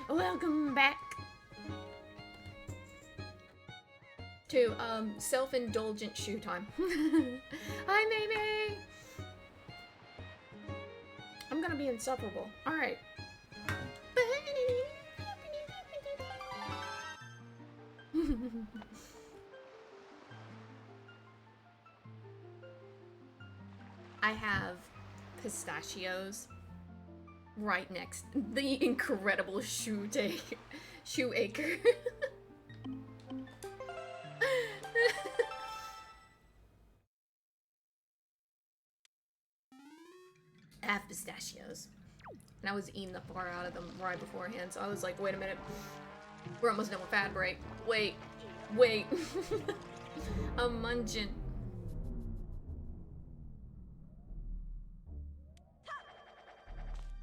Welcome back to self-indulgent shoe time. Hi, Maybe. I'm gonna be insufferable. All right. I have pistachios right next the incredible shoe acre. I have pistachios. And I was eating the far out of them right beforehand, so I was like, wait a minute. We're almost done with fad break. Wait. I'm munching.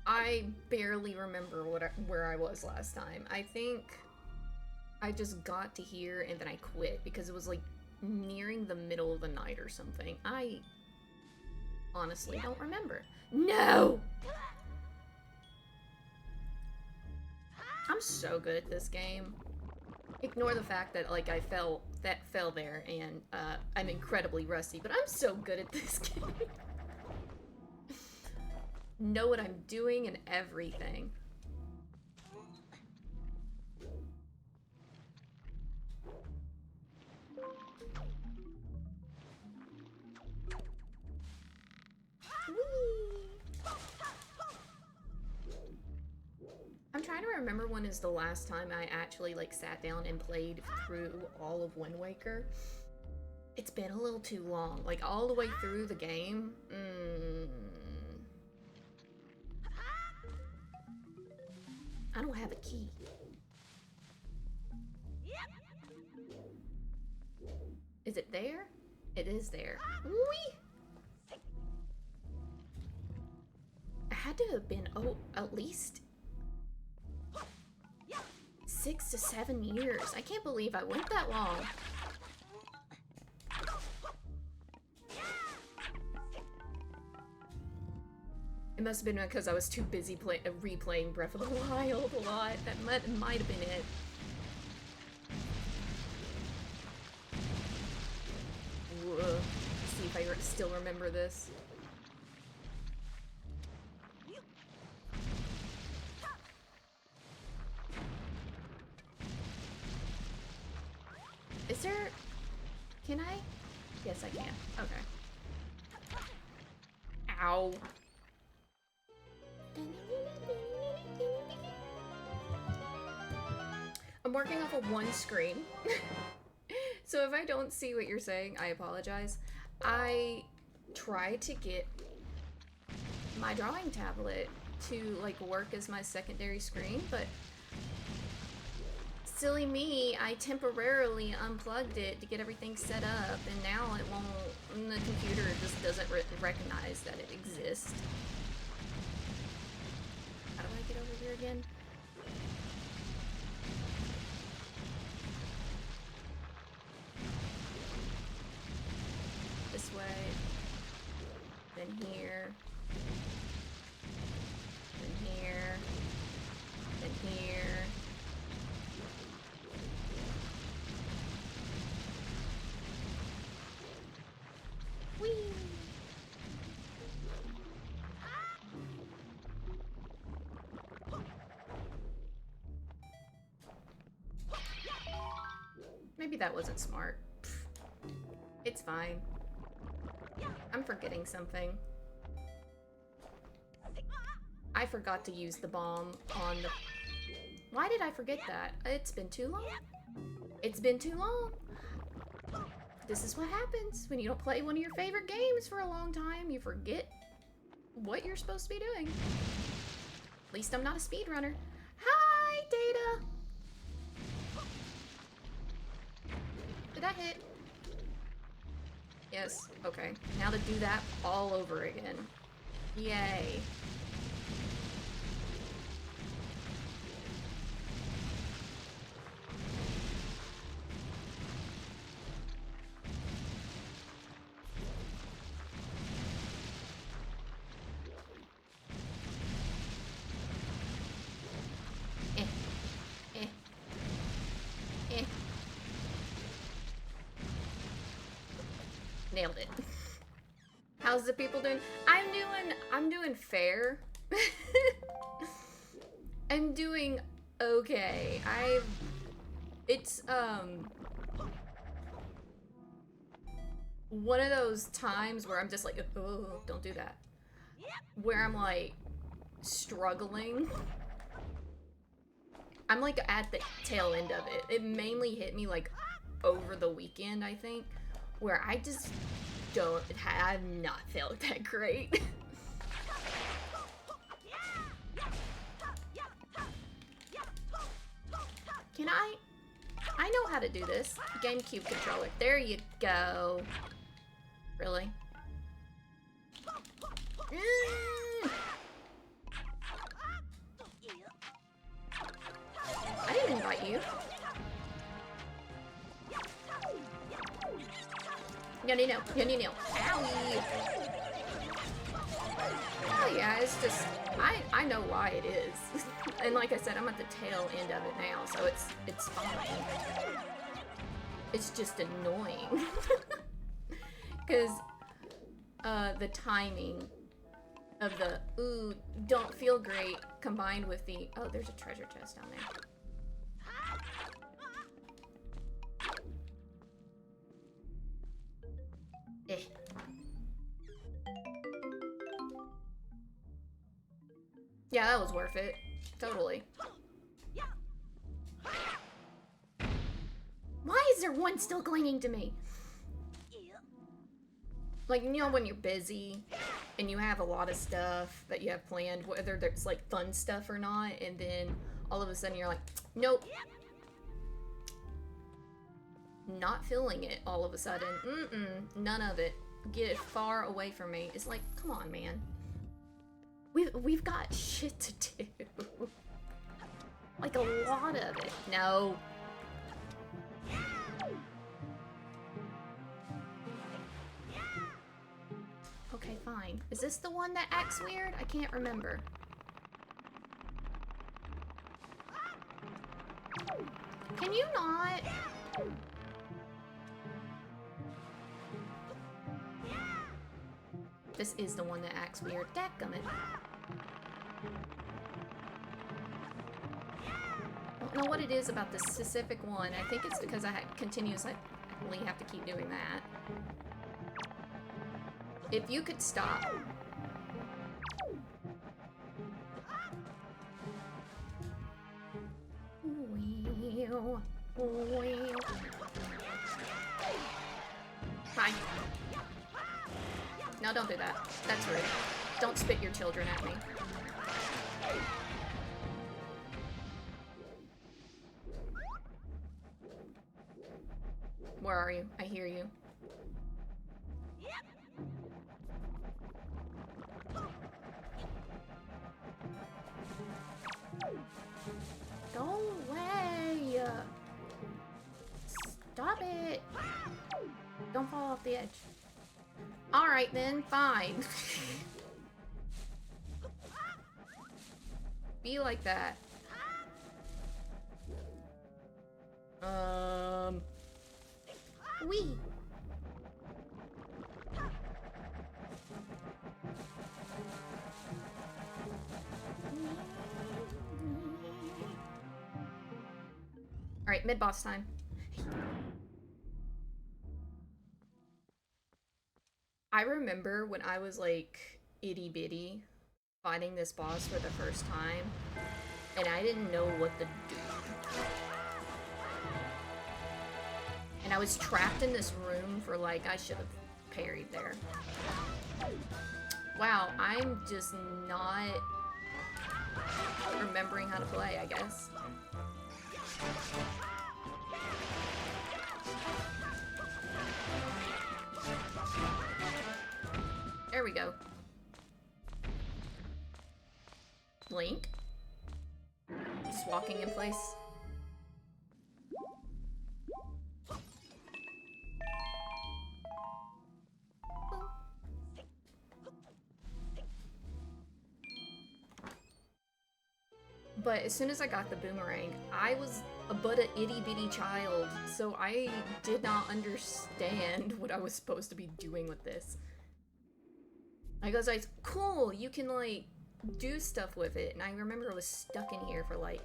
I barely remember where I was last time. I think I just got to here and then I quit because it was like nearing the middle of the night or something. I honestly don't remember. No! I'm so good at this game. Ignore the fact that like I fell there and I'm incredibly rusty, but I'm so good at this game. Know what I'm doing and everything. I'm trying to remember when is the last time I actually like sat down and played through all of Wind Waker. It's been a little too long. Like all the way through the game. I don't have a key. Is it there? It is there. Whee! It had to have been, at least 6 to 7 years. I can't believe I went that long. It must have been because I was too busy replaying Breath of the Wild a lot. That might have been it. Let's see if I still remember this. Is there... Can I? Yes, I can. Okay. Ow. I'm working off of one screen. So if I don't see what you're saying, I apologize. I tried to get my drawing tablet to like work as my secondary screen, but silly me, I temporarily unplugged it to get everything set up, and now it won't, the computer just doesn't recognize that it exists. How do I get over here again? This way, then here, then here, then here. Whee! Maybe that wasn't smart. It's fine. I'm forgetting something. I forgot to use the bomb on the... Why did I forget that? It's been too long. It's been too long. This is what happens when you don't play one of your favorite games for a long time. You forget what you're supposed to be doing. At least I'm not a speedrunner. Hi, Data! Did I hit? Yes, okay. Now to do that all over again. Yay. Nailed it. How's the people doing? I'm doing fair. I'm doing okay. It's one of those times where I'm just like, oh, don't do that. Where I'm like struggling. I'm like at the tail end of it. It mainly hit me like over the weekend, I think, where I just I've not felt that great. Can I know how to do this. GameCube controller. There you go. Really? I didn't invite you. No. Owie! Oh yeah, it's just, I know why it is. And like I said, I'm at the tail end of it now, so it's fine. It's just annoying. Because the timing of the, ooh, don't feel great, combined with the, oh, there's a treasure chest down there. Eh. Yeah, that was worth it. Totally. Why is there one still clinging to me? Like, you know when you're busy and you have a lot of stuff that you have planned, whether there's like fun stuff or not, and then all of a sudden you're like, nope. Not feeling it all of a sudden. None of it. Get it far away from me. It's like, come on, man. We've got shit to do. Like a lot of it. No. Okay, fine. Is this the one that acts weird? I can't remember. Can you not? This is the one that acts weird. Dadgummit. I don't know what it is about this specific one. I think it's because I continuously have to keep doing that. If you could stop. Hi. No, don't do that. That's rude. Don't spit your children at me. Where are you? I hear you. Go away! Stop it! Don't fall off the edge. Alright then, fine. Be like that. Wee. Alright, mid-boss time. I remember when I was like itty bitty fighting this boss for the first time, and I didn't know what to do. And I was trapped in this room for like, I should have parried there. Wow, I'm just not remembering how to play, I guess. There we go. Link. Just walking in place. But as soon as I got the boomerang, I was but a itty bitty child, so I did not understand what I was supposed to be doing with this. I was like, cool, you can like do stuff with it, and I remember I was stuck in here for like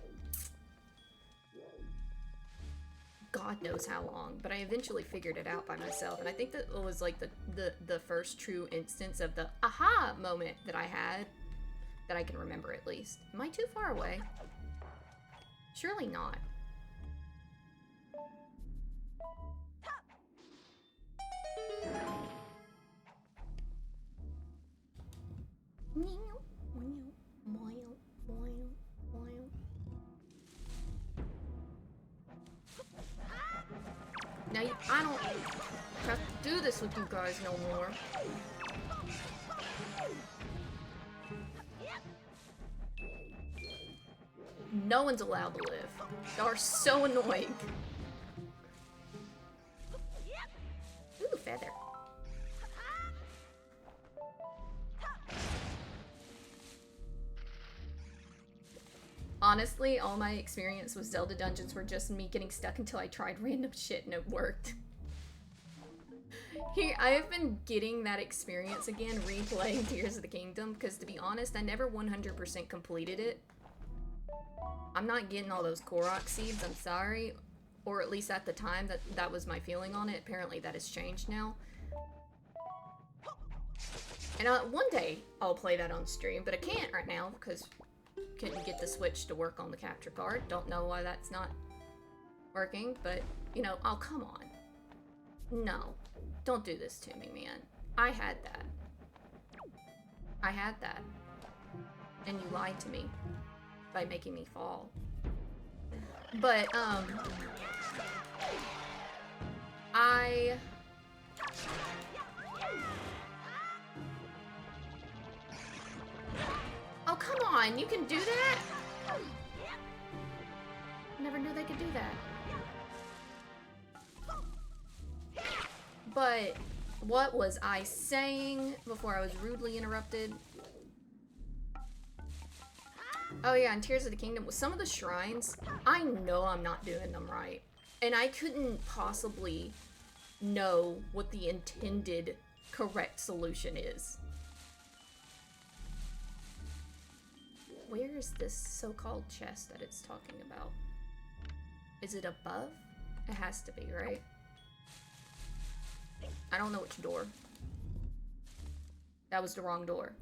God knows how long, but I eventually figured it out by myself, and I think that it was like the first true instance of the aha moment that I had, that I can remember at least. Am I too far away? Surely not. Now, I don't have to do this with you guys no more. No one's allowed to live. Y'all are so annoying. Ooh, feather. Honestly, all my experience with Zelda dungeons were just me getting stuck until I tried random shit and it worked. Here, I have been getting that experience again, replaying Tears of the Kingdom, because to be honest, I never 100% completed it. I'm not getting all those Korok seeds, I'm sorry. Or at least at the time, that was my feeling on it. Apparently that has changed now. And one day, I'll play that on stream, but I can't right now, because couldn't get the Switch to work on the capture card. Don't know why that's not working, but, you know, oh, come on. No. Don't do this to me, man. I had that. I had that. And you lied to me by making me fall. But, oh, come on! You can do that? Never knew they could do that. But what was I saying before I was rudely interrupted? Oh yeah, in Tears of the Kingdom, with some of the shrines, I know I'm not doing them right. And I couldn't possibly know what the intended correct solution is. Where is this so-called chest that it's talking about? Is it above? It has to be, right? I don't know which door. That was the wrong door.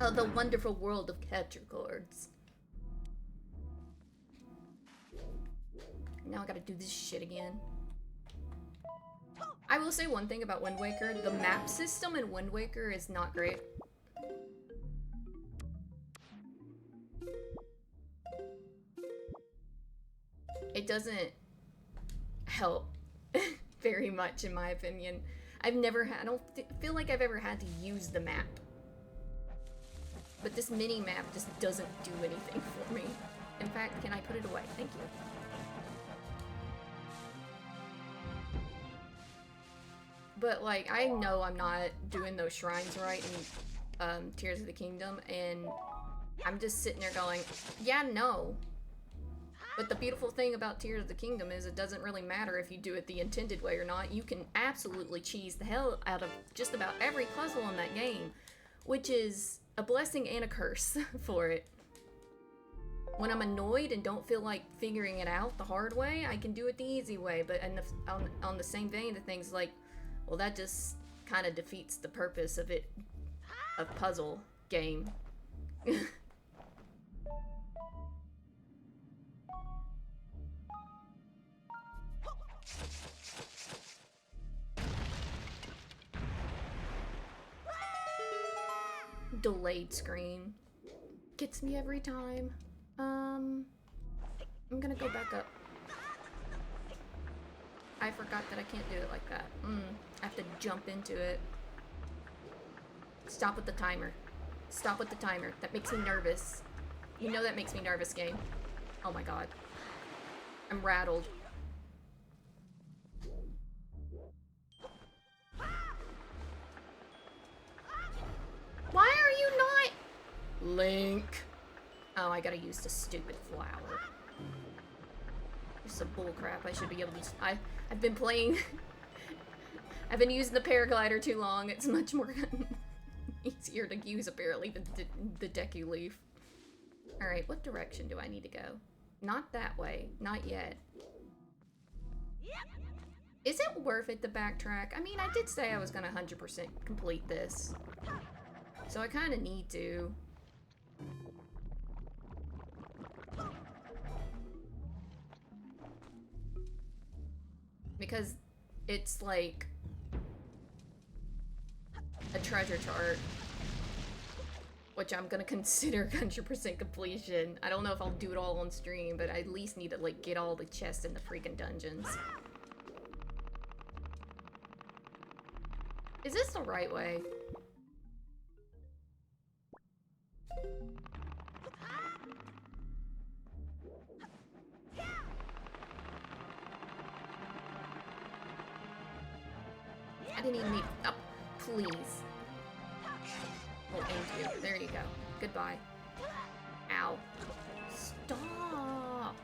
Oh, the wonderful world of capture cards. Now I gotta do this shit again. I will say one thing about Wind Waker. The map system in Wind Waker is not great. It doesn't help very much, in my opinion. I don't feel like I've ever had to use the map. But this mini-map just doesn't do anything for me. In fact, can I put it away? Thank you. But, like, I know I'm not doing those shrines right in Tears of the Kingdom, and I'm just sitting there going, yeah, no. But the beautiful thing about Tears of the Kingdom is it doesn't really matter if you do it the intended way or not. You can absolutely cheese the hell out of just about every puzzle in that game, which is a blessing and a curse for it. When I'm annoyed and don't feel like figuring it out the hard way, I can do it the easy way. But on the same vein, the things like, well, that just kind of defeats the purpose of it, a puzzle game. Delayed screen. Gets me every time. I'm gonna go back up. I forgot that I can't do it like that. I have to jump into it. Stop with the timer. Stop with the timer. That makes me nervous. You know that makes me nervous, game. Oh my god. I'm rattled. Why are you not? Link. Oh, I gotta use the stupid flower. It's some bullcrap. I should be able to. I've been playing. I've been using the paraglider too long. It's much more easier to use apparently than the Deku Leaf. All right, what direction do I need to go? Not that way. Not yet. Is it worth it to backtrack? I mean, I did say I was gonna 100% complete this, so I kind of need to. Because it's like a treasure chart, which I'm gonna consider 100% completion. I don't know if I'll do it all on stream, but I at least need to like get all the chests in the freaking dungeons. Is this the right way? I didn't even need. Oh, please. Oh, into you. There you go. Goodbye. Ow. Stop.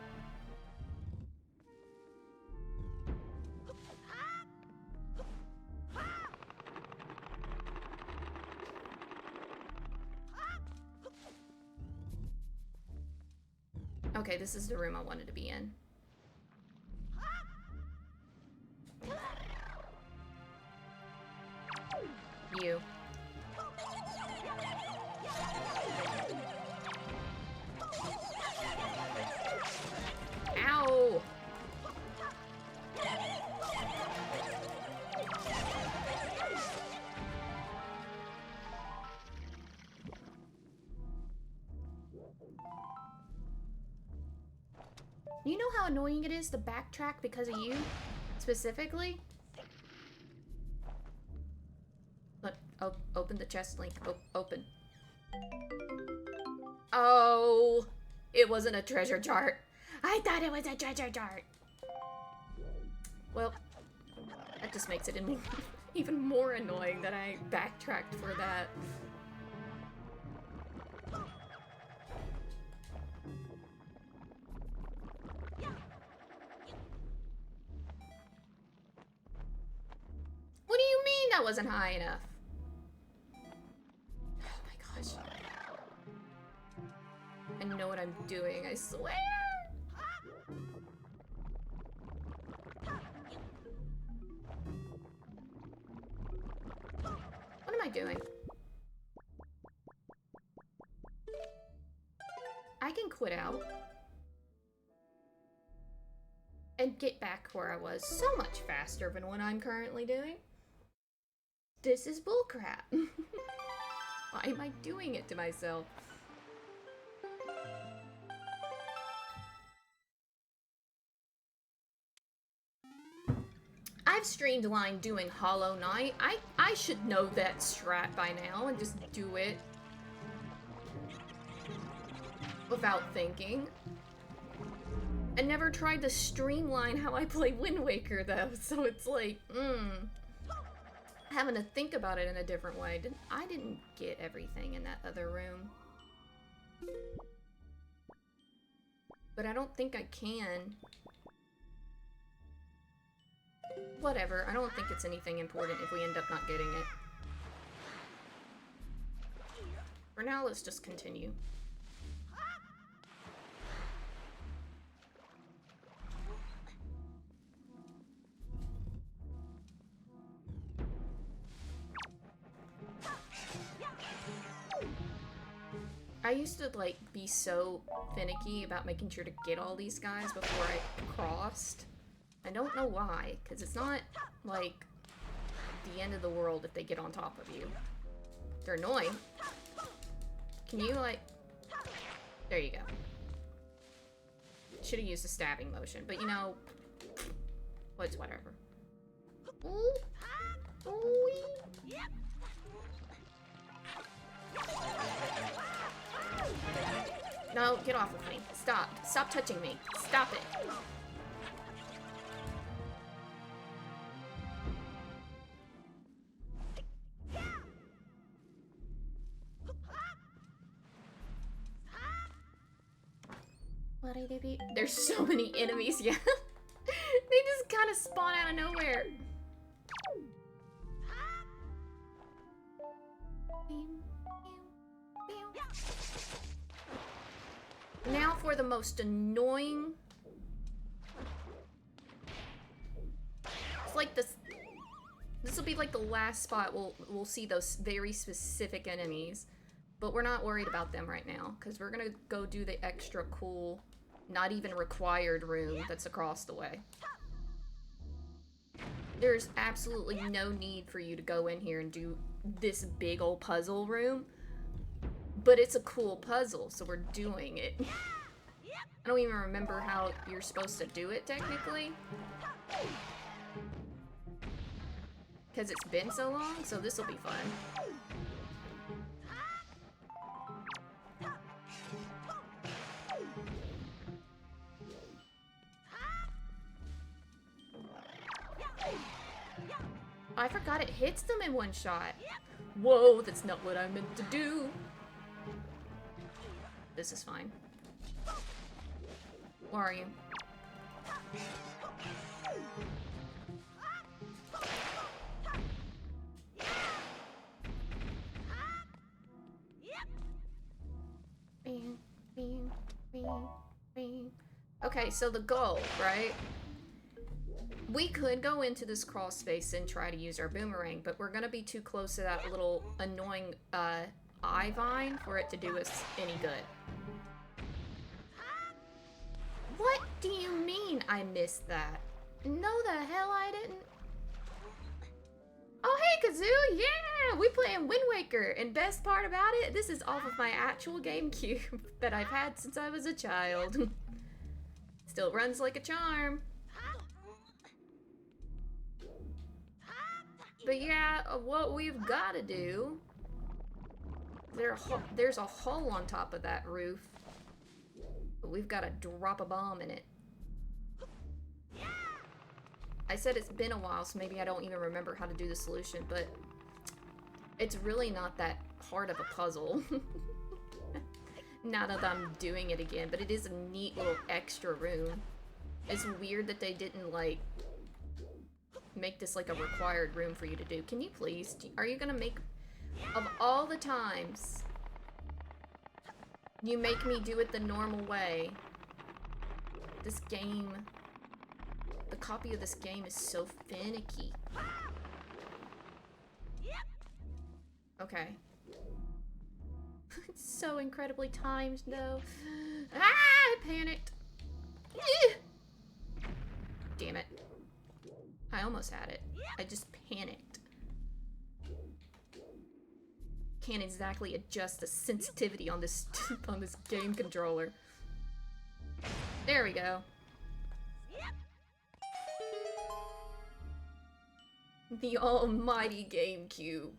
Okay, this is the room I wanted to be in. You. Ow! You know how annoying it is to backtrack because of you? Specifically? Look, open the chest, Link. Open. Oh, it wasn't a treasure chart. I thought it was a treasure chart. Well, that just makes it even more annoying that I backtracked for that. What do you mean that wasn't high enough? Oh my gosh. I know what I'm doing, I swear. What am I doing? I can quit out and get back where I was so much faster than what I'm currently doing. This is bullcrap. Why am I doing it to myself? I've streamed line doing Hollow Knight. I should know that strat by now and just do it without thinking. I never tried to streamline how I play Wind Waker though, so it's like, having to think about it in a different way. I didn't get everything in that other room. But I don't think I can. Whatever, I don't think it's anything important if we end up not getting it. For now, let's just continue. I used to, like, be so finicky about making sure to get all these guys before I crossed. I don't know why, because it's not, like, the end of the world if they get on top of you. They're annoying. Can you, like... There you go. Should've used a stabbing motion, but, you know... Well, it's whatever. Ooh. Ooh. No, get off of me. Stop. Stop touching me. Stop it. There's so many enemies, yeah. They just kind of spawn out of nowhere. Now for the most annoying. It's like this. This will be like the last spot we'll see those very specific enemies, but we're not worried about them right now because we're gonna go do the extra cool, not even required room that's across the way. There's absolutely no need for you to go in here and do this big old puzzle room, but it's a cool puzzle, so we're doing it. I don't even remember how you're supposed to do it technically, because it's been so long, so this will be fun. I forgot it hits them in one shot. Whoa, that's not what I meant to do. This is fine. Where are you? Bing, bing, bing, bing. Okay, so the goal, right? We could go into this crawl space and try to use our boomerang, but we're gonna be too close to that little annoying eye vine for it to do us any good. What do you mean I missed that? No, the hell I didn't. Oh, hey, Kazoo! Yeah! We playing Wind Waker, and best part about it, this is off of my actual GameCube that I've had since I was a child. Still runs like a charm. But yeah, what we've got to do... There's a hole on top of that roof. But we've got to drop a bomb in it. I said it's been a while, so maybe I don't even remember how to do the solution, but it's really not that hard of a puzzle. Now that I'm doing it again, but it is a neat little extra room. It's weird that they didn't, like, make this like a required room for you to do. Can you please? Are you gonna make... Of all the times you make me do it the normal way, this game... The copy of this game is so finicky. Okay. It's so incredibly timed, though. Ah! I panicked. Damn it. I almost had it. I just panicked. Can't exactly adjust the sensitivity on this on this game controller. There we go. The almighty GameCube.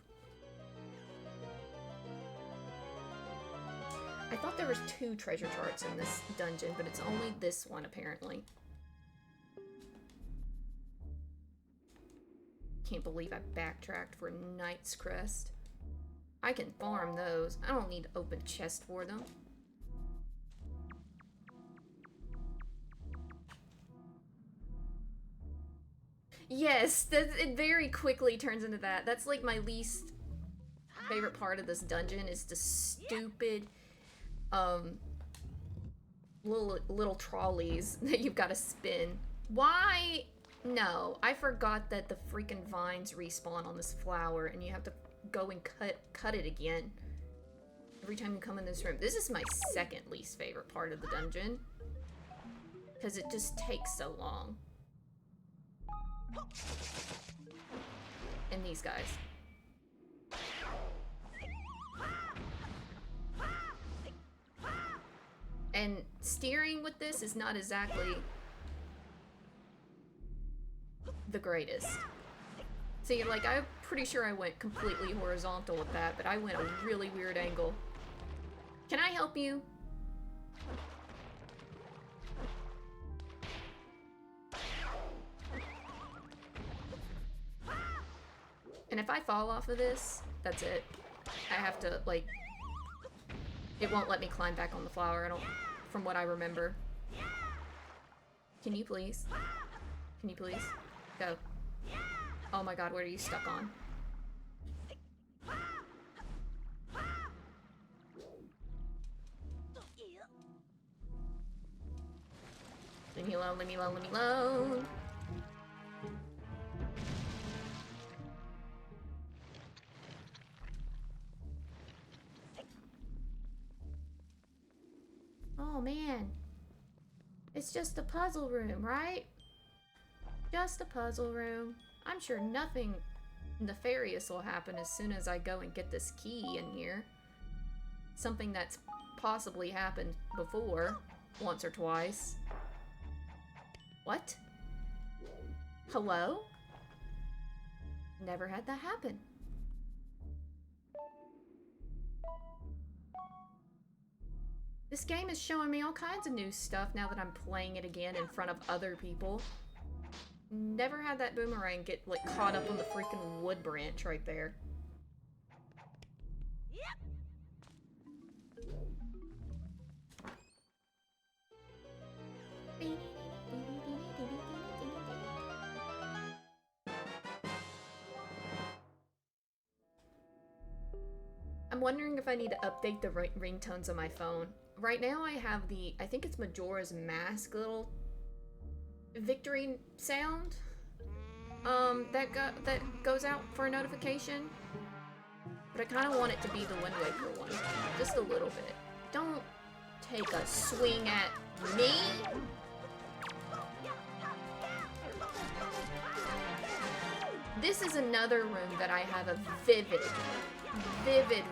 I thought there was 2 treasure charts in this dungeon, but it's only this one apparently. Can't believe I backtracked for Knight's Crest. I can farm those. I don't need to open chest for them. Yes, it very quickly turns into that. That's like my least favorite part of this dungeon is the stupid little trolleys that you've got to spin. Why? No, I forgot that the freaking vines respawn on this flower and you have to go and cut it again every time you come in this room. This is my second least favorite part of the dungeon because it just takes so long. And these guys. And steering with this is not exactly the greatest. See, like, I'm pretty sure I went completely horizontal with that, but I went a really weird angle. Can I help you? And if I fall off of this, that's it. I have to, like... It won't let me climb back on the flower, from what I remember. Can you please? Can you please? Go. Oh my god, what are you stuck on? Leave me alone, leave me alone, leave me alone. Oh man. It's just a puzzle room, right? Just a puzzle room. I'm sure nothing nefarious will happen as soon as I go and get this key in here. Something that's possibly happened before, once or twice. What? Hello? Never had that happen. This game is showing me all kinds of new stuff now that I'm playing it again in front of other people. Never had that boomerang get, like, caught up on the freaking wood branch right there. I'm wondering if I need to update the ringtones on my phone. Right now I have the, I think it's Majora's Mask little victory sound that goes out for a notification. But I kind of want it to be the Wind Waker one, just a little bit. Don't take a swing at me. This is another room that I have a vivid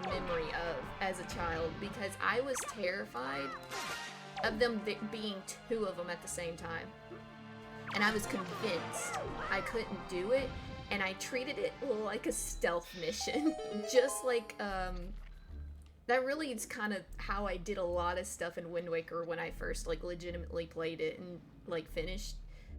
memory of as a child because I was terrified of them being two of them at the same time. And I was convinced I couldn't do it, and I treated it like a stealth mission. Just like, that really is kind of how I did a lot of stuff in Wind Waker when I first, like, legitimately played it and, like,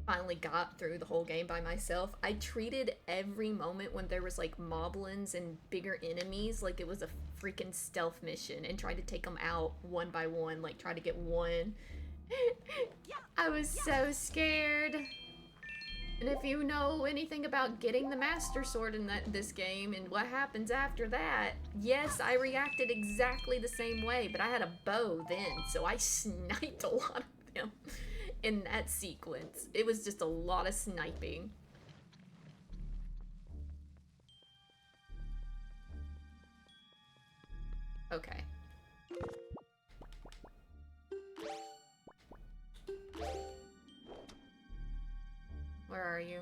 finally got through the whole game by myself. I treated every moment when there was, like, moblins and bigger enemies like it was a freaking stealth mission and tried to take them out one by one, like, try to get one. I was so scared. And if you know anything about getting the Master Sword in this game and what happens after that, yes, I reacted exactly the same way, but I had a bow then, so I sniped a lot of them in that sequence. It was just a lot of sniping. Okay. Where are you?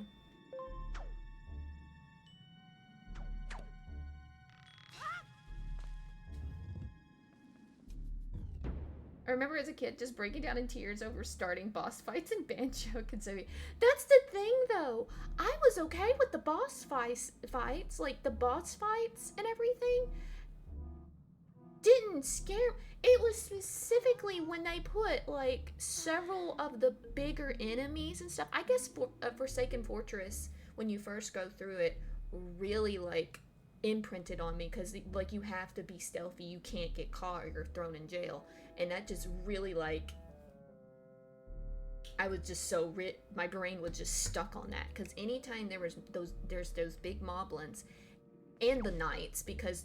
I remember as a kid just breaking down in tears over starting boss fights in Banjo-Kazooie. That's the thing, though. I was okay with the boss fights, like the boss fights and everything. Didn't scare. It was specifically when they put like several of the bigger enemies and stuff. I guess Forsaken Fortress, when you first go through it, really like imprinted on me because like you have to be stealthy. You can't get caught or you're thrown in jail, and that just really like. I was just so my brain was just stuck on that because anytime there's those big moblins. And the knights, because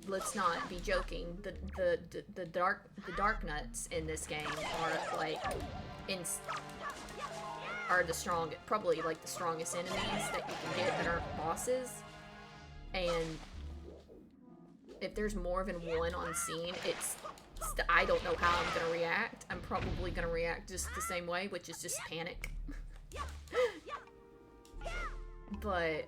let's not be joking. The dark nuts in this game are like are the strongest, probably like the strongest enemies that you can get that aren't bosses. And if there's more than one on scene, I don't know how I'm gonna react. I'm probably gonna react just the same way, which is just panic. But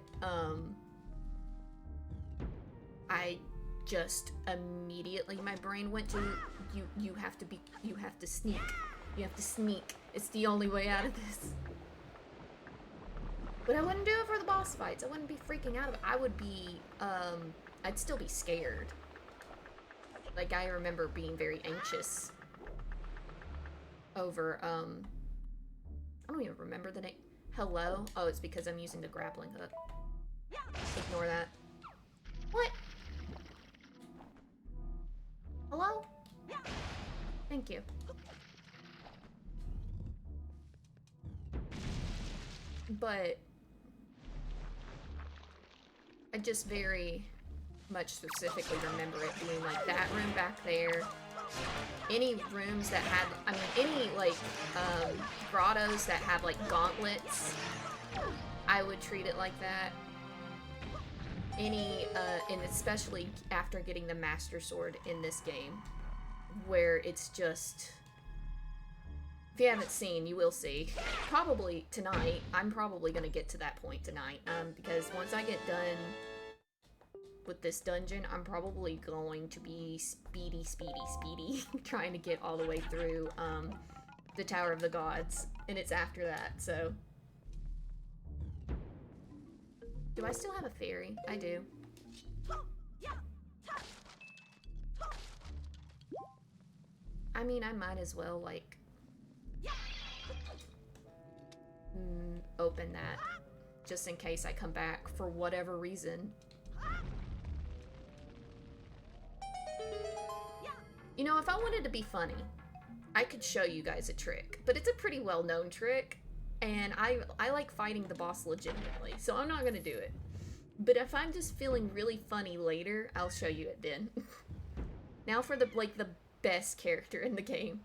I just immediately, my brain went to, you have to sneak. You have to sneak. It's the only way out of this. But I wouldn't do it for the boss fights. I wouldn't be freaking out of it. I would be, I'd still be scared. Like, I remember being very anxious over, I don't even remember the name. Hello? Oh, it's because I'm using the grappling hook. Ignore that. What? Hello? Thank you. but I just very much specifically remember it being like that room back there. Any rooms that had, I mean, any like grottos that have like gauntlets, I would treat it like that. Any, and especially after getting the Master Sword in this game, where it's just, if you haven't seen, you will see. Probably tonight. I'm probably gonna get to that point tonight, because once I get done with this dungeon, I'm probably going to be speedy trying to get all the way through, the Tower of the Gods, and it's after that, so. Do I still have a fairy? I do. I mean, I might as well, like, open that, just in case I come back for whatever reason. You know, if I wanted to be funny, I could show you guys a trick, but it's a pretty well-known trick, and I like fighting the boss legitimately, so I'm not gonna do it. But if I'm just feeling really funny later, I'll show you it then. Now for the, like, the best character in the game.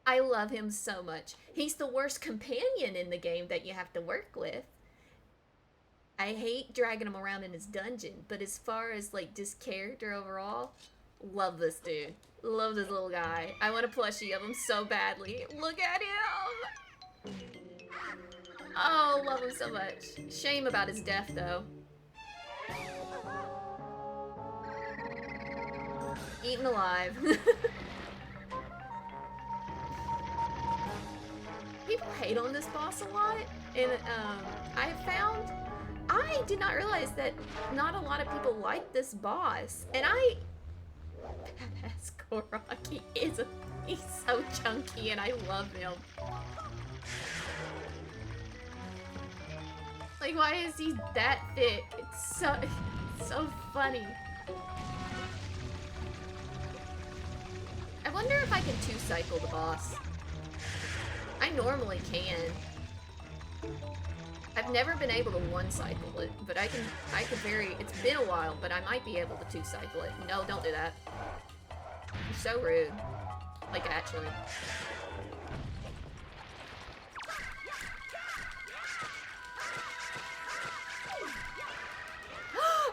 I love him so much. He's the worst companion in the game that you have to work with. I hate dragging him around in his dungeon, but as far as, like, just character overall, love this dude. Love this little guy. I want a plushie of him so badly. Look at him! Oh, love him so much. Shame about his death, though. Eaten alive. People hate on this boss a lot, and I have found I did not realize that not a lot of people like this boss, and badass Korok, he's so chunky, and I love him. Like, why is he that thick? It's so funny. I wonder if I can two-cycle the boss. I normally can. I've never been able to one-cycle it, but I could it's been a while, but I might be able to two-cycle it. No, don't do that. You're so rude. Like, actually.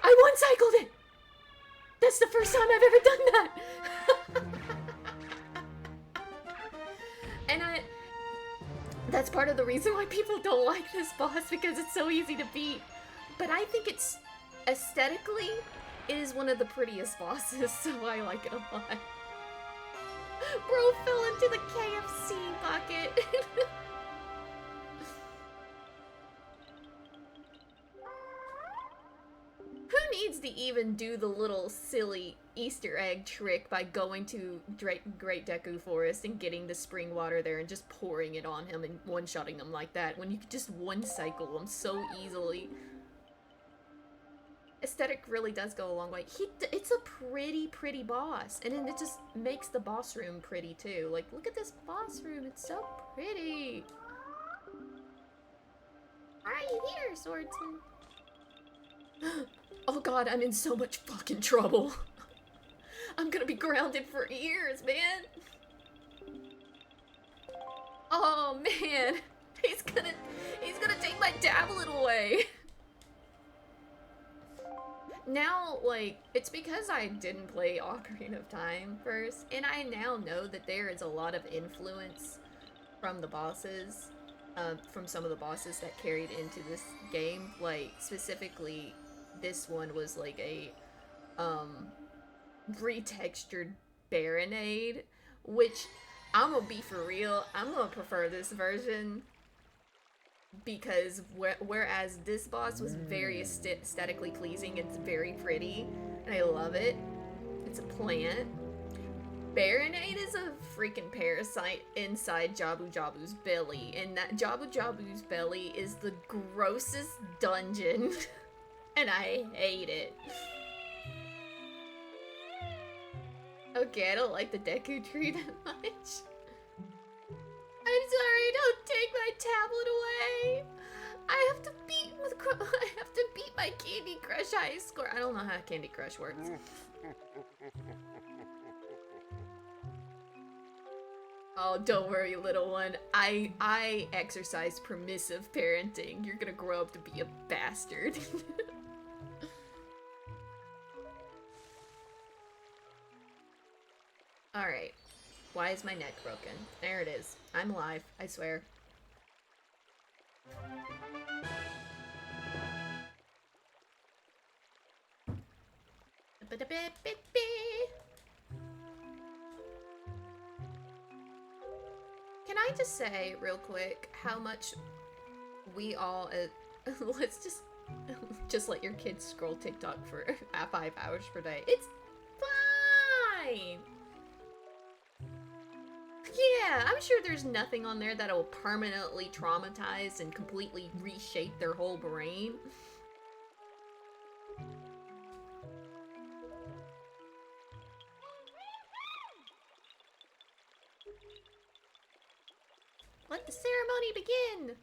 I one-cycled it! That's the first time I've ever done that! And that's part of the reason why people don't like this boss, because it's so easy to beat. But I think it's, aesthetically, it is one of the prettiest bosses, so I like it a lot. Bro fell into the KFC bucket. Who needs to even do the little silly Easter egg trick by going to Great Deku Forest and getting the spring water there and just pouring it on him and one-shotting him like that when you could just one-cycle him so easily? Aesthetic really does go a long way. It's a pretty boss, and then it just makes the boss room pretty too. Like, look at this boss room, it's so pretty. Why are you here, swordsman? Oh god, I'm in so much fucking trouble. I'm gonna be grounded for years, man. Oh man, he's gonna take my tablet away. Now, like, it's because I didn't play Ocarina of Time first, and I now know that there is a lot of influence from the bosses, from some of the bosses that carried into this game. Like, specifically, this one was like a, retextured Baronade, which, I'm gonna be for real, I'm gonna prefer this version, because whereas this boss was very aesthetically pleasing, it's very pretty, and I love it. It's a plant. Baronade is a freaking parasite inside Jabu Jabu's belly, and that Jabu Jabu's belly is the grossest dungeon, and I hate it. Okay, I don't like the Deku tree that much. I'm sorry, don't take my score. I don't know how Candy Crush works. Oh, don't worry, little one. I exercise permissive parenting. You're gonna grow up to be a bastard. Alright. Why is my neck broken? There it is. I'm alive, I swear. Can I just say, real quick, how much we all... let's just let your kids scroll TikTok for 5 hours per day. It's fine! Yeah, I'm sure there's nothing on there that will permanently traumatize and completely reshape their whole brain. Let the ceremony begin!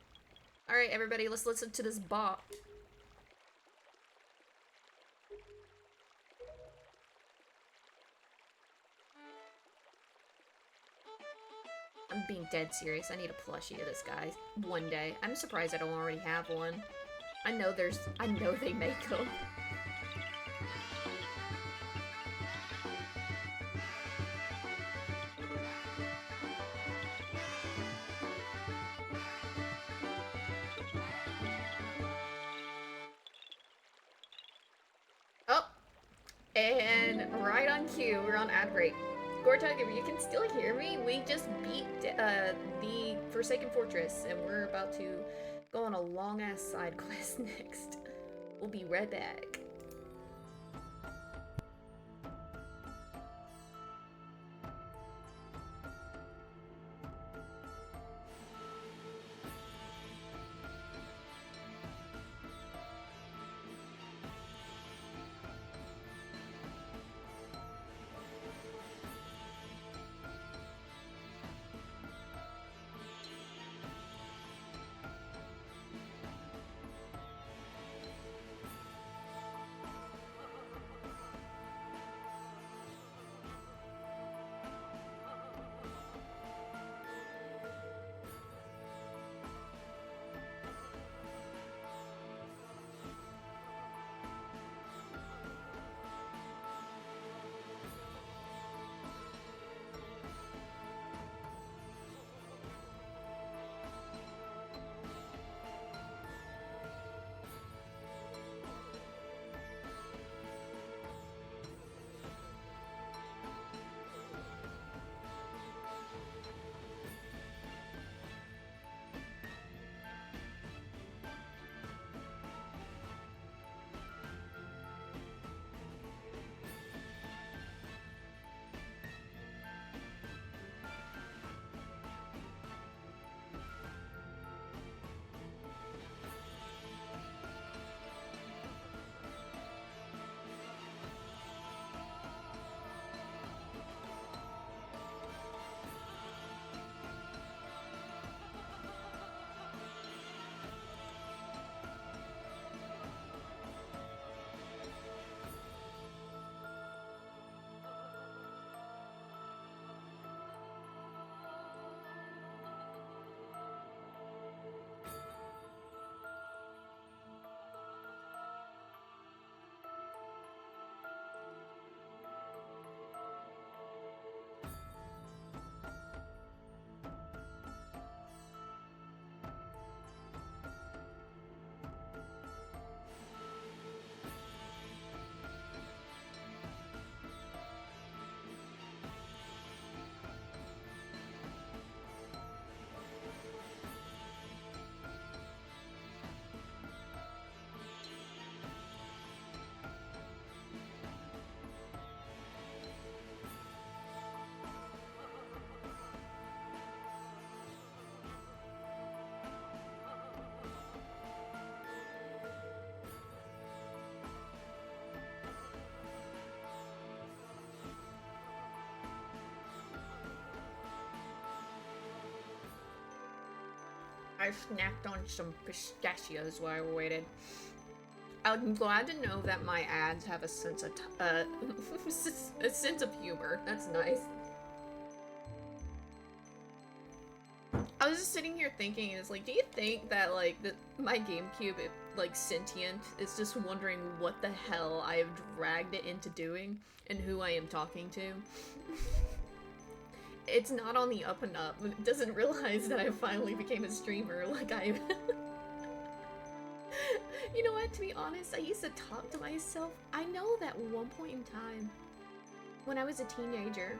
Alright, everybody, let's listen to this bop. I'm being dead serious. I need a plushie of this guy one day. I'm surprised I don't already have one. I know they make them. Oh! And right on cue, we're on ad break. Gortug, if you can still hear me, we just beat the Forsaken Fortress, and we're about to go on a long-ass side quest next. We'll be right back. I snacked on some pistachios while I waited. I'm glad to know that my ads have a sense of a sense of humor. That's nice. I was just sitting here thinking, it's like, do you think that like my GameCube, like sentient, is just wondering what the hell I have dragged it into doing and who I am talking to? It's not on the up and up. It doesn't realize that I finally became a streamer. Like I. You know what, to be honest, I used to talk to myself. I know that one point in time, when I was a teenager,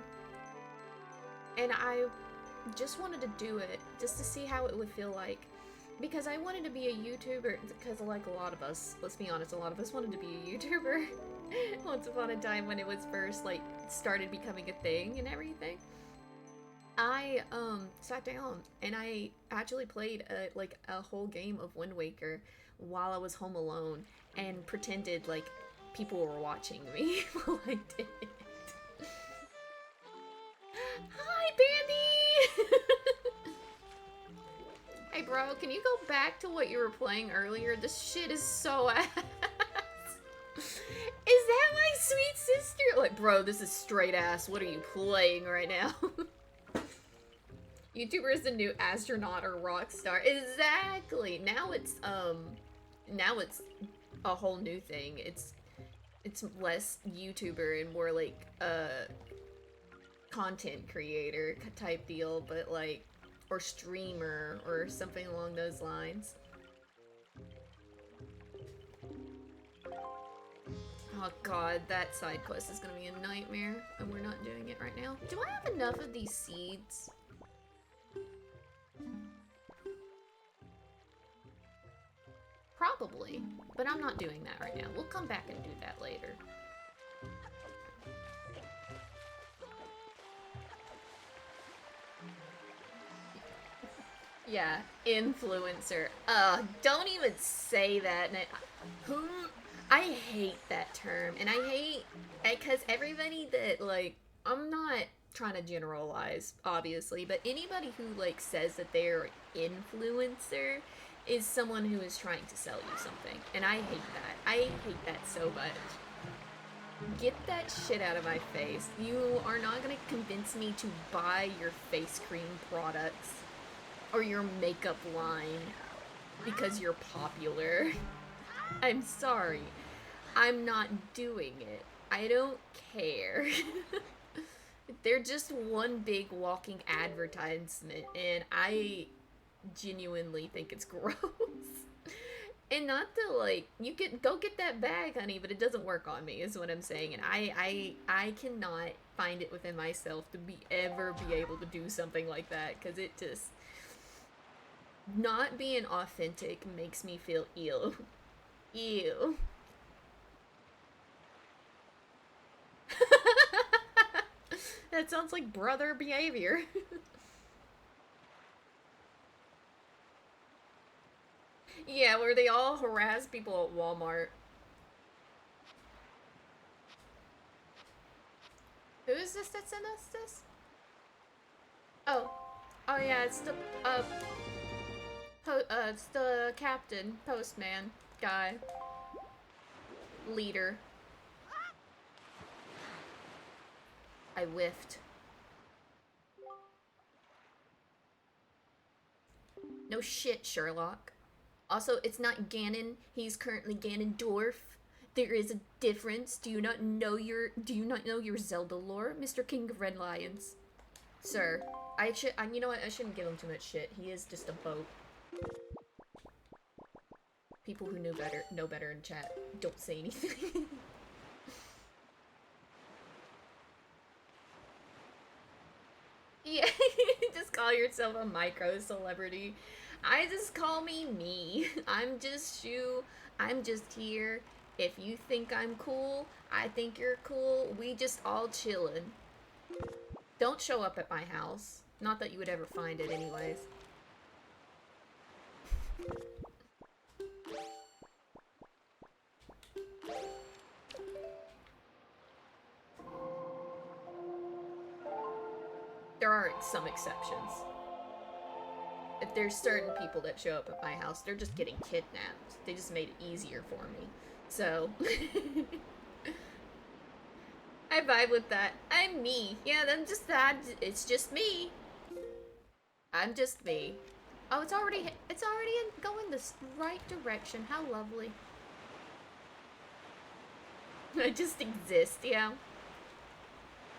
and I just wanted to do it, just to see how it would feel like. Because I wanted to be a YouTuber, because like a lot of us, let's be honest, a lot of us wanted to be a YouTuber once upon a time when it was first, like, started becoming a thing and everything. I, sat down, and I actually played, a whole game of Wind Waker while I was home alone, and pretended like people were watching me while I did it. Hi, Bandy! Hey, bro, can you go back to what you were playing earlier? This shit is so ass. Is that my sweet sister? Like, bro, this is straight ass. What are you playing right now? YouTuber is the new astronaut or rock star. Exactly. Now it's a whole new thing. It's less YouTuber and more like content creator type deal, but like, or streamer or something along those lines. Oh god, that side quest is gonna be a nightmare, and we're not doing it right now. Do I have enough of these seeds? Probably, but I'm not doing that right now. We'll come back and do that later. Yeah, influencer. Don't even say that. I hate that term, and I hate, because everybody that, like, I'm not trying to generalize, obviously, but anybody who, like, says that they're influencer is someone who is trying to sell you something, and I hate that. I hate that so much. Get that shit out of my face. You are not gonna convince me to buy your face cream products or your makeup line because you're popular. I'm sorry. I'm not doing it. I don't care. They're just one big walking advertisement, and I genuinely think it's gross. And not to, like, you can go get that bag, honey, but it doesn't work on me, is what I'm saying. And I cannot find it within myself to ever be able to do something like that, because it just, not being authentic makes me feel ill. Ew. That sounds like brother behavior. Yeah, where they all harass people at Walmart. Who is this that sent us this? Oh. Oh yeah, it's the, it's the captain, postman guy. Leader. I whiffed. No shit, Sherlock. Also, it's not Ganon. He's currently Ganondorf. There is a difference. Do you not know your Zelda lore, Mr. King of Red Lions? Sir, you know what? I shouldn't give him too much shit. He is just a boat. People who know better in chat don't say anything. Yeah, just call yourself a micro celebrity. I just call me me. I'm just you. I'm just here. If you think I'm cool, I think you're cool. We just all chillin'. Don't show up at my house. Not that you would ever find it anyways. There are some exceptions. If there's certain people that show up at my house, they're just getting kidnapped. They just made it easier for me. So, I vibe with that. I'm me. Yeah, I'm just that. It's just me. I'm just me. Oh, it's already going this right direction. How lovely. I just exist, yeah.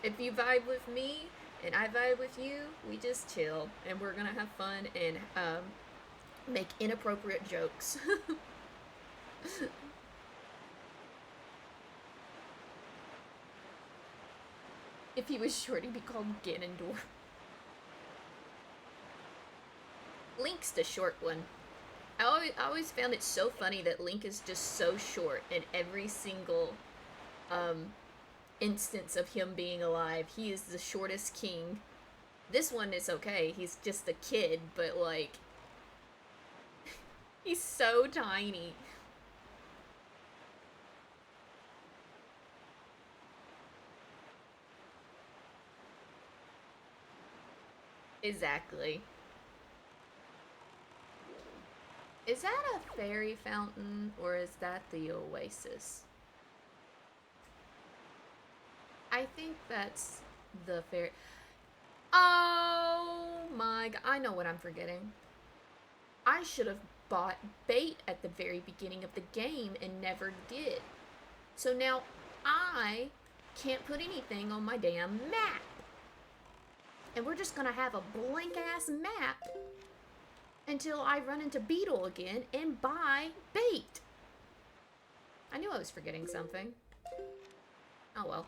If you vibe with me and I vibe with you, we just chill and we're gonna have fun and make inappropriate jokes. If he was short, he'd be called Ganondorf. Link's the short one. I always found it so funny that Link is just so short in every single um, instance of him being alive. He is the shortest king. This one is okay. He's just a kid, but like, he's so tiny. Exactly. Is that a fairy fountain or is that the oasis? I think that's the fairy. Oh my god, I know what I'm forgetting. I should have bought bait at the very beginning of the game and never did. So now I can't put anything on my damn map. And we're just gonna have a blank ass map until I run into Beetle again and buy bait. I knew I was forgetting something. Oh well.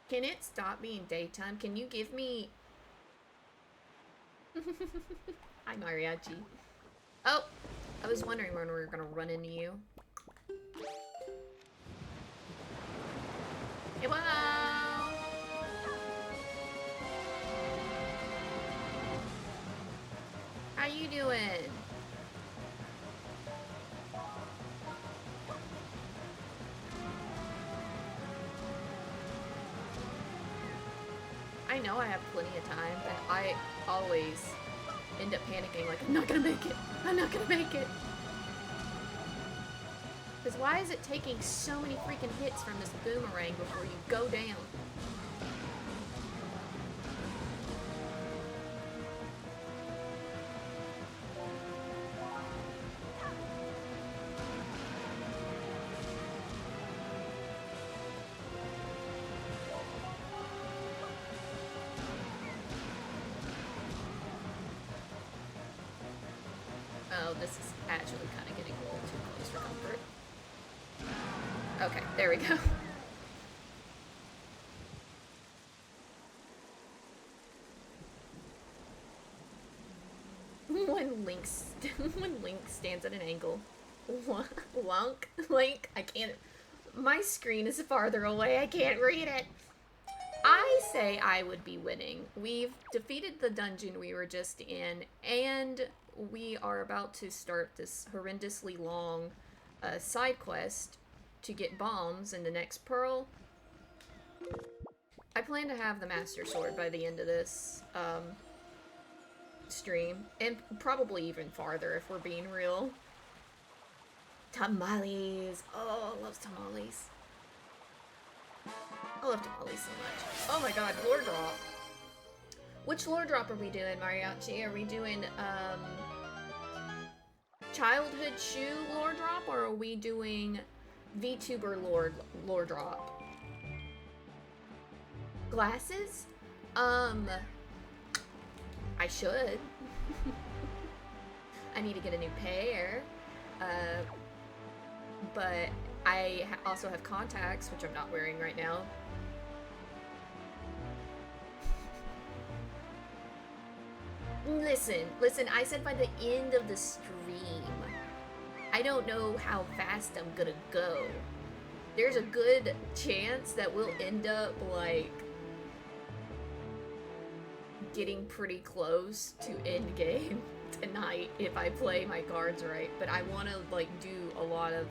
Can it stop being daytime? Can you give me... Hi, Mariachi. Oh! I was wondering when we were gonna run into you. Hello! How you doing? I know I have plenty of time, but I always end up panicking like, I'm not gonna make it! I'm not gonna make it! Because why is it taking so many freaking hits from this boomerang before you go down? Oh, this is actually kind of getting a little too close for comfort. Okay, there we go. when Link when Link stands at an angle. Link, I can't. My screen is farther away. I can't read it. I say I would be winning. We've defeated the dungeon we were just in, and we are about to start this horrendously long side quest to get bombs in the next pearl. I plan to have the Master Sword by the end of this stream, and probably even farther if we're being real. Tamales! Oh, I love tamales. I love tamales so much. Oh my god, lore drop. Which lore drop are we doing, Mariachi? Are we doing, childhood shoe lore drop, or are we doing VTuber lore drop? Glasses? I should. I need to get a new pair. But I also have contacts, which I'm not wearing right now. Listen, I said by the end of the stream. I don't know how fast I'm gonna go. There's a good chance that we'll end up, like, getting pretty close to endgame tonight if I play my cards right. But I want to, like, do a lot of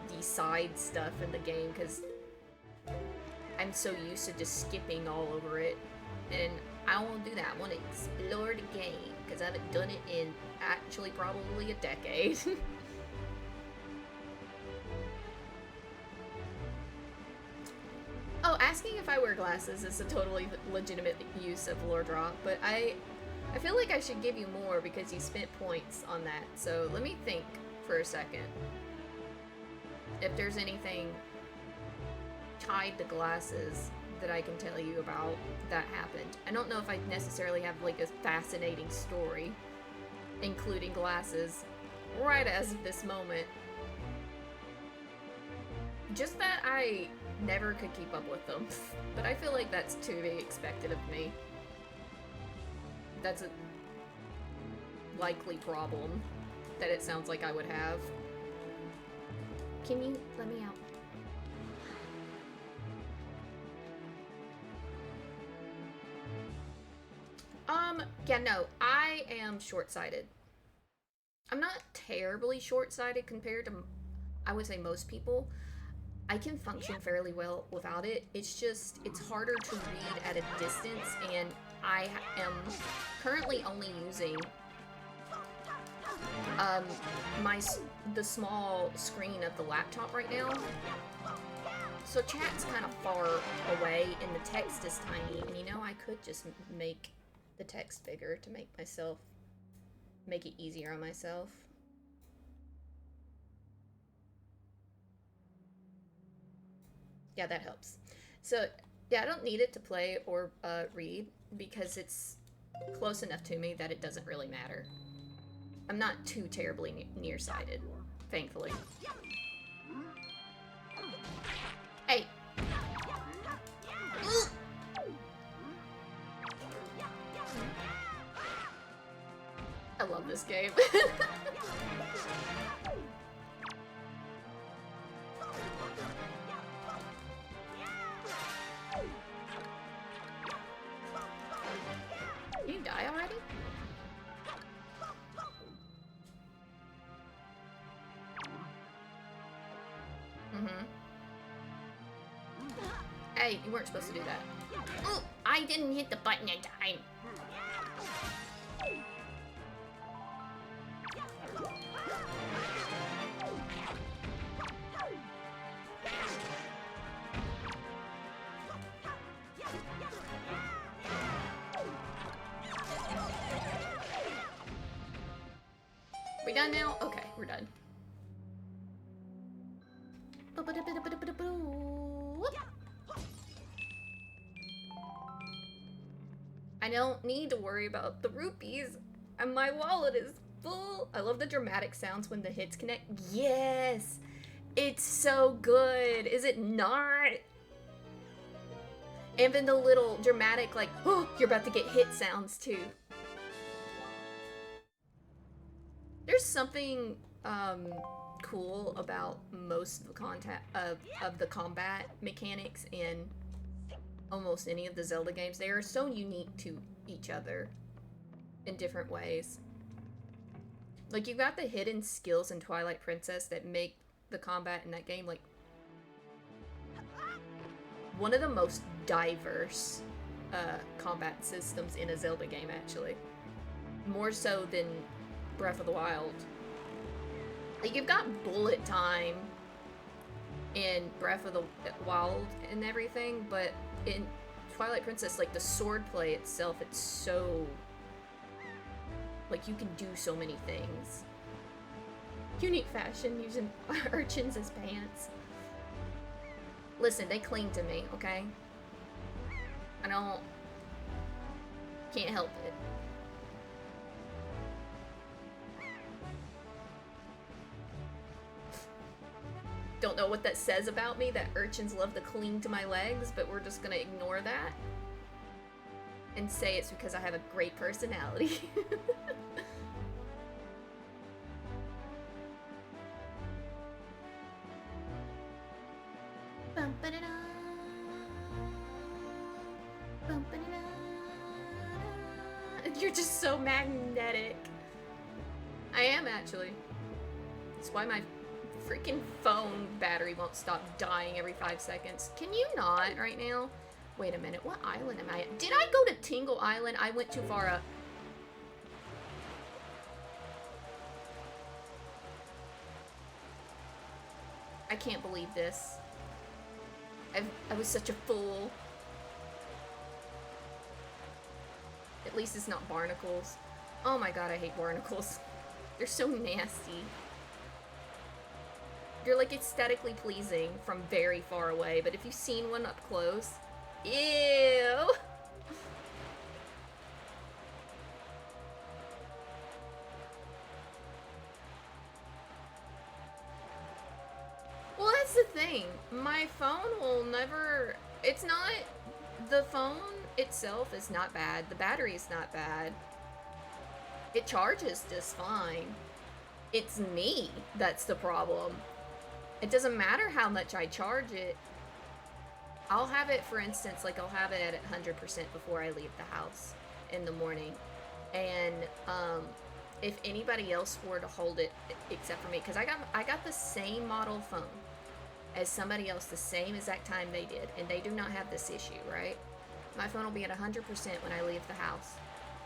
the side stuff in the game because I'm so used to just skipping all over it. And I won't do that. I want to explore the game because I haven't done it in actually probably a decade. asking if I wear glasses is a totally legitimate use of lore drop, but I feel like I should give you more because you spent points on that. So let me think for a second. If there's anything tied to glasses that I can tell you about that happened. I don't know if I necessarily have like a fascinating story, including glasses, right as of this moment. Just that I never could keep up with them, but I feel like that's to be expected of me. That's a likely problem that it sounds like I would have. Can you let me out? Yeah, no, I am short-sighted. I'm not terribly short-sighted compared to, I would say, most people. I can function fairly well without it. It's just, it's harder to read at a distance, and I am currently only using the small screen of the laptop right now. So chat's kind of far away, and the text is tiny, and you know, I could just make the text bigger to make it easier on myself. Yeah, that helps. So, yeah, I don't need it to play or read because it's close enough to me that it doesn't really matter. I'm not too terribly nearsighted, thankfully. Hey! I love this game. You die already? Hey, you weren't supposed to do that. Oh, I didn't hit the button in time. We done now? Okay, we're done. I don't need to worry about the rupees, and my wallet is full. I love the dramatic sounds when the hits connect. Yes! It's so good, is it not? And then the little dramatic, like, oh, you're about to get hit sounds too. There's something cool about most of the combat mechanics in almost any of the Zelda games. They are so unique to each other in different ways. Like, you've got the hidden skills in Twilight Princess that make the combat in that game, like, one of the most diverse combat systems in a Zelda game, actually. More so than Breath of the Wild. Like, you've got bullet time in Breath of the Wild and everything, but in Twilight Princess, like, the swordplay itself, it's so... like, you can do so many things. Unique fashion, using urchins as pants. Listen, they cling to me, okay? Can't help it. Don't know what that says about me, that urchins love to cling to my legs, but we're just gonna ignore that and say it's because I have a great personality. You're just so magnetic. I am, actually. That's why my freaking phone battery won't stop dying every 5 seconds. Can you not right now? Wait a minute, what island am I at? Did I go to Tingle Island? I went too far up. I can't believe this. I was such a fool. At least it's not barnacles. Oh my god, I hate barnacles. They're so nasty. They're like aesthetically pleasing from very far away, but if you've seen one up close, ew! Well, that's the thing. My phone will never... It's not... The phone itself is not bad. The battery is not bad. It charges just fine. It's me that's the problem. It doesn't matter how much I charge it. I'll have it, for instance, like I'll have it at 100% before I leave the house in the morning. And if anybody else were to hold it, except for me, because I got the same model phone as somebody else the same exact time they did, and they do not have this issue, right? My phone will be at 100% when I leave the house.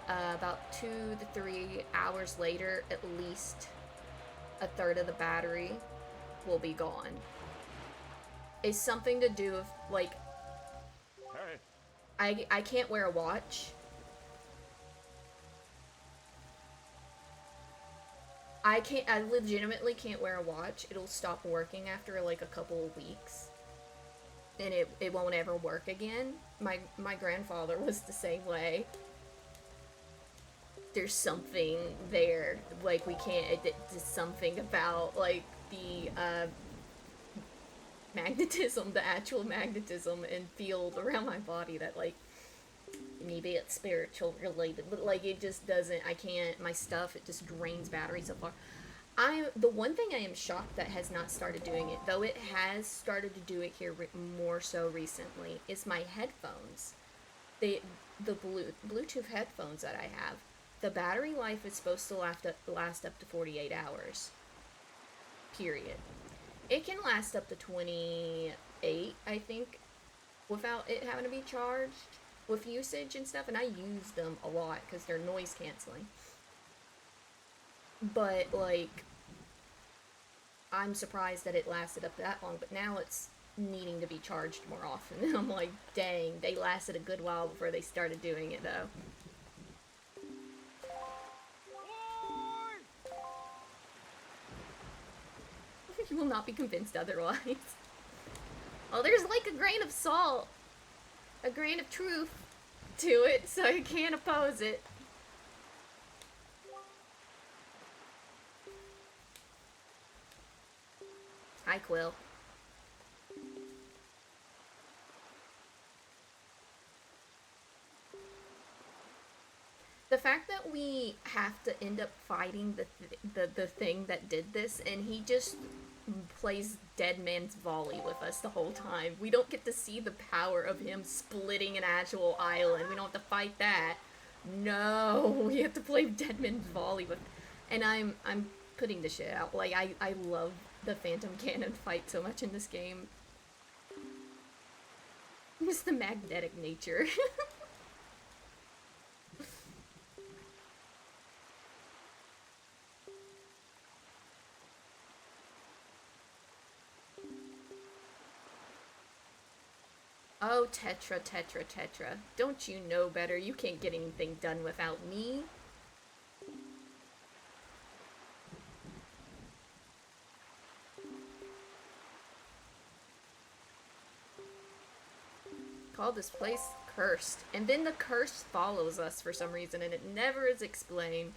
About 2 to 3 hours later, at least a third of the battery will be gone. It's something to do with, like, I can't wear a watch. I legitimately can't wear a watch. It'll stop working after like a couple of weeks. And it won't ever work again. My grandfather was the same way. There's something there. Like, we can't, it's something about, like, the, magnetism, the actual magnetism and field around my body that, like, maybe it's spiritual related, but, like, it just doesn't, I can't, my stuff, it just drains battery so far. The one thing I am shocked that has not started doing it, though it has started to do it here more so recently, is my headphones. The Bluetooth headphones that I have. The battery life is supposed to last up to 48 hours. Period. It can last up to 28, I think, without it having to be charged with usage and stuff, and I use them a lot because they're noise canceling. But, like, I'm surprised that it lasted up that long, but now it's needing to be charged more often. And I'm like, dang, they lasted a good while before they started doing it, though. You will not be convinced otherwise. Oh, there's like a grain of salt. A grain of truth to it, so you can't oppose it. Hi, Quill. The fact that we have to end up fighting the thing that did this, and he just plays Dead Man's Volley with us the whole time. We don't get to see the power of him splitting an actual island. We don't have to fight that. No, we have to play Dead Man's Volley with... And I'm putting the shit out. Like, I love the Phantom Cannon fight so much in this game. Just the magnetic nature. Oh, Tetra, Tetra, Tetra. Don't you know better? You can't get anything done without me. Call this place cursed. And then the curse follows us for some reason, and it never is explained.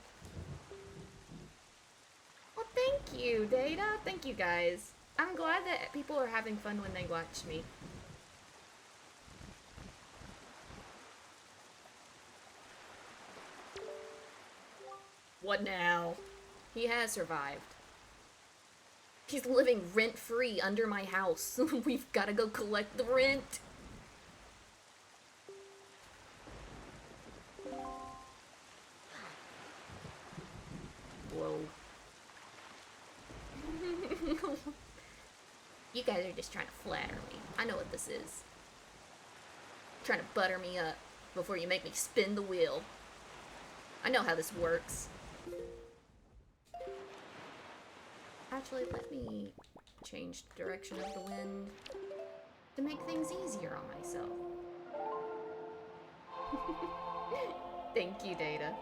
Well, thank you, Data. Thank you, guys. I'm glad that people are having fun when they watch me. What now? He has survived. He's living rent-free under my house. We've gotta go collect the rent. Whoa. You guys are just trying to flatter me. I know what this is. Trying to butter me up before you make me spin the wheel. I know how this works. Actually, let me change the direction of the wind. to make things easier on myself. Thank you, Data.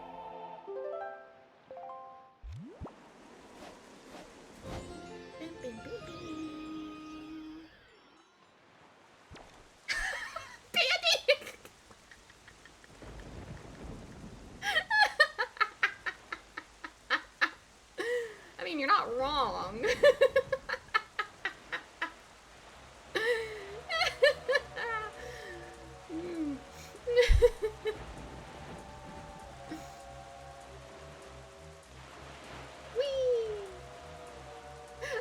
I mean, you're not wrong.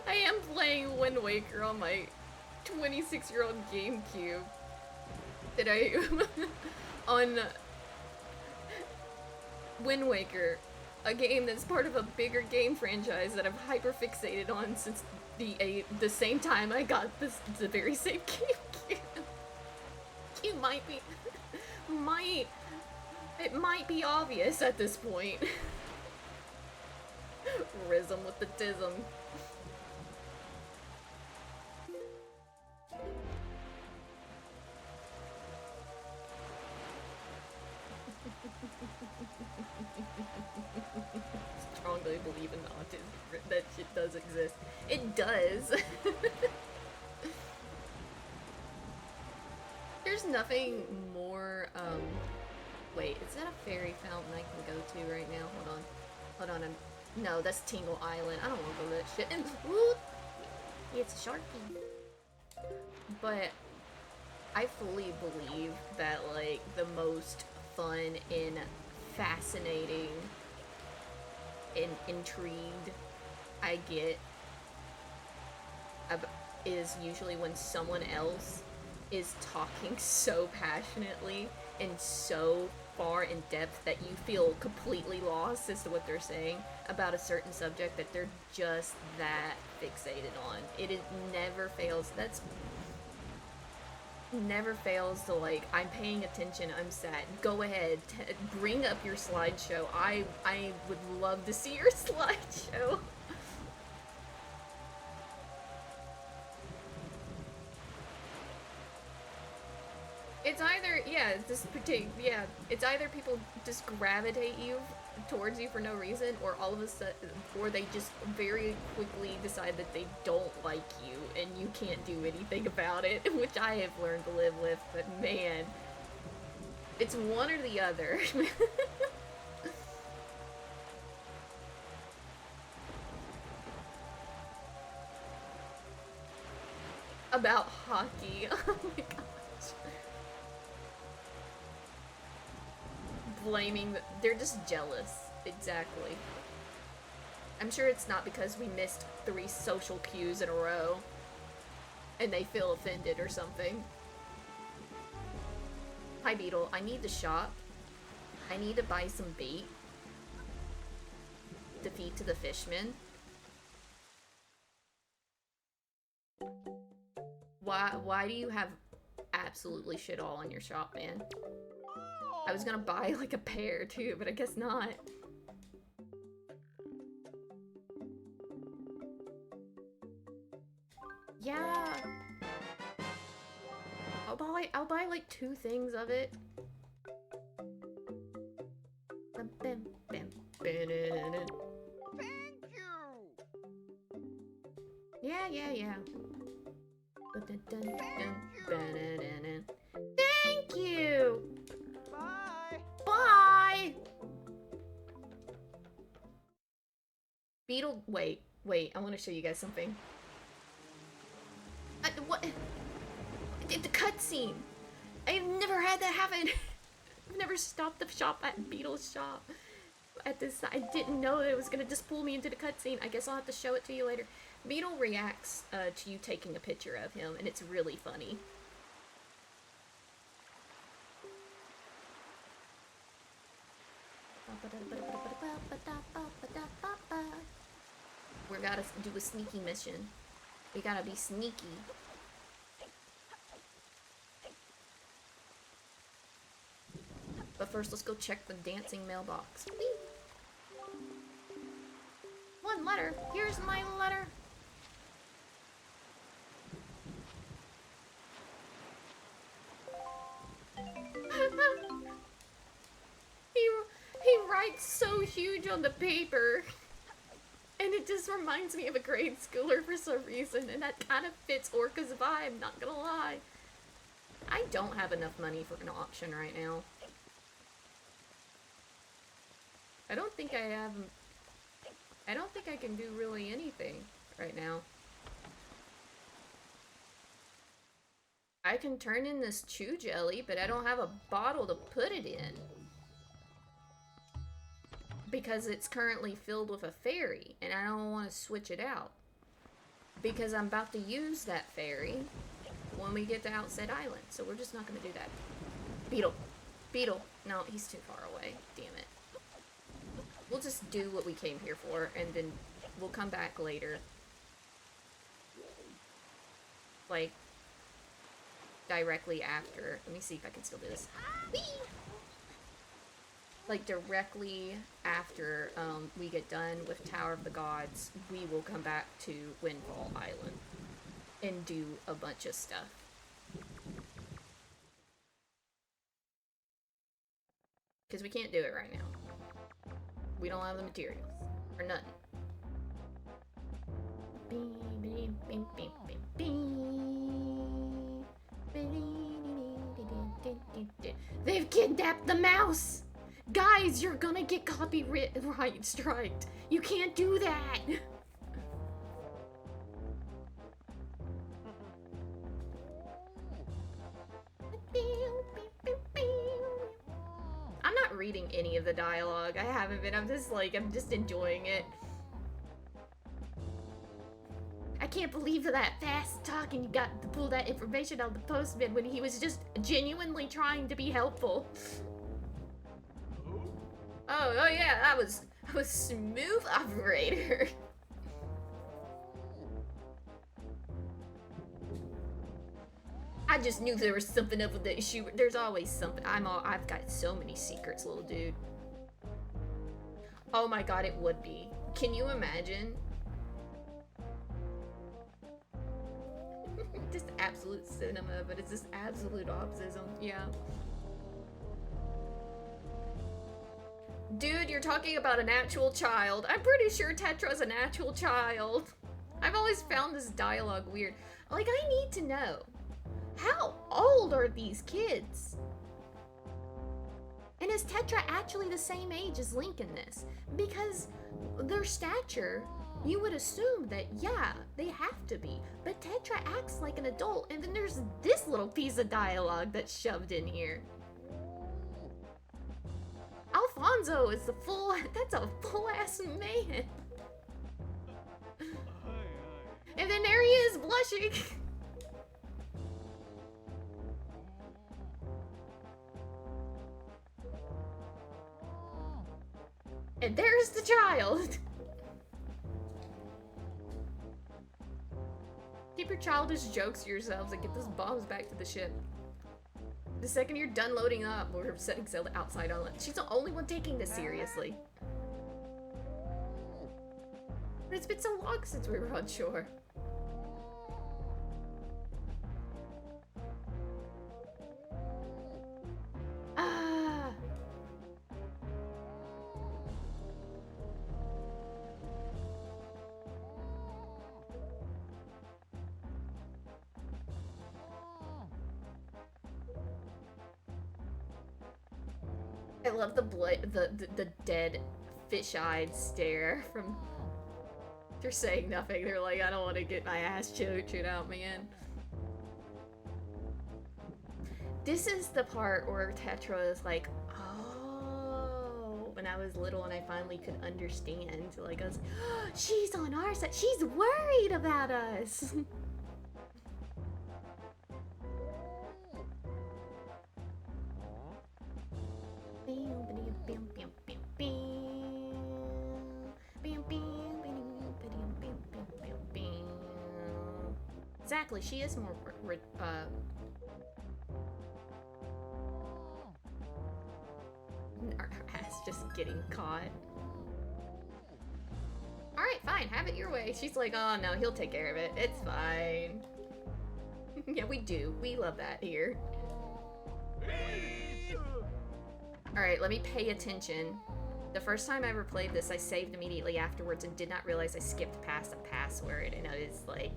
I am playing Wind Waker on my 26-year-old GameCube. That I on Wind Waker, a game that's part of a bigger game franchise that I've hyper-fixated on since the same time I got the very same GameCube. It might be, it might be obvious at this point. Rhythm with the tism. Strongly believe in autism. That shit does exist. It does. There's nothing more, wait, is that a fairy fountain I can go to right now? Hold on, no, that's Tingle Island. I don't want to go to that shit. And, whoop, it's a Sharky. But I fully believe that, like, the most fun and fascinating and intrigued I get is usually when someone else is talking so passionately and so far in depth that you feel completely lost as to what they're saying about a certain subject that they're just that fixated on. It never fails. That's never fails to, like, I'm paying attention, I'm sad. Go ahead, bring up your slideshow. I would love to see your slideshow. It's either, yeah, it's either people just gravitate towards you for no reason, or all of a sudden, or they just very quickly decide that they don't like you and you can't do anything about it, which I have learned to live with, but man, it's one or the other. About hockey, oh my gosh. Blaming, they're just jealous, exactly. I'm sure it's not because we missed 3 social cues in a row and they feel offended or something. Hi Beetle, I need to shop. I need to buy some bait to feed to the fishmen. Why do you have absolutely shit all in your shop, man? I was gonna buy like a pair too, but I guess not. Yeah. I'll buy like 2 things of it. Thank you. Yeah. Thank you. Bye! Beetle, wait, I want to show you guys something. What? The cutscene! I've never had that happen! I've never stopped the shop at Beetle's shop. At this, I didn't know that it was gonna just pull me into the cutscene. I guess I'll have to show it to you later. Beetle reacts to you taking a picture of him, and it's really funny. We gotta do a sneaky mission. We gotta be sneaky. But first, let's go check the dancing mailbox. Whee! 1 letter. Here's my letter. huge on the paper. And it just reminds me of a grade schooler for some reason, and that kind of fits Orca's vibe, not gonna lie. I don't have enough money for an auction right now. I don't think I can do really anything right now. I can turn in this chew jelly, but I don't have a bottle to put it in. Because it's currently filled with a fairy, and I don't want to switch it out. Because I'm about to use that fairy when we get to Outset Island, so we're just not going to do that. Beetle. Beetle. No, he's too far away. Damn it. We'll just do what we came here for, and then we'll come back later. Like, directly after. Let me see if I can still do this. Whee! Like, directly after we get done with Tower of the Gods, we will come back to Windfall Island and do a bunch of stuff. Because we can't do it right now. We don't have the materials. Or nothing. They've kidnapped the mouse! Guys, you're gonna get copyright striked. You can't do that. I'm not reading any of the dialogue. I haven't been. I'm just enjoying it. I can't believe that fast talking you got to pull that information out of the postman when he was just genuinely trying to be helpful. Oh yeah, that was smooth operator. I just knew there was something up with the issue. There's always something. I've got so many secrets, little dude. Oh my god, it would be. Can you imagine? Just absolute cinema, but it's just absolute optimism. Yeah. Dude, you're talking about an actual child. I'm pretty sure Tetra's an actual child. I've always found this dialogue weird. Like, I need to know. How old are these kids? And is Tetra actually the same age as Link in this? Because their stature, you would assume that, yeah, they have to be. But Tetra acts like an adult, and then there's this little piece of dialogue that's shoved in here. Alfonso is that's a full-ass man. And then there he is, blushing. And there's the child. Keep your childish jokes to yourselves and get those bombs back to the ship. The second you're done loading up, we're setting sail to Outside Island. She's the only one taking this seriously. But it's been so long since we were on shore. Ah. I love the dead fish-eyed stare from. They're saying nothing. They're like, I don't want to get my ass choked out, man. This is the part where Tetra is like, oh, when I was little and I finally could understand. Like, I was like, oh, she's on our side. She's worried about us. Exactly, she is more her ass just getting caught. Alright, fine, have it your way. She's like, oh no, he'll take care of it. It's fine. Yeah, we do. We love that here. Alright, let me pay attention. The first time I ever played this, I saved immediately afterwards and did not realize I skipped past a password, and I was like...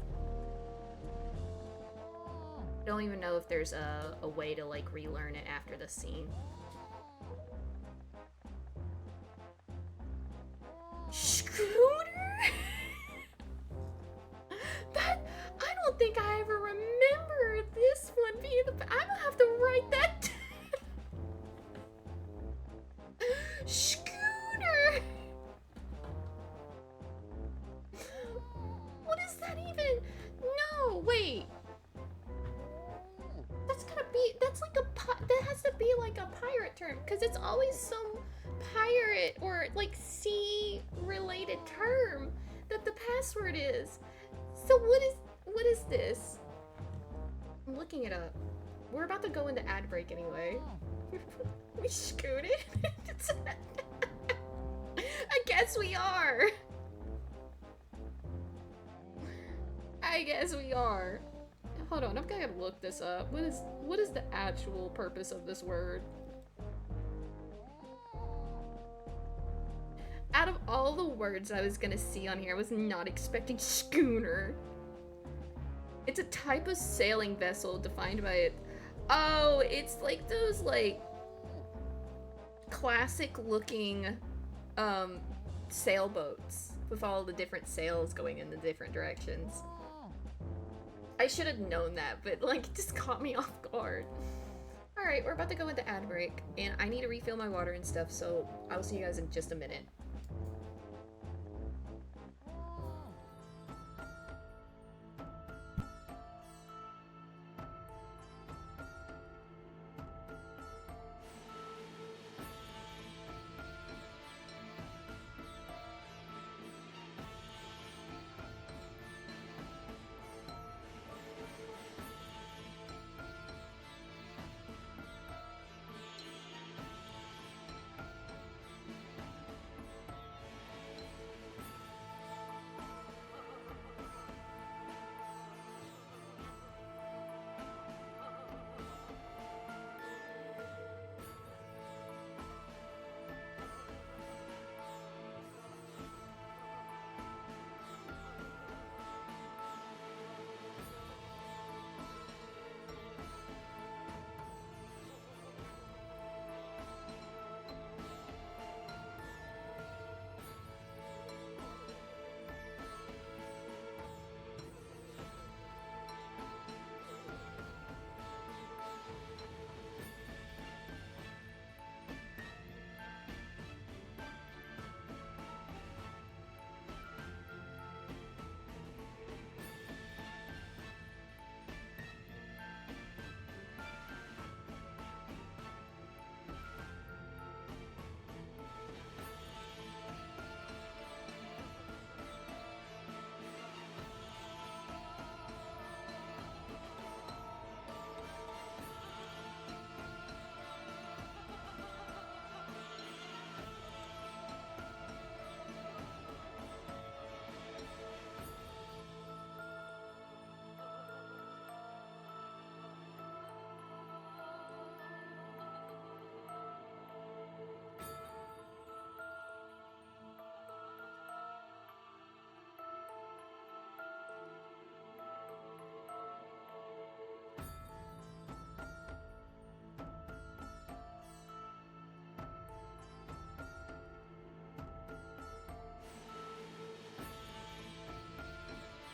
I don't even know if there's a way to, like, relearn it after the scene. Scooter? That... I don't think I ever remember this one being the... I'm gonna have to write that down. Scooter! What is that even? No, wait. That's gotta be, that's like that has to be like a pirate term, because it's always some pirate or like sea related term that the password is. So what is this? I'm looking it up. We're about to go into ad break anyway. We scooted? I guess we are. I guess we are. Hold on, I'm gonna look this up. What is the actual purpose of this word? Out of all the words I was gonna see on here, I was not expecting schooner. It's a type of sailing vessel defined by it. Oh, it's like those like classic looking sailboats with all the different sails going in the different directions. I should have known that, but like it just caught me off guard. Alright, we're about to go into ad break, and I need to refill my water and stuff, so I'll see you guys in just a minute.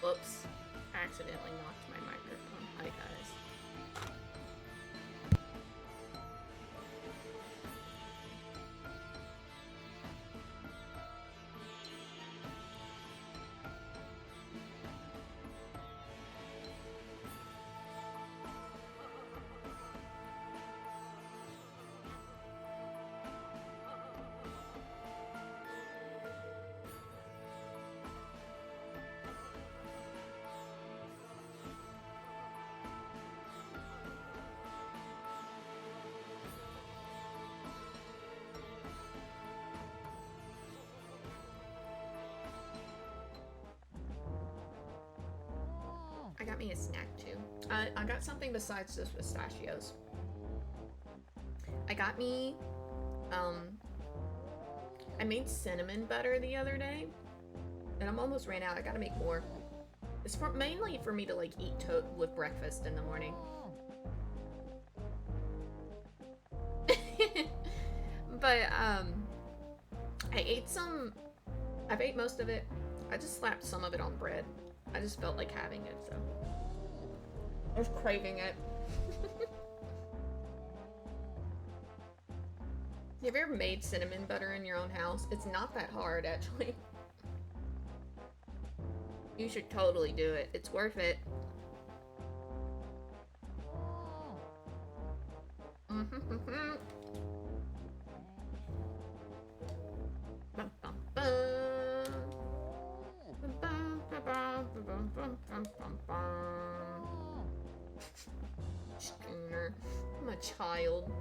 Whoops. Accidentally knocked my microphone. Hi, guys. I got me a snack too. I got something besides just pistachios. I I made cinnamon butter the other day, and I'm almost ran out. I gotta make more. It's mainly for me to like eat with breakfast in the morning. But I ate some. I've ate most of it. I just slapped some of it on bread. I just felt like having it, so I was craving it. Have you ever made cinnamon butter in your own house? It's not that hard, actually. You should totally do it. It's worth it. Schooner. I'm a child.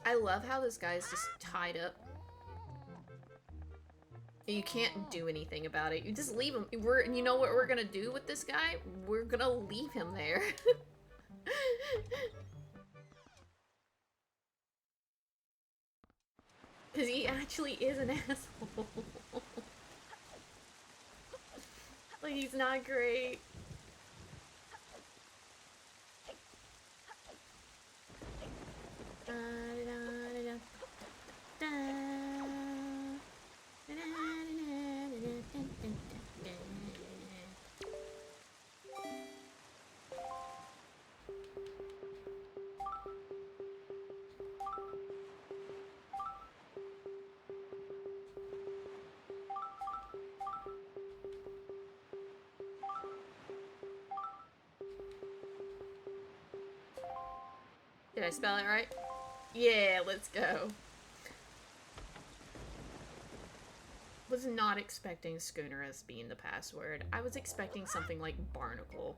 I love how this guy's just tied up. You can't do anything about it. You just leave him. You know what we're gonna do with this guy? We're gonna leave him there. Because he actually is an asshole. Like, he's not great. Did I spell it right? Yeah, let's go. Was not expecting Schooner as being the password. I was expecting something like Barnacle.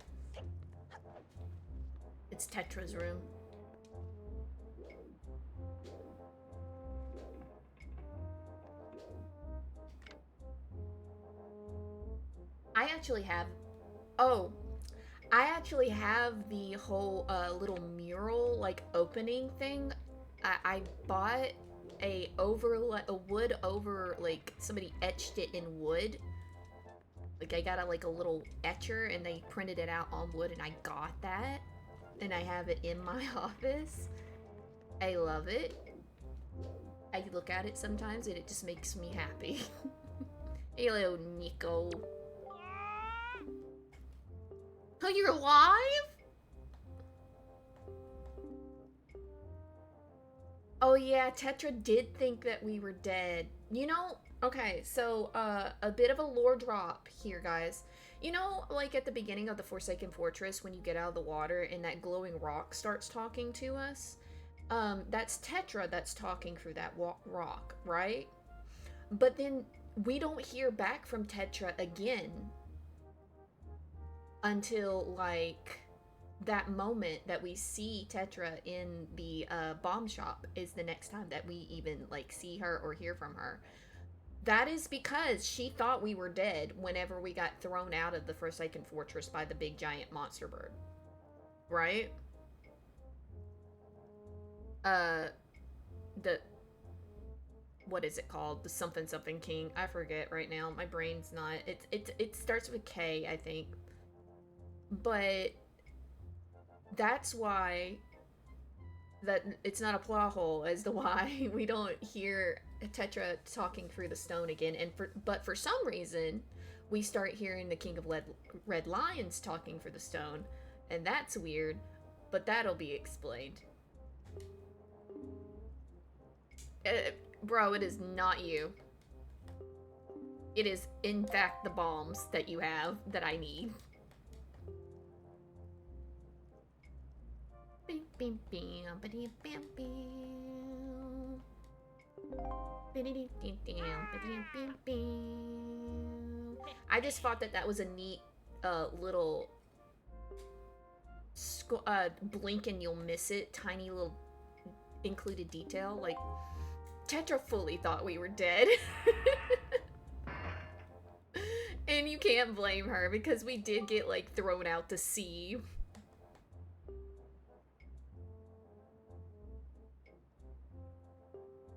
It's Tetra's room. I actually have... Oh. I actually have the whole little mural, like, opening thing. I bought a wood over, like, somebody etched it in wood. Like, I got a little etcher, and they printed it out on wood, and I got that. And I have it in my office. I love it. I look at it sometimes, and it just makes me happy. Hello, Nico. Oh, you're live? Oh yeah, Tetra did think that we were dead. You know, okay, so a bit of a lore drop here, guys. You know, like at the beginning of the Forsaken Fortress, when you get out of the water and that glowing rock starts talking to us? That's Tetra that's talking through that rock, right? But then we don't hear back from Tetra again until, like, that moment that we see Tetra in the bomb shop is the next time that we even, like, see her or hear from her. That is because she thought we were dead whenever we got thrown out of the Forsaken Fortress by the big giant monster bird. Right? What is it called? The something something king. I forget right now. My brain's not. It starts with K, I think. But that's why that it's not a plot hole as to why we don't hear Tetra talking through the stone again. But for some reason, we start hearing the King of Red Lions talking through the stone, and that's weird. But that'll be explained. Bro, it is not you. It is, in fact, the bombs that you have that I need. I just thought that was a neat little blink and you'll miss it tiny little included detail. Like, Tetra fully thought we were dead. And you can't blame her because we did get, like, thrown out to sea.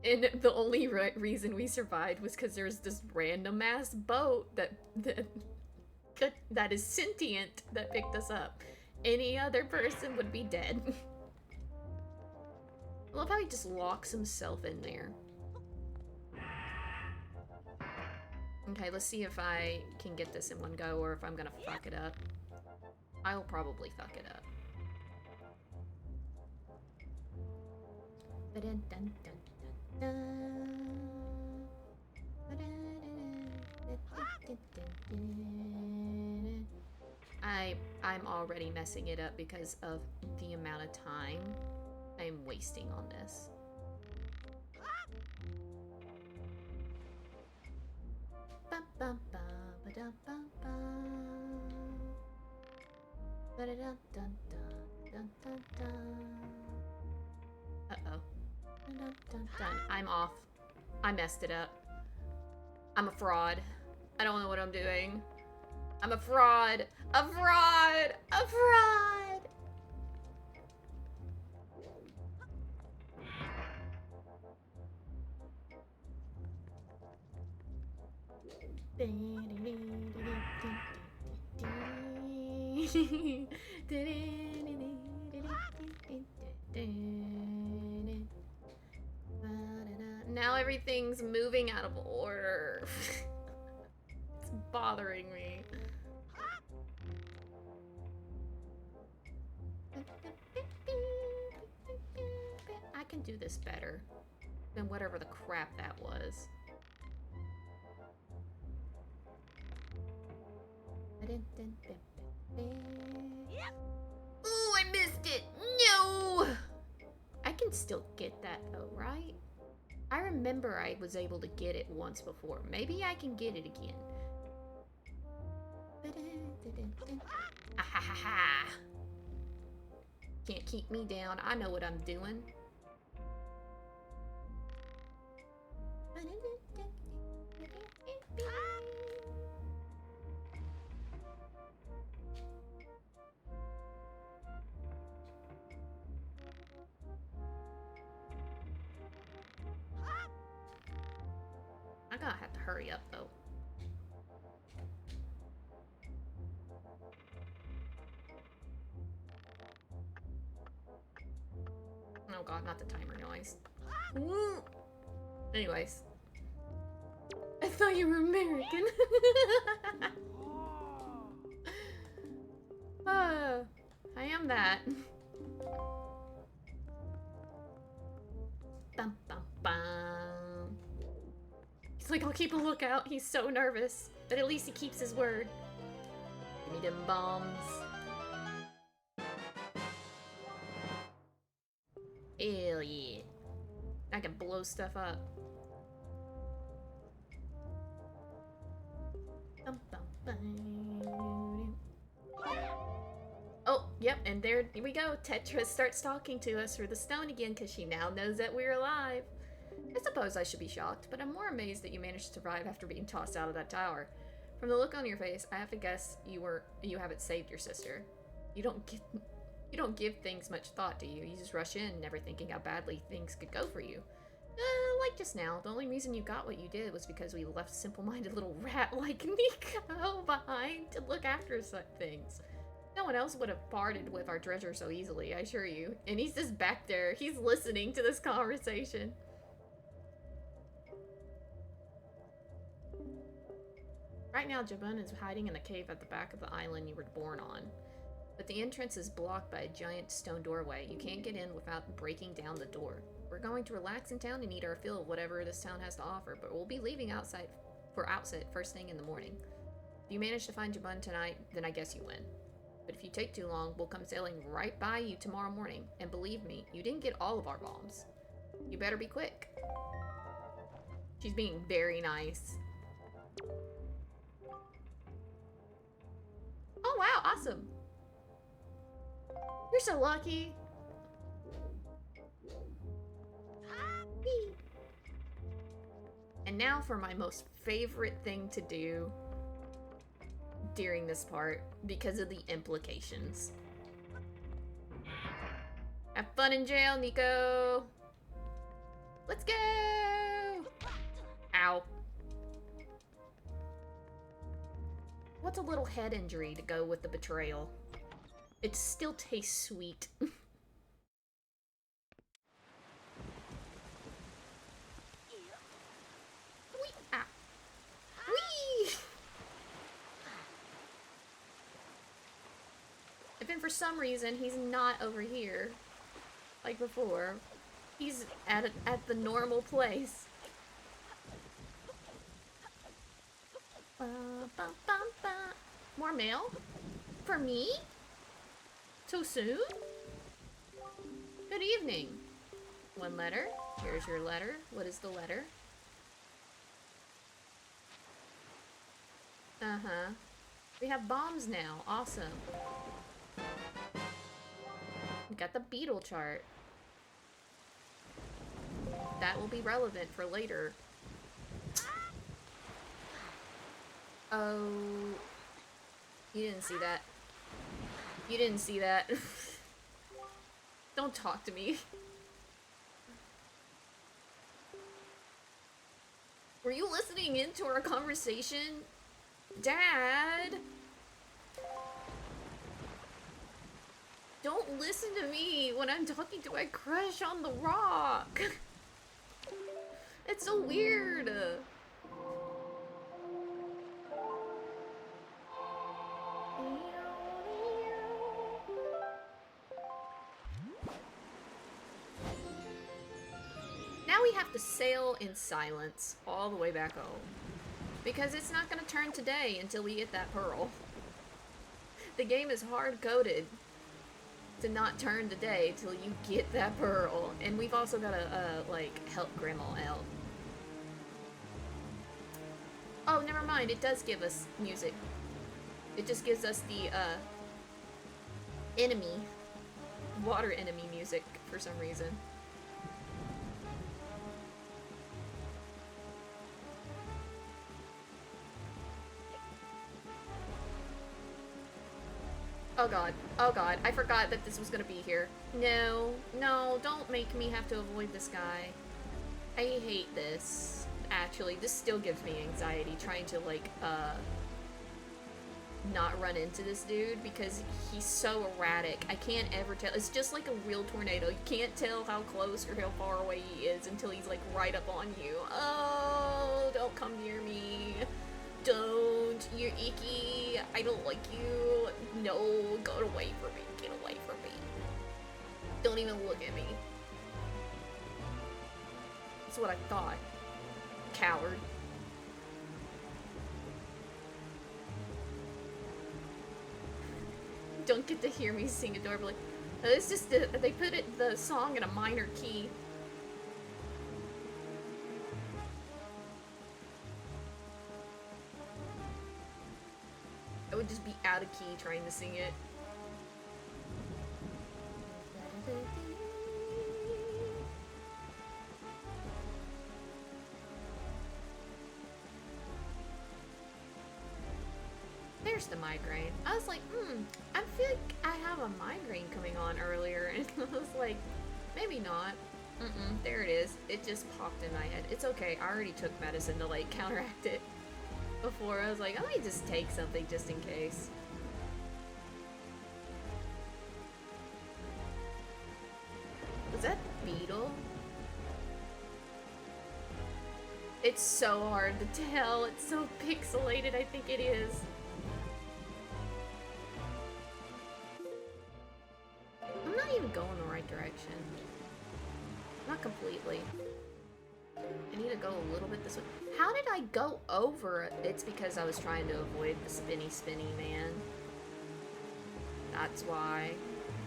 And the only reason we survived was because there's this random ass boat that is sentient that picked us up. Any other person would be dead. I love how he just locks himself in there. Okay, let's see if I can get this in one go or if I'm gonna fuck it up. I'll probably fuck it up. I'm already messing it up because of the amount of time I'm wasting on this. Uh-oh. Done. I'm off. I messed it up. I'm a fraud. I don't know what I'm doing. I'm a fraud. A fraud. A fraud. Now everything's moving out of order. It's bothering me. I can do this better than whatever the crap that was. Ooh, I missed it! No! I can still get that though, right? I remember I was able to get it once before. Maybe I can get it again. Ah ha ha ha! Can't keep me down. I know what I'm doing. I'm gonna have to hurry up though. Oh god, not the timer noise. Ooh. Anyways. I thought you were American. I am that. Bum, bum, bum. He's like, I'll keep a lookout. He's so nervous. But at least he keeps his word. Give me them bombs. Hell yeah. I can blow stuff up. Oh, yep, and there we go. Tetra starts talking to us through the stone again because she now knows that we're alive. I suppose I should be shocked, but I'm more amazed that you managed to survive after being tossed out of that tower. From the look on your face, I have to guess you haven't saved your sister. You don't give things much thought, do you? You just rush in, never thinking how badly things could go for you. Like just now, the only reason you got what you did was because we left simple-minded little rat like Nico behind to look after such things. No one else would have parted with our treasure so easily, I assure you. And he's just back there. He's listening to this conversation. Right now, Jabun is hiding in the cave at the back of the island you were born on. But the entrance is blocked by a giant stone doorway. You can't get in without breaking down the door. We're going to relax in town and eat our fill of whatever this town has to offer, but we'll be leaving outset first thing in the morning. If you manage to find Jabun tonight, then I guess you win. But if you take too long, we'll come sailing right by you tomorrow morning. And believe me, you didn't get all of our bombs. You better be quick. She's being very nice. Oh wow, awesome. You're so lucky. And now for my most favorite thing to do during this part, because of the implications. Have fun in jail, Nico! Let's go! Ow. What's a little head injury to go with the betrayal? It still tastes sweet. If and for some reason he's not over here, like before, he's at the normal place. More mail? For me? So soon? Good evening. One letter. Here's your letter. What is the letter? Uh-huh. We have bombs now. Awesome. We got the beetle chart. That will be relevant for later. Oh. You didn't see that. You didn't see that. Don't talk to me. Were you listening into our conversation? Dad? Don't listen to me when I'm talking to my crush on the rock. It's so weird. Now we have to sail in silence all the way back home. Because it's not gonna turn today until we get that pearl. The game is hard-coded to not turn today till you get that pearl. And we've also gotta, like, help Grimmel out. Oh, never mind, it does give us music. It just gives us the, enemy, water enemy music for some reason. Oh god, I forgot that this was gonna be here. No, no, don't make me have to avoid this guy. I hate this. Actually, this still gives me anxiety trying to, like, not run into this dude because he's so erratic. I can't ever tell. It's just like a real tornado. You can't tell how close or how far away he is until he's, like, right up on you. Oh, don't come near me. Don't. You're icky. I don't like you. No, go away from me. Get away from me. Don't even look at me. That's what I thought. Coward. Don't get to hear me sing adorably. It's just they put the song in a minor key. I would just be out of key trying to sing it. There's the migraine. I was like, I feel like I have a migraine coming on earlier, and I was like, maybe not. There it is. It just popped in my head. It's okay. I already took medicine to, like, counteract it. Before, I was like, let me just take something just in case. Was that beetle? It's so hard to tell. It's so pixelated, I think it is. I'm not even going the right direction. Not completely. I need to go a little bit this way. How did I go over? It's because I was trying to avoid the spinny man. That's why.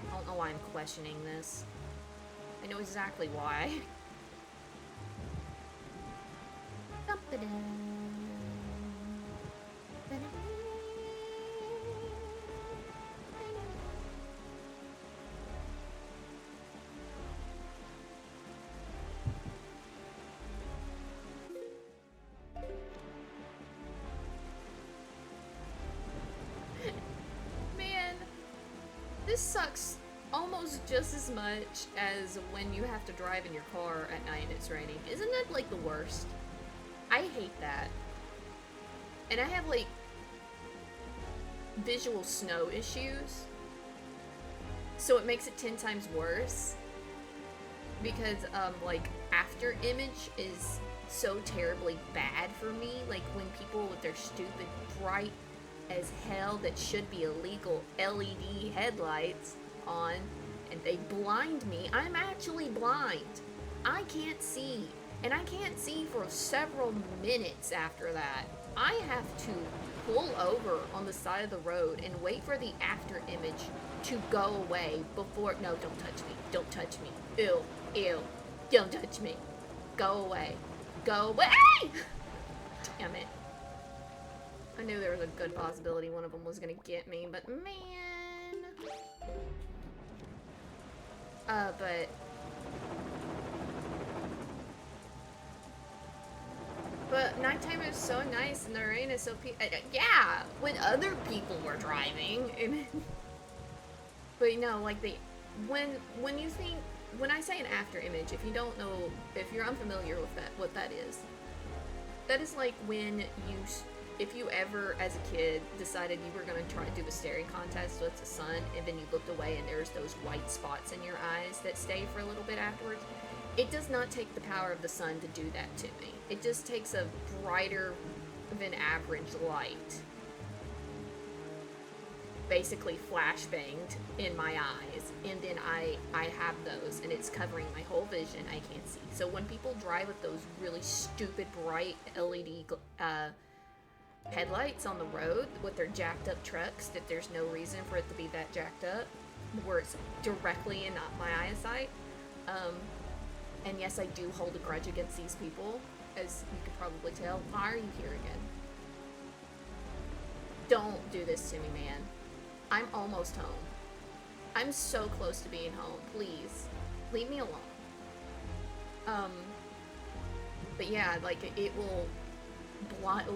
I don't know why I'm questioning this. I know exactly why. This sucks almost just as much as when you have to drive in your car at night and it's raining. Isn't that like the worst? I hate that. And I have like visual snow issues, so it makes it 10 times worse because like after image is so terribly bad for me. Like when people with their stupid bright as hell that should be illegal LED headlights on and they blind me. I'm actually blind. I can't see, and I can't see for several minutes after that. I have to pull over on the side of the road and wait for the after image to go away before. No, don't touch me. Don't touch me. Ew. Ew. Don't touch me. Go away. Go away! Damn it. I knew there was a good possibility one of them was gonna get me, but man. But nighttime is so nice and the rain is so yeah, when other people were driving. And but you know, like when you think, when I say an after image, if you don't know, if you're unfamiliar with that, what that is like when if you ever, as a kid, decided you were going to try to do a staring contest with the sun, and then you looked away and there's those white spots in your eyes that stay for a little bit afterwards. It does not take the power of the sun to do that to me. It just takes a brighter than average light, basically flashbanged in my eyes, and then I have those, and it's covering my whole vision. I can't see. So when people drive with those really stupid bright LED headlights on the road with their jacked up trucks, that there's no reason for it to be that jacked up, where it's directly in my eyesight. And yes, I do hold a grudge against these people, as you could probably tell. Why are you here again? Don't do this to me, man. I'm almost home. I'm so close to being home. Please, leave me alone. But yeah, like, it will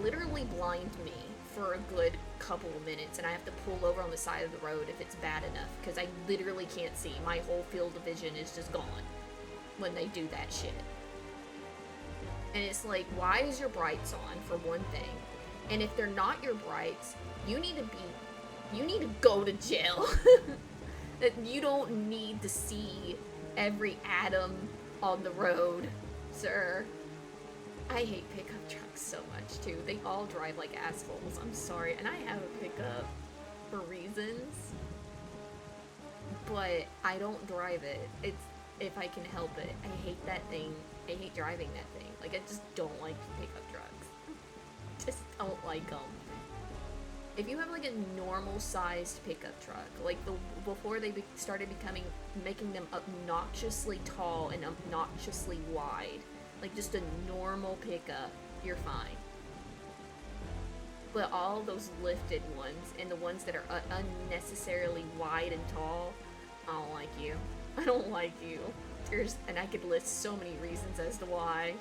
literally blind me for a good couple of minutes, and I have to pull over on the side of the road if it's bad enough, because I literally can't see. My whole field of vision is just gone when they do that shit. And it's like, why is your brights on, for one thing? And if they're not your brights, you need to go to jail. That you don't need to see every atom on the road, sir. I hate pickup trucks so much too. They all drive like assholes. I'm sorry, and I have a pickup for reasons, but I don't drive it. It's, if I can help it. I hate that thing. I hate driving that thing. Like, I just don't like pickup trucks. Just don't like them. If you have like a normal sized pickup truck, like before they started making them obnoxiously tall and obnoxiously wide, like just a normal pickup, you're fine. But all those lifted ones and the ones that are unnecessarily wide and tall, I don't like you. I don't like you. And I could list so many reasons as to why.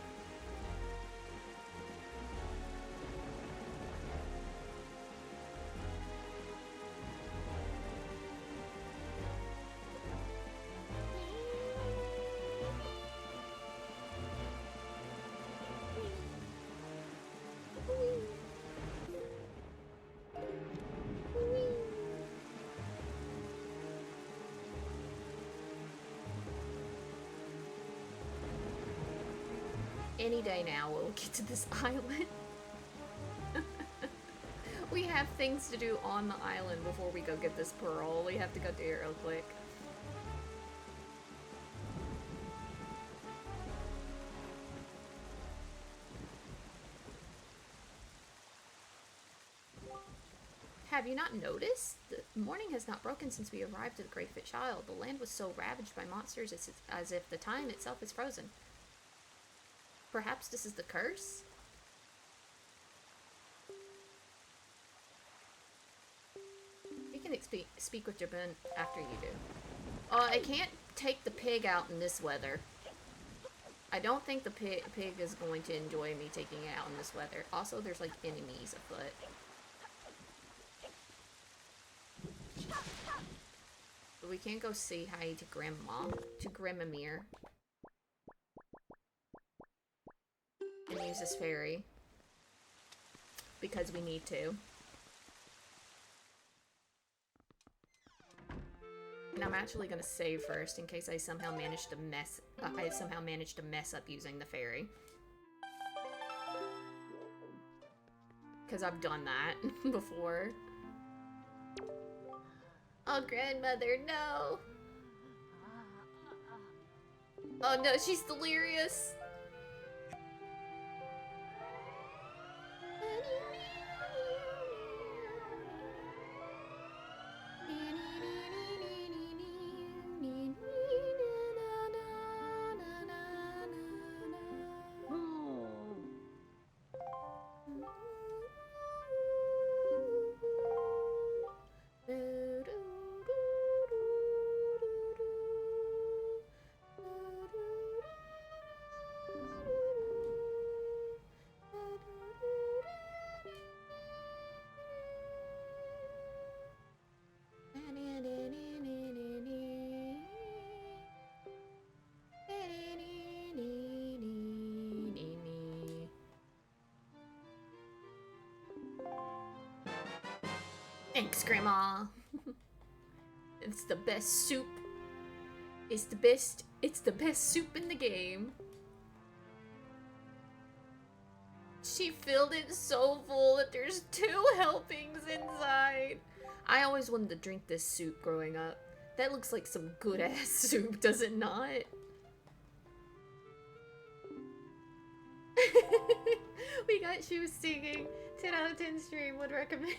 Any day now we'll get to this island. We have things to do on the island before we go get this pearl. We have to go do it real quick. Have you not noticed? The morning has not broken since we arrived at the Great Fish Isle. The land was so ravaged by monsters as if the time itself is frozen. Perhaps this is the curse? You can speak with Jabun after you do. I can't take the pig out in this weather. I don't think the pig is going to enjoy me taking it out in this weather. Also, there's like enemies afoot. But we can't go say hi to Grandma, to Grandmamere. And use this fairy. Because we need to. And I'm actually gonna save first in case I somehow manage to mess up using the fairy. Because I've done that before. Oh, grandmother, no! Oh no, she's delirious! Thanks, Grandma. It's the best soup. It's the best soup in the game. She filled it so full that there's 2 helpings inside. I always wanted to drink this soup growing up. That looks like some good-ass soup, does it not? We got Shoes singing. 10 out of 10 stream would recommend.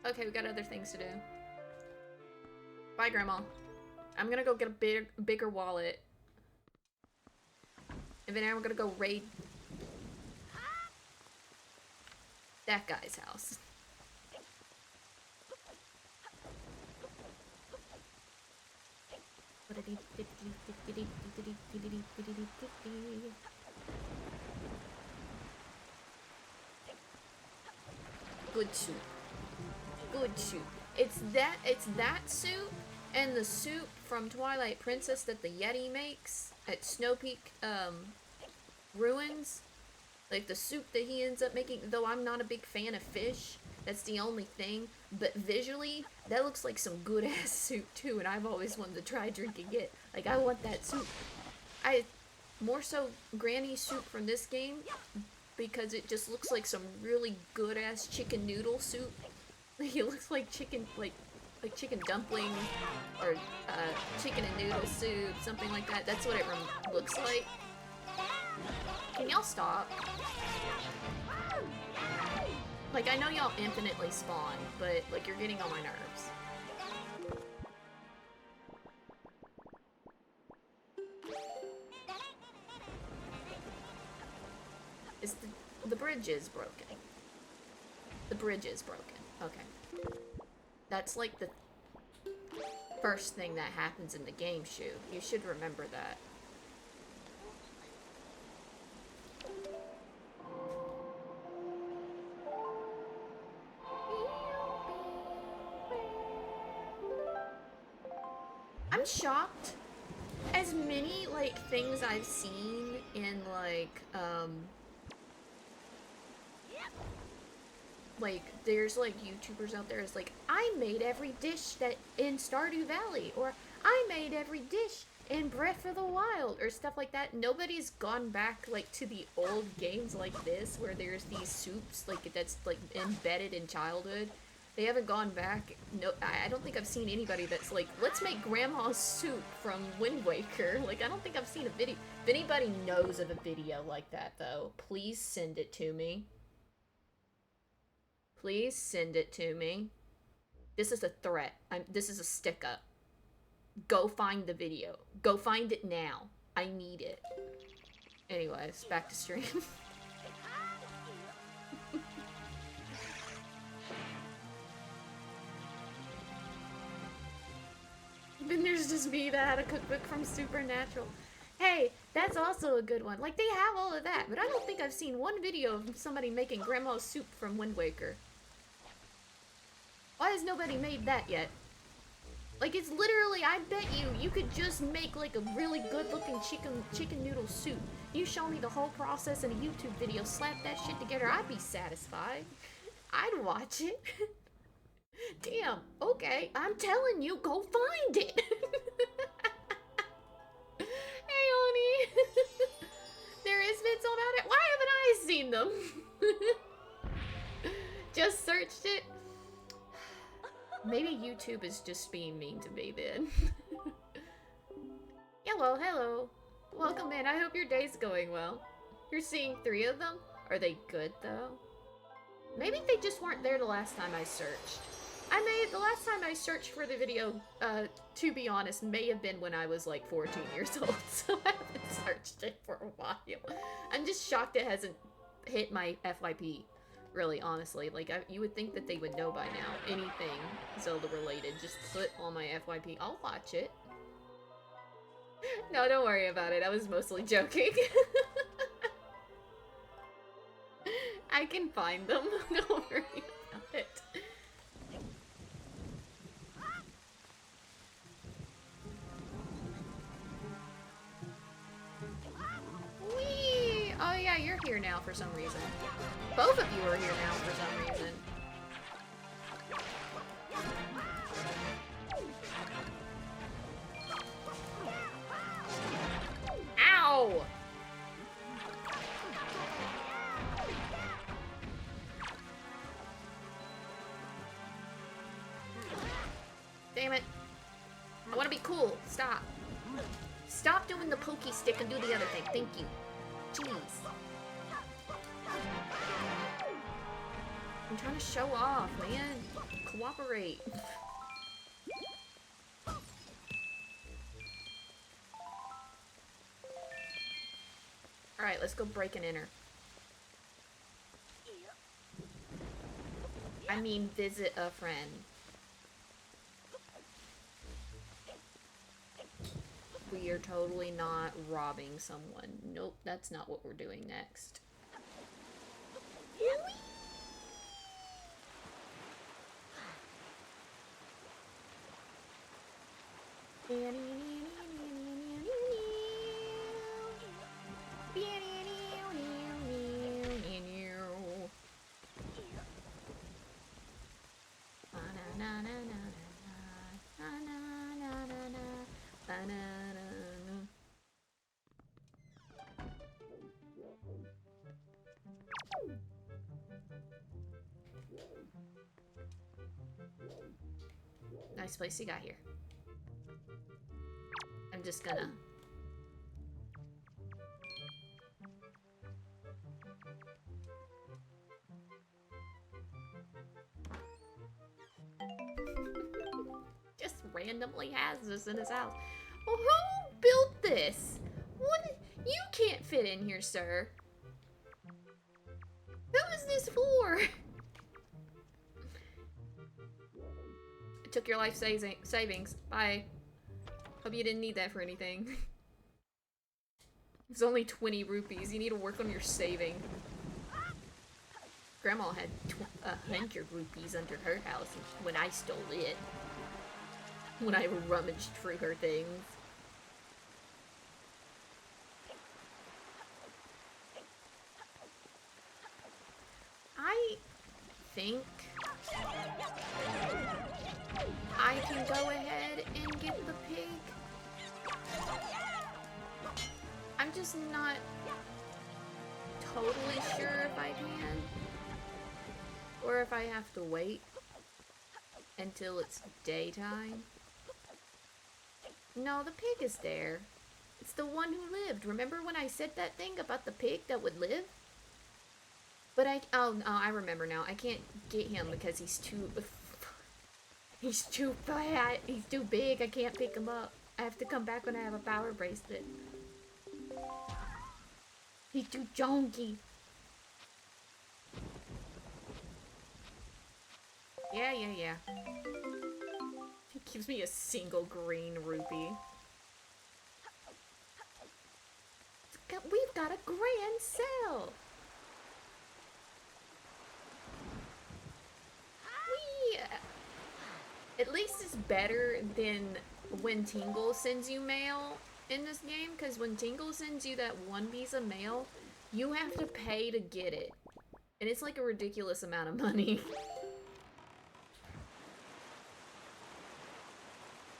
Okay, we got other things to do. Bye, Grandma. I'm gonna go get a bigger wallet. And then I'm gonna go raid that guy's house. Good soup. Good soup. It's that soup and the soup from Twilight Princess that the Yeti makes at Snow Peak Ruins. Like the soup that he ends up making, though I'm not a big fan of fish. That's the only thing. But visually, that looks like some good-ass soup, too, and I've always wanted to try drinking it. Like, I want that soup. More so Granny soup from this game, because it just looks like some really good-ass chicken noodle soup. It looks like chicken, like chicken dumpling, or, chicken and noodle soup, something like that. That's what it looks like. Can y'all stop? Like, I know y'all infinitely spawn, but, like, you're getting on my nerves. The bridge is broken. The bridge is broken. Okay. That's, like, the first thing that happens in the game, Shu. You should remember that. I'm shocked. As many, like, things I've seen in, like, there's, like, YouTubers out there is like, I made every dish that in Stardew Valley, or I made every dish in Breath of the Wild, or stuff like that. Nobody's gone back, like, to the old games like this, where there's these soups, like, that's, like, embedded in childhood. They haven't gone back. No, I don't think I've seen anybody that's like, let's make Grandma's soup from Wind Waker. Like, I don't think I've seen a video. If anybody knows of a video like that, though, please send it to me. Please send it to me. This is a threat. This is a stick-up. Go find the video. Go find it now. I need it. Anyways, back to stream. Then there's just me that had a cookbook from Supernatural. Hey, That's also a good one. Like, they have all of that, but I don't think I've seen one video of somebody making grandma's soup from Wind Waker. Why has nobody made that yet? Like, it's literally, I bet you could just make, like, a really good-looking chicken noodle soup. You show me the whole process in a YouTube video, slap that shit together, I'd be satisfied. I'd watch it. Damn, okay, I'm telling you, go find it. Hey, Oni. There is vids about it? Why haven't I seen them? Just searched it. Maybe YouTube is just being mean to me then. Hello, hello. Welcome in. I hope your day's going well. You're seeing 3 of them? Are they good though? Maybe they just weren't there the last time I searched. The last time I searched for the video, to be honest, may have been when I was like 14 years old, so I haven't searched it for a while. I'm just shocked it hasn't hit my FYP, really, honestly. Like, you would think that they would know by now. Anything Zelda related, just put on my FYP. I'll watch it. No, don't worry about it. I was mostly joking. I can find them. Don't worry about it. Whee! Oh yeah, you're here now for some reason. Both of you are here now for some reason. Ow! Damn it. I want to be cool. Stop. Stop doing the pokey stick and do the other thing. Thank you. Jeez. I'm trying to show off, man. Cooperate. Alright, let's go break and enter. I mean, visit a friend. We are totally not robbing someone. Nope, that's not what we're doing next. Nice place you got here. I'm just gonna... just randomly has this in his house. Well, who built this? What? You can't fit in here, sir. Who is this for? I took your life savings. Bye. Hope you didn't need that for anything. It's only 20 rupees. You need to work on your saving. Grandma had 100 rupees under her house when I stole it. When I rummaged through her things. I think I can go ahead and get the pig. I'm just not totally sure if I can. Or if I have to wait until it's daytime. No, the pig is there. It's the one who lived. Remember when I said that thing about the pig that would live? But oh no, I remember now. I can't get him because he's too fat. He's too big. I can't pick him up. I have to come back when I have a power bracelet. He's too chunky. Yeah. He gives me a single green rupee. we've got a grand sale. We at least it's better than when Tingle sends you mail in this game, because when Tingle sends you that one piece of mail, you have to pay to get it. And it's like a ridiculous amount of money.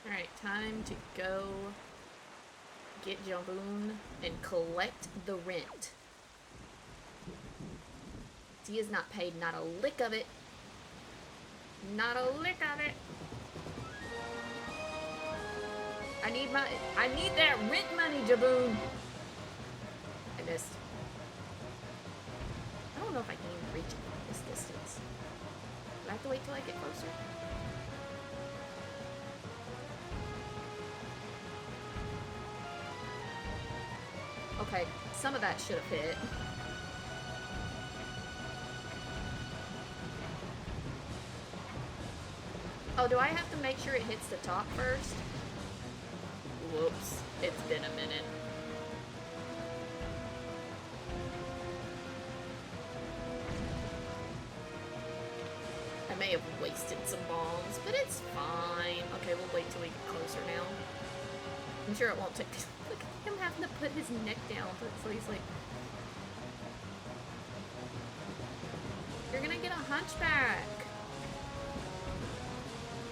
Alright, time to go get Jaboon and collect the rent. He has not paid not a lick of it. Not a lick of it. I need that rent money, Jaboon. I missed. I don't know if I can even reach it this distance. Do I have to wait till I get closer? Okay, some of that should have hit. Oh, do I have to make sure it hits the top first? Whoops, it's been a minute. I may have wasted some bombs, but it's fine. Okay, we'll wait till we get closer now. I'm sure it won't take... Look at him having to put his neck down, so he's like... You're gonna get a hunchback!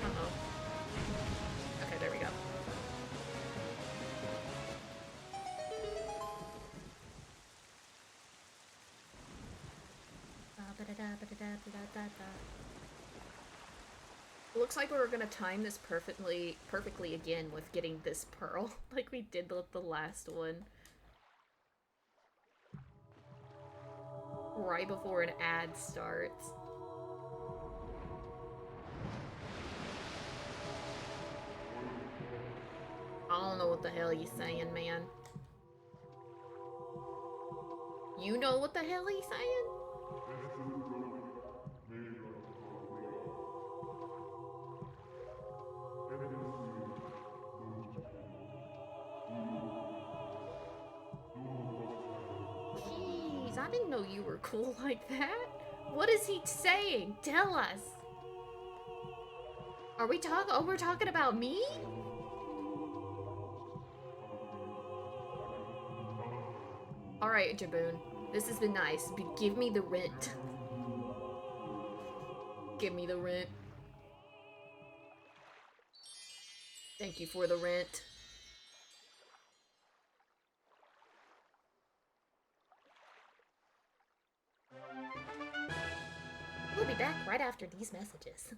Uh-oh. Okay, there we go. Looks like we're gonna time this perfectly again with getting this pearl, like we did with the last one. Right before an ad starts. I don't know what the hell he's saying, man. You know what the hell he's saying? Jeez, I didn't know you were cool like that. What is he saying? Tell us. Are we talking? Oh, we're talking about me? Alright, Jaboon. This has been nice, but give me the rent. Give me the rent. Thank you for the rent. We'll be back right after these messages.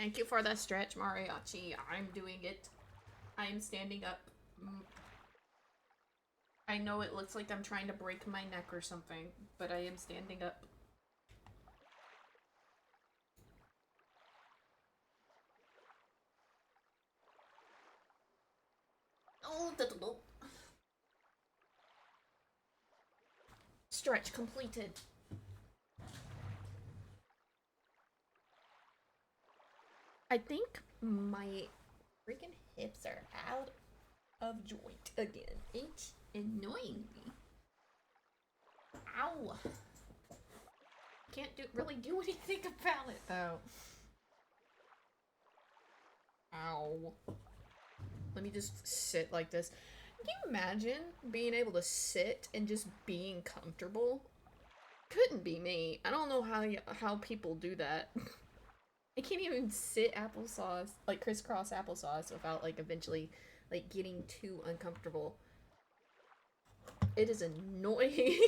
Thank you for the stretch, Mariachi. I'm doing it. I am standing up. I know it looks like I'm trying to break my neck or something, but I am standing up. Oh, stretch completed. I think my freaking hips are out of joint again. It's annoying me. Ow. Can't really do anything about it though. Ow. Let me just sit like this. Can you imagine being able to sit and just being comfortable? Couldn't be me. I don't know how people do that. I can't even sit applesauce, like crisscross applesauce, without like eventually like getting too uncomfortable. It is annoying.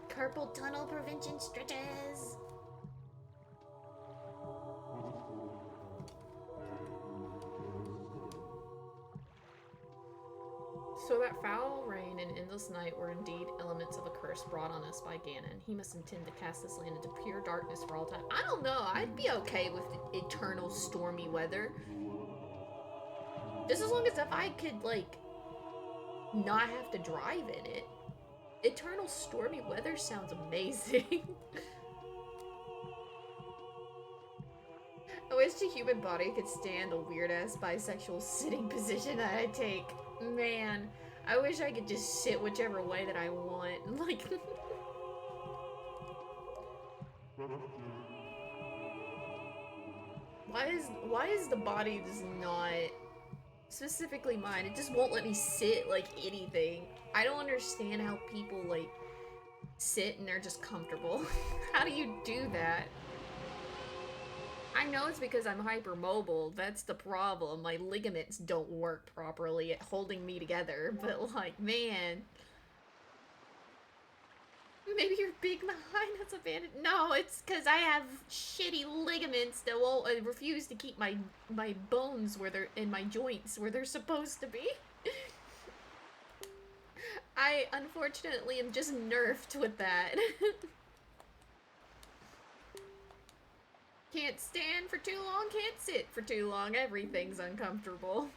Carpal tunnel prevention stretches. So that foul rain and endless night were indeed elements of a curse brought on us by Ganon. He must intend to cast this land into pure darkness for all time. I don't know. I'd be okay with eternal stormy weather. Just as long as if I could, like, not have to drive in it. Eternal stormy weather sounds amazing. I wish the human body could stand the weird-ass bisexual sitting position that I take. Man, I wish I could just sit whichever way that I want. Like... Why is the body just not... Specifically mine, it just won't let me sit like anything. I don't understand how people, like, sit and they're just comfortable. How do you do that? I know it's because I'm hypermobile. That's the problem. My ligaments don't work properly at holding me together. But, like, man. Maybe you're big behind us, abandoned. No, it's because I have shitty ligaments that won't refuse to keep my bones where they're in my joints where they're supposed to be. I unfortunately am just nerfed with that. Can't stand for too long, can't sit for too long. Everything's uncomfortable.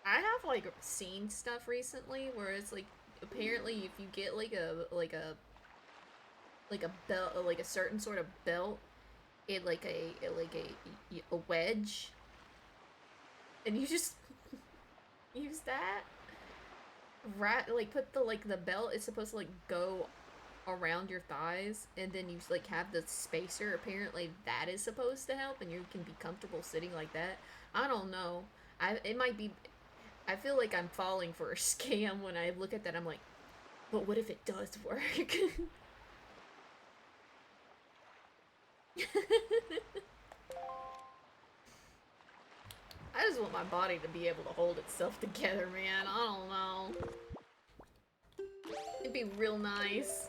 I have, like, seen stuff recently where it's, like, apparently if you get, like a belt, like a certain sort of belt, in, like, a wedge, and you just use that, like, put the belt is supposed to, like, go around your thighs, and then you, like, have the spacer. Apparently that is supposed to help, and you can be comfortable sitting like that. I don't know. It might be... I feel like I'm falling for a scam when I look at that. I'm like, but what if it does work? I just want my body to be able to hold itself together, man. I don't know. It'd be real nice.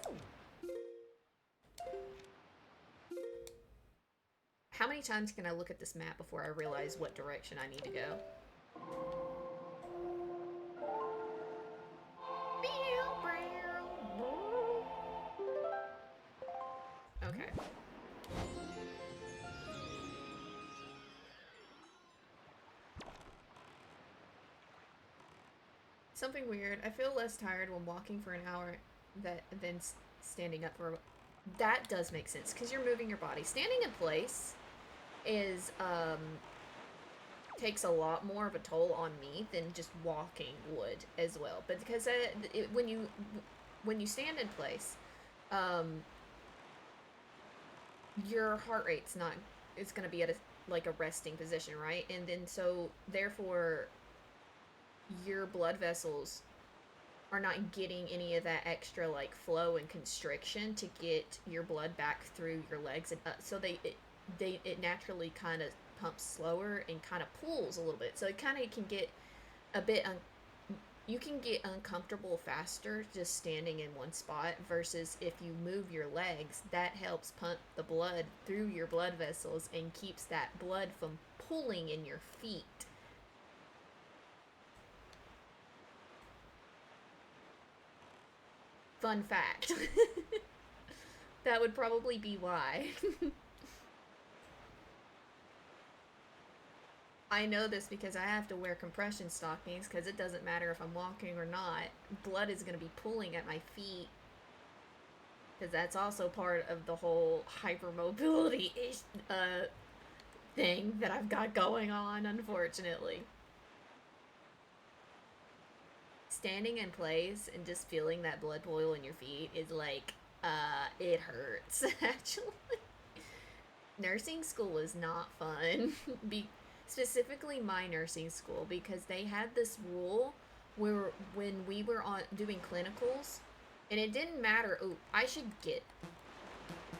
How many times can I look at this map before I realize what direction I need to go? Okay. Something weird. I feel less tired when walking for an hour than standing up for a... That does make sense, because you're moving your body. Standing in place is, takes a lot more of a toll on me than just walking would as well. But because when you stand in place, your heart rate's not... It's going to be at a resting position, right? And then so, therefore... your blood vessels are not getting any of that extra, like, flow and constriction to get your blood back through your legs, and so it naturally kind of pumps slower and kind of pulls a little bit, so it kind of can get a bit you can get uncomfortable faster just standing in one spot versus if you move your legs, that helps pump the blood through your blood vessels and keeps that blood from pooling in your feet. Fun fact. That would probably be why. I know this because I have to wear compression stockings because it doesn't matter if I'm walking or not. Blood is going to be pooling at my feet. Because that's also part of the whole hypermobility thing that I've got going on, unfortunately. Standing in place and just feeling that blood boil in your feet is like, it hurts, actually. Nursing school was not fun. Specifically my nursing school, because they had this rule where when we were doing clinicals, and it didn't matter. Oh, I should get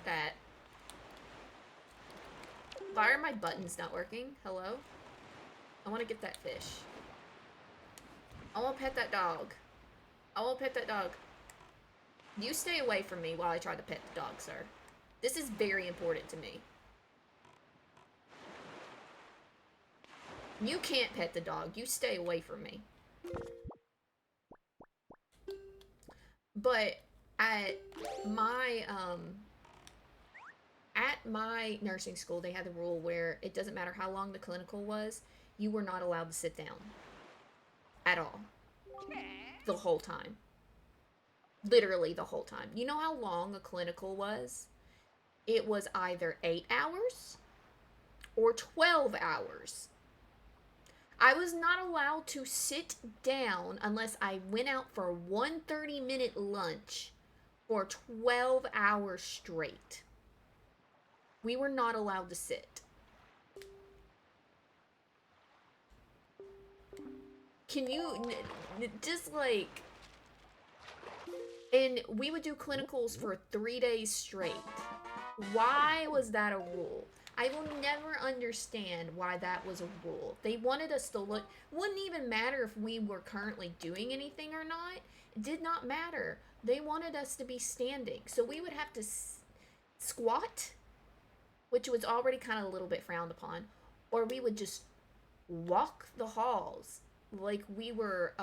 that. Why are my buttons not working? Hello? I want to get that fish. I want to pet that dog. I want to pet that dog. You stay away from me while I try to pet the dog, sir. This is very important to me. You can't pet the dog. You stay away from me. But at my nursing school, they had the rule where it doesn't matter how long the clinical was, you were not allowed to sit down. At all. The whole time. Literally the whole time. You know how long a clinical was? It was either 8 hours or 12 hours. I was not allowed to sit down unless I went out for one 30-minute lunch for 12 hours straight. We were not allowed to sit. Can you just like... And we would do clinicals for 3 days straight. Why was that a rule? I will never understand why that was a rule. They wanted us to look... Wouldn't even matter if we were currently doing anything or not. It did not matter. They wanted us to be standing. So we would have to squat, which was already kind of a little bit frowned upon. Or we would just walk the halls like we were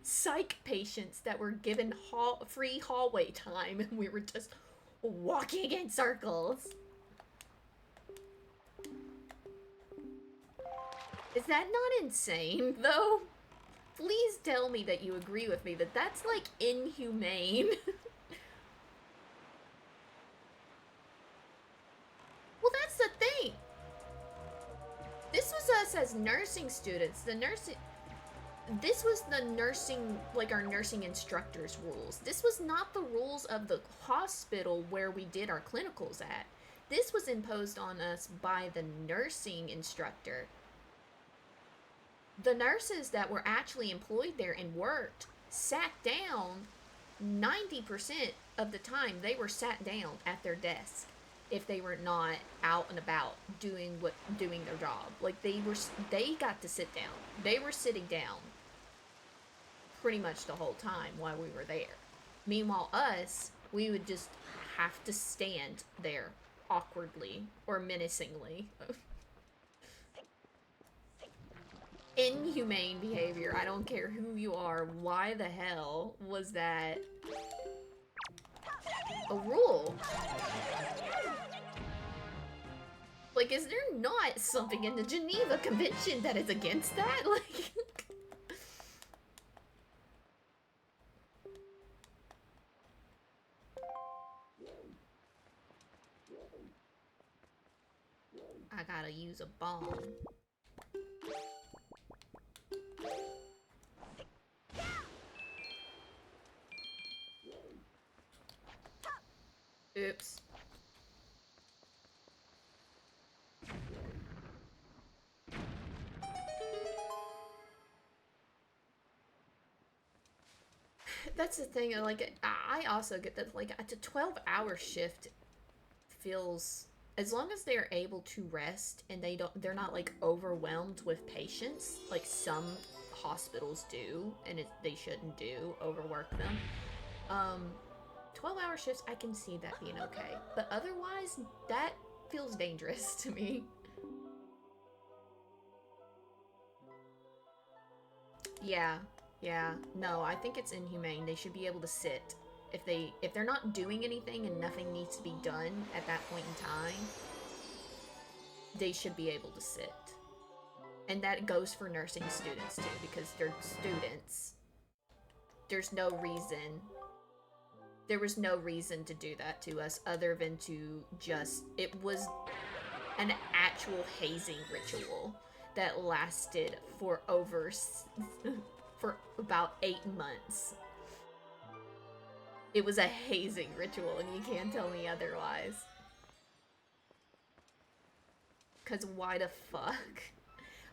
psych patients that were given free hallway time, and we were just walking in circles. Is that not insane, though? Please tell me that you agree with me that that's, like, inhumane. Well, that's the thing. This was us as nursing students. This was the nursing, like our nursing instructors' rules. This was not the rules of the hospital where we did our clinicals at. This was imposed on us by the nursing instructor. The nurses that were actually employed there and worked sat down 90% of the time. They were sat down at their desk if they were not out and about doing their job. Like they got to sit down. They were sitting down pretty much the whole time while we were there. Meanwhile, us, we would just have to stand there awkwardly or menacingly. Inhumane behavior. I don't care who you are. Why the hell was that a rule? Like, is there not something in the Geneva Convention that is against that? Like... I gotta use a bomb. Oops. That's the thing, like, I also get that, like, a 12-hour shift feels, as long as they're able to rest and they're not, like, overwhelmed with patients, like some hospitals do, and they shouldn't do, overwork them. 12-hour shifts, I can see that being okay. But otherwise, that feels dangerous to me. Yeah, no, I think it's inhumane. They should be able to sit. If they're not doing anything and nothing needs to be done at that point in time, they should be able to sit. And that goes for nursing students too, because they're students. There was no reason to do that to us other than to just, it was an actual hazing ritual that lasted for about 8 months. It was a hazing ritual, and you can't tell me otherwise. Cause why the fuck?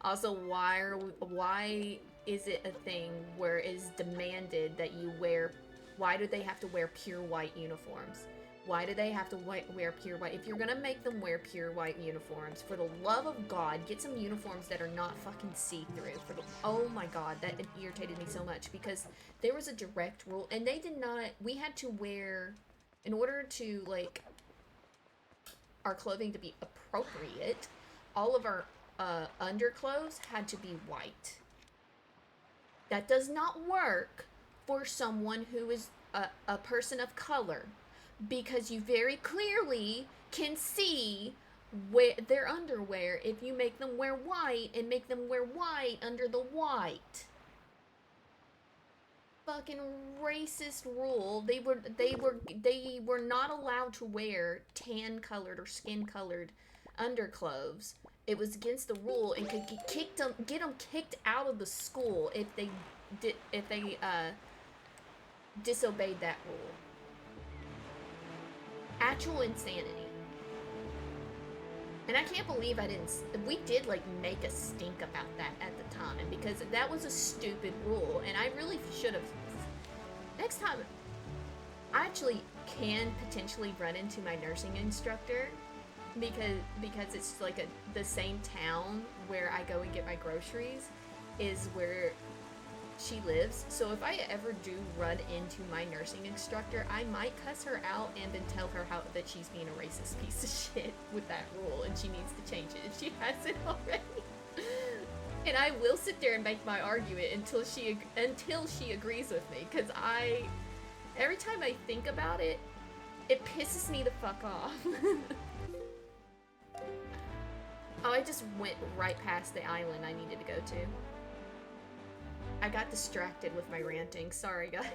Also, why is it a thing where it is demanded that you wear? Why do they have to wear pure white uniforms? Why do they have to wear pure white? If you're gonna make them wear pure white uniforms, for the love of God, get some uniforms that are not fucking see-through. Oh my God, that irritated me so much, because there was a direct rule, and they did not. We had to wear, in order to like our clothing to be appropriate, all of our underclothes had to be white. That does not work for someone who is a person of color, because you very clearly can see their underwear if you make them wear white and make them wear white under the white. Fucking racist rule. They were not allowed to wear tan colored or skin colored underclothes. It was against the rule, and could get them kicked out of the school if they disobeyed that rule. Actual insanity. And I can't believe we did like make a stink about that at the time, because that was a stupid rule, and I really should have. Next time, I actually can potentially run into my nursing instructor, because it's like the same town where I go and get my groceries is where she lives. So if I ever do run into my nursing instructor, I might cuss her out and then tell her that she's being a racist piece of shit with that rule, and she needs to change it if she hasn't already. And I will sit there and make my argument until she agrees with me, because every time I think about it, it pisses me the fuck off. Oh, I just went right past the island I needed to go to. I got distracted with my ranting. Sorry, guys.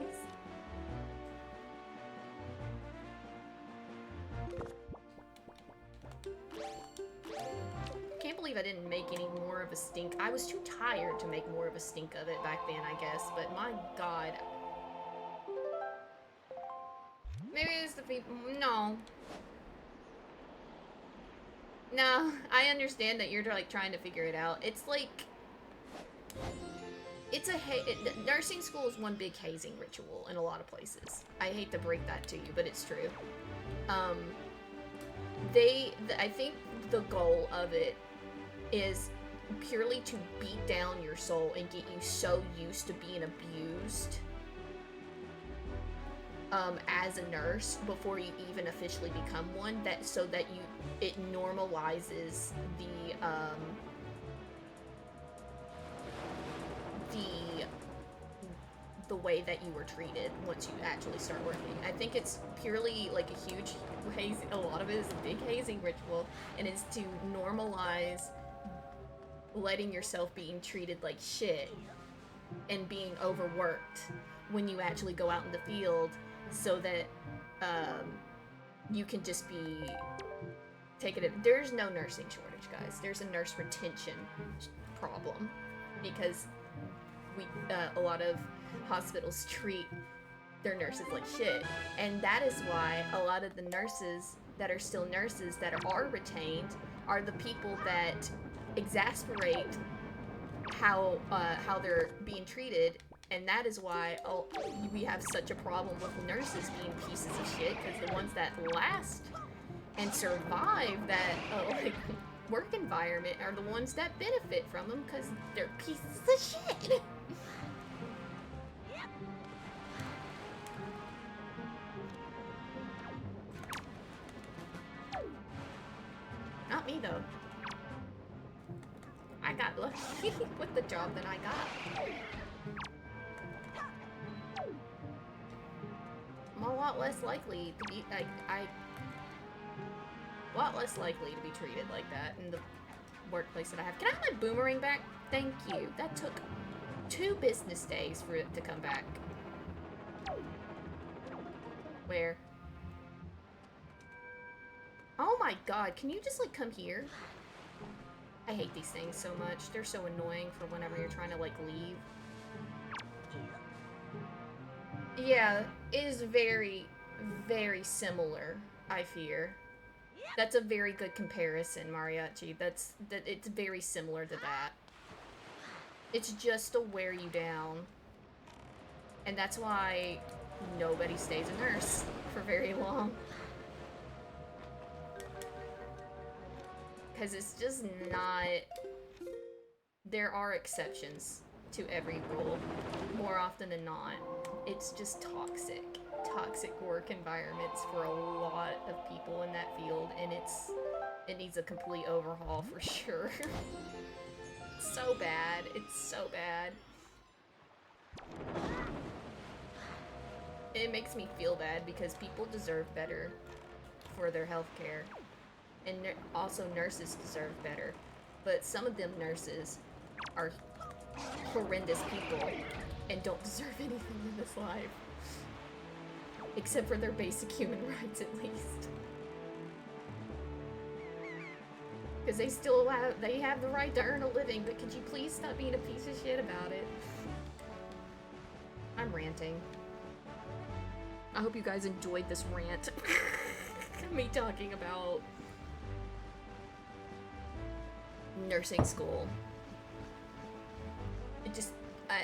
Can't believe I didn't make any more of a stink. I was too tired to make more of a stink of it back then, I guess. But my God. Maybe it's the people. No. No, I understand that you're like trying to figure it out. It's like, nursing school is one big hazing ritual in a lot of places. I hate to break that to you, but it's true. I think the goal of it is purely to beat down your soul and get you so used to being abused as a nurse before you even officially become one, so that it normalizes the way that you were treated once you actually start working. I think it's purely like a huge hazing, a lot of it is a big hazing ritual, and it's to normalize letting yourself being treated like shit and being overworked when you actually go out in the field, so that you can just be taken. There's no nursing shortage, guys. There's a nurse retention problem, because a lot of hospitals treat their nurses like shit, and that is why a lot of the nurses that are still nurses that are retained are the people that exasperate how they're being treated. And that is why we have such a problem with nurses being pieces of shit, because the ones that last and survive that work environment are the ones that benefit from them, because they're pieces of shit. with the job that I got. I'm a lot less likely to be, a lot less likely to be treated like that in the workplace that I have. Can I have my boomerang back? Thank you. That took 2 business days for it to come back. Where? Oh my god, can you just, like, come here? I hate these things so much. They're so annoying for whenever you're trying to, like, leave. Yeah, it is very, very similar, I fear. That's a very good comparison, Mariachi. It's very similar to that. It's just to wear you down. And that's why nobody stays a nurse for very long. Because it's just not... There are exceptions to every rule, more often than not. It's just toxic. Toxic work environments for a lot of people in that field, and it needs a complete overhaul for sure. It's so bad. It's so bad. It makes me feel bad because people deserve better for their healthcare. And also nurses deserve better. But some of them nurses are horrendous people and don't deserve anything in this life. Except for their basic human rights, at least. Because they have the right to earn a living, but could you please stop being a piece of shit about it? I'm ranting. I hope you guys enjoyed this rant. Me talking about nursing school. It just,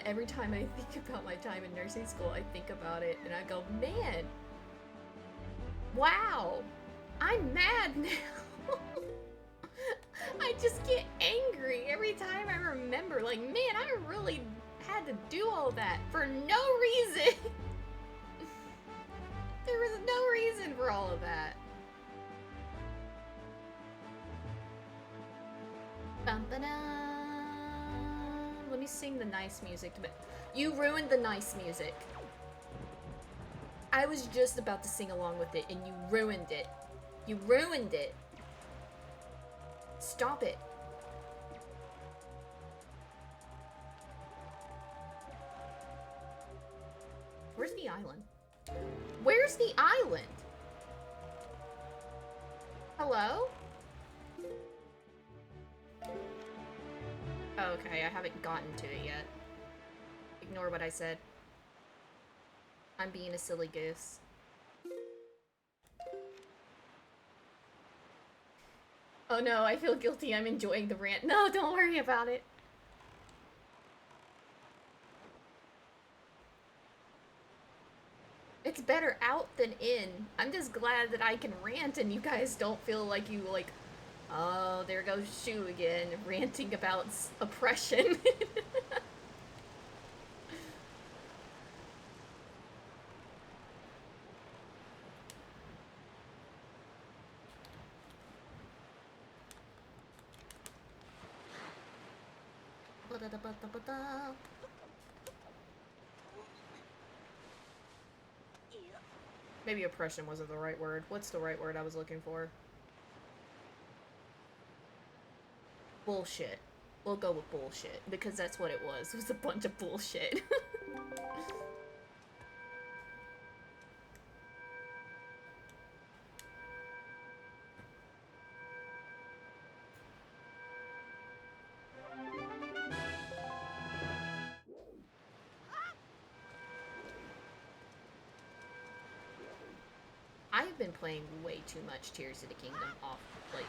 every time I think about my time in nursing school, I think about it and I go, man, wow, I'm mad now. I just get angry every time I remember, like, man, I really had to do all that for no reason. There was no reason for all of that. Let me sing the nice music to me. You ruined the nice music. I was just about to sing along with it and you ruined it. You ruined it. Stop it. Where's the island? Where's the island? Hello? Okay, I haven't gotten to it yet. Ignore what I said. I'm being a silly goose. Oh no, I feel guilty. I'm enjoying the rant. No, don't worry about it. It's better out than in. I'm just glad that I can rant and you guys don't feel like you, like, oh, there goes Shu again, ranting about oppression. Maybe oppression wasn't the right word. What's the right word I was looking for? Bullshit. We'll go with bullshit, because that's what it was. It was a bunch of bullshit. I've been playing way too much Tears of the Kingdom off, like,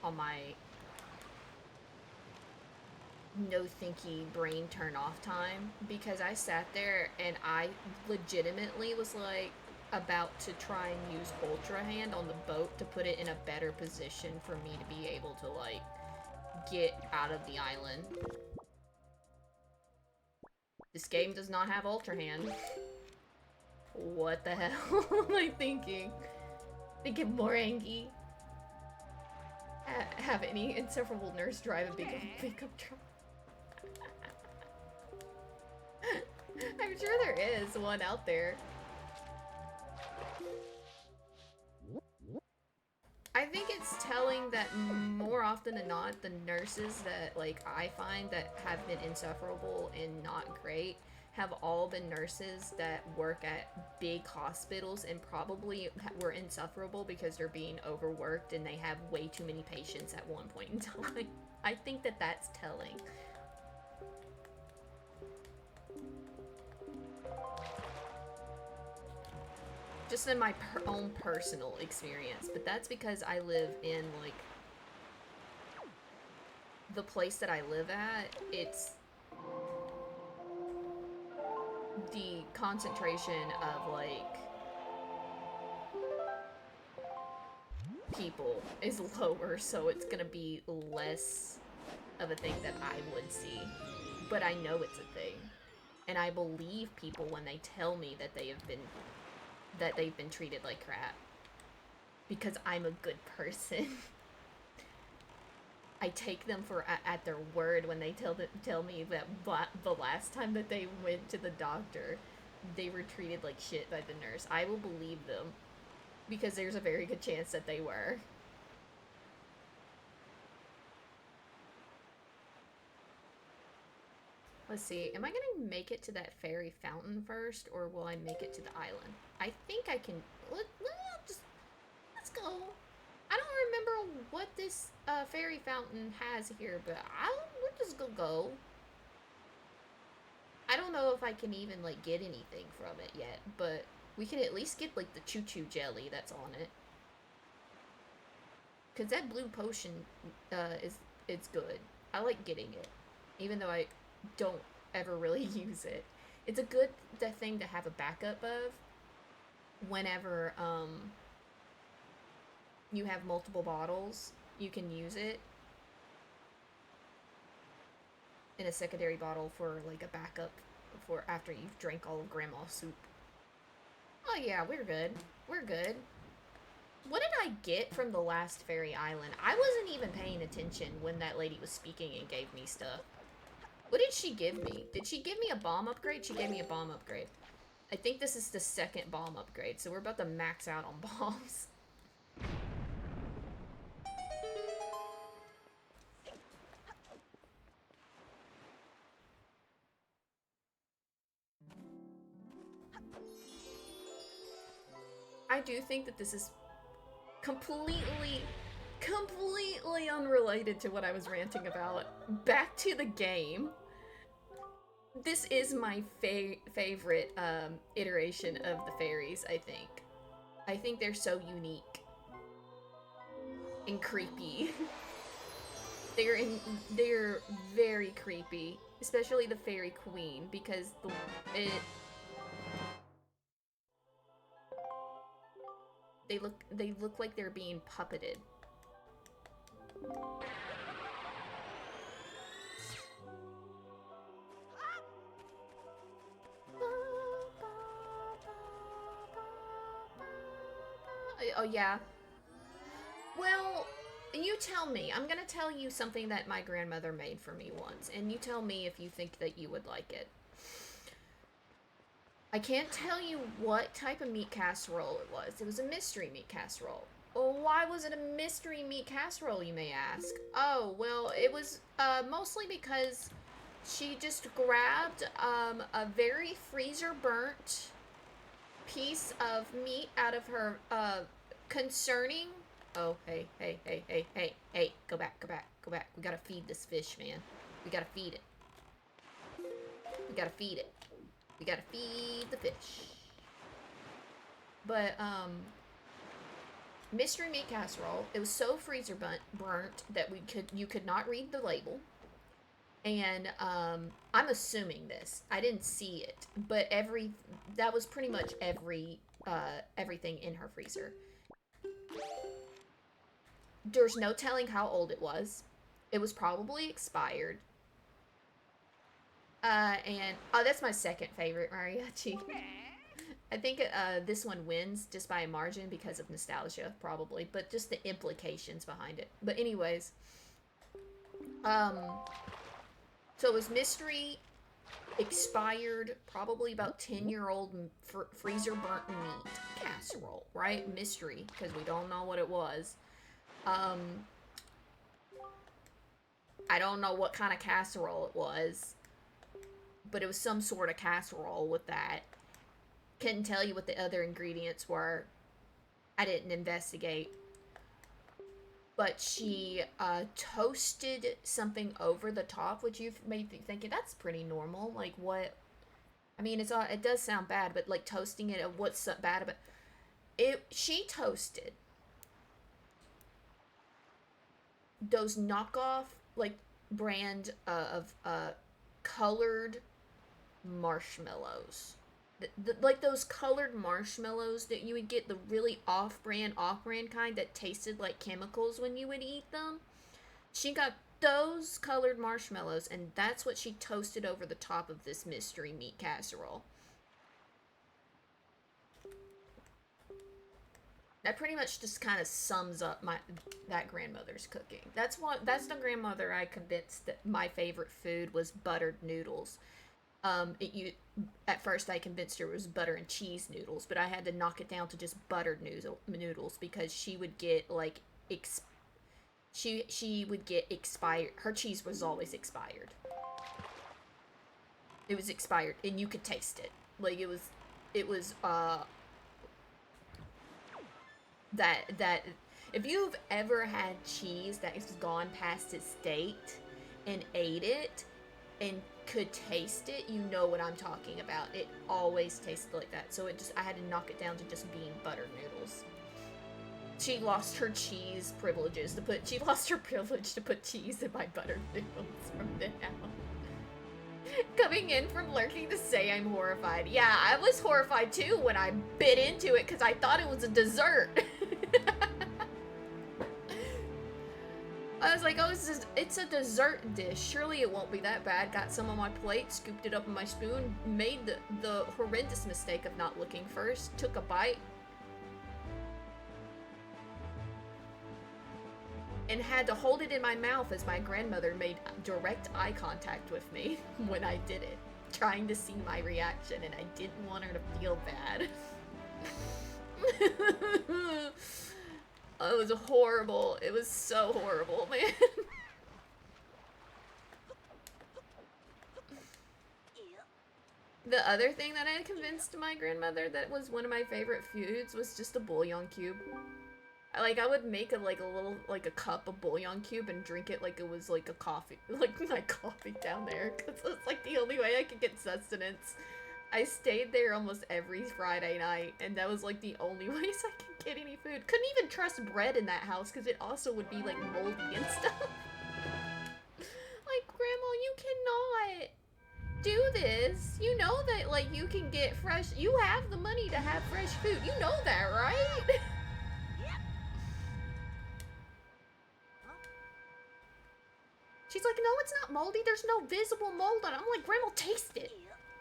on my no-thinky brain turn-off time, because I sat there and I legitimately was, like, about to try and use Ultra Hand on the boat to put it in a better position for me to be able to, like, get out of the island. This game does not have Ultra Hand. What the hell am I thinking? Thinking Morangi? Have any insufferable nurse drive a pickup truck? sure there is one out there. I think it's telling that more often than not, the nurses that, like, I find that have been insufferable and not great have all been nurses that work at big hospitals and probably were insufferable because they're being overworked and they have way too many patients at one point in time. I think that that's telling. Just in my own personal experience, but that's because I live in, like, the place that I live at, it's the concentration of, like, people is lower, so it's gonna be less of a thing that I would see. But I know it's a thing. And I believe people when they tell me that they've been treated like crap. Because I'm a good person. I take them for at their word when they tell me that the last time that they went to the doctor, they were treated like shit by the nurse. I will believe them because there's a very good chance that they were. Let's see, am I gonna make it to that fairy fountain first, or will I make it to the island? I think I can, let's go. I don't remember what this fairy fountain has here, but we're just gonna go. I don't know if I can even, like, get anything from it yet, but we can at least get, like, the choo-choo jelly that's on it. Because that blue potion it's good. I like getting it, even though I don't ever really use it. It's a good thing to have a backup of whenever you have multiple bottles. You can use it in a secondary bottle for, like, a backup for after you've drank all of Grandma's soup. Oh yeah, we're good. We're good. What did I get from the last fairy island? I wasn't even paying attention when that lady was speaking and gave me stuff. What did she give me? Did she give me a bomb upgrade? She gave me a bomb upgrade. I think this is the second bomb upgrade, so we're about to max out on bombs. I do think that this is completely unrelated to what I was ranting about. Back to the game. This is my favorite iteration of the fairies, I think. I think they're so unique and creepy. They're very creepy, especially the fairy queen, because they look like they're being puppeted. Oh yeah. Well, you tell me. I'm gonna tell you something that my grandmother made for me once, and you tell me if you think that you would like it. I can't tell you what type of meat casserole it was. It was a mystery meat casserole. Well, why was it a mystery meat casserole, you may ask? Oh, well, it was mostly because she just grabbed a very freezer burnt piece of meat out of her concerning. Oh, hey, go back. We gotta feed this fish, man. We gotta feed it. We gotta feed it. We gotta feed the fish. But, mystery meat casserole, it was so freezer burnt that you could not read the label. And, I'm assuming this. I didn't see it, but that was pretty much everything in her freezer. There's no telling how old it was. It was probably expired. And, oh, that's my second favorite mariachi. I think this one wins just by a margin because of nostalgia, probably, but just the implications behind it. But anyways, so it was mystery expired, probably about 10-year-old freezer burnt meat casserole, right? Mystery, because we don't know what it was. Um, I don't know what kind of casserole it was, but it was some sort of casserole with that. Couldn't tell you what the other ingredients were. I didn't investigate. But she toasted something over the top, which you've made me thinking that's pretty normal. Like, what? I mean, it does sound bad, but like toasting it, what's so bad about it? She toasted those knockoff like brand of colored marshmallows. Like those colored marshmallows that you would get, the really off-brand kind that tasted like chemicals when you would eat them. She got those colored marshmallows, and that's what she toasted over the top of this mystery meat casserole. That pretty much just kind of sums up that grandmother's cooking. That's the grandmother I convinced that my favorite food was buttered noodles. At first I convinced her it was butter and cheese noodles, but I had to knock it down to just buttered noodles because she would get like she would get expired. Her cheese was always expired. It was expired, and you could taste it. Like it was that if you've ever had cheese that has gone past its date and ate it and could taste it, you know what I'm talking about. It always tasted like that. So I had to knock it down to just being buttered noodles. She lost her cheese privileges she lost her privilege to put cheese in my buttered noodles from now. Coming in from lurking to say I'm horrified. Yeah, I was horrified too when I bit into it because I thought it was a dessert. I was like, oh, it's a dessert dish. Surely it won't be that bad. Got some on my plate, scooped it up in my spoon, made the horrendous mistake of not looking first, took a bite, and had to hold it in my mouth as my grandmother made direct eye contact with me when I did it, trying to see my reaction, and I didn't want her to feel bad. Oh, it was horrible. It was so horrible, man. The other thing that I had convinced my grandmother that was one of my favorite foods was just a bouillon cube. I would make a cup of bouillon cube and drink it like it was like a coffee, like my coffee down there, because it's like the only way I could get sustenance. I stayed there almost every Friday night, and that was like the only ways I could get any food. Couldn't even trust bread in that house because it also would be like moldy and stuff. Like, Grandma, you cannot do this. You know that like you can get fresh. You have the money to have fresh food. You know that, right? She's like, no, it's not moldy. There's no visible mold on it. I'm like, Grandma, taste it.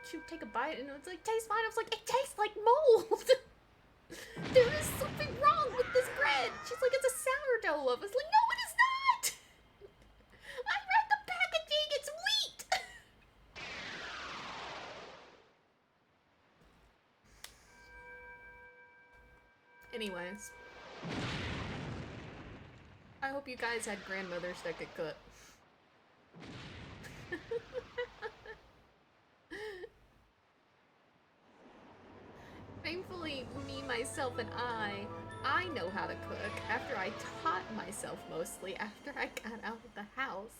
She would take a bite and it's like, tastes fine. I was like, it tastes like mold. There is something wrong with this bread. She's like, it's a sourdough loaf. I was like, no, it is not. I read the packaging. It's wheat. Anyways. I hope you guys had grandmothers that could cook. Thankfully, me, myself, and I know how to cook after I taught myself mostly after I got out of the house.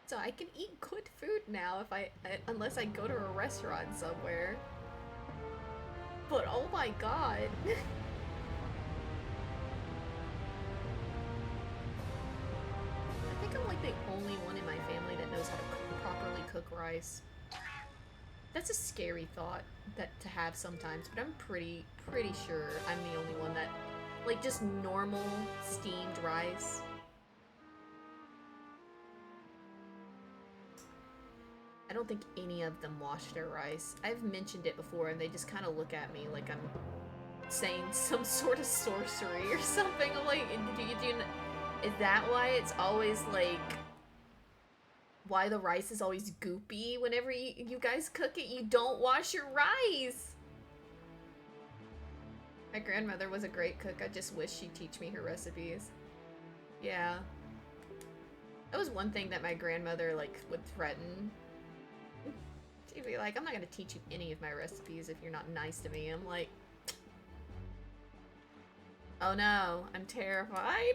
So I can eat good food now unless I go to a restaurant somewhere. But oh my god. I think I'm like the only one in my family that knows how to properly cook rice. That's a scary thought to have sometimes, but I'm pretty sure I'm the only one that, like, just normal steamed rice. I don't think any of them wash their rice. I've mentioned it before and they just kind of look at me like I'm saying some sort of sorcery or something. I'm like, is that why it's always like why the rice is always goopy whenever you guys cook it. You don't wash your rice. My grandmother was a great cook. I just wish she'd teach me her recipes. Yeah. That was one thing that my grandmother, like, would threaten. She'd be like, I'm not gonna teach you any of my recipes if you're not nice to me. I'm like, oh no, I'm terrified.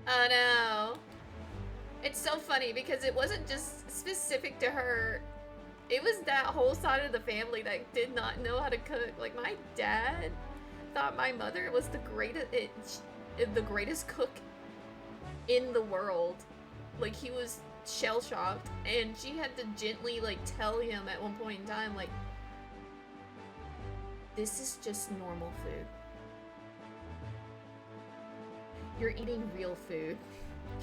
Oh no. It's so funny because it wasn't just specific to her. It was that whole side of the family that did not know how to cook. Like, my dad thought my mother was the greatest cook in the world. Like, he was shell-shocked, and she had to gently, like, tell him at one point in time, like, this is just normal food. You're eating real food.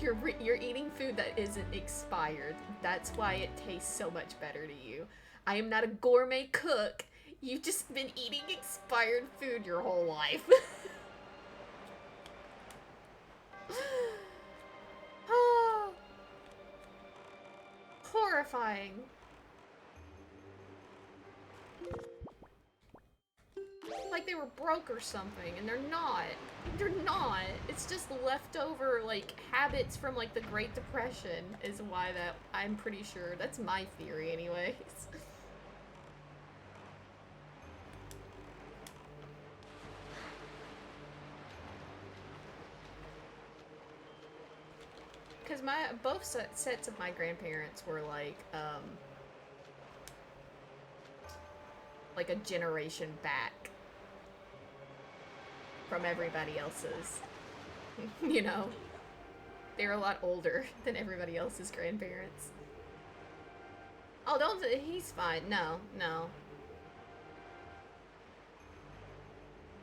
You're eating food that isn't expired. That's why it tastes so much better to you. I am not a gourmet cook. You've just been eating expired food your whole life. Oh, horrifying. Like they were broke or something, and they're not. They're not. It's just leftover, like, habits from, like, the Great Depression is why that, I'm pretty sure. That's my theory, anyways. Because both sets of my grandparents were, like a generation back from everybody else's. You know? They're a lot older than everybody else's grandparents. Oh, don't, he's fine. No, no.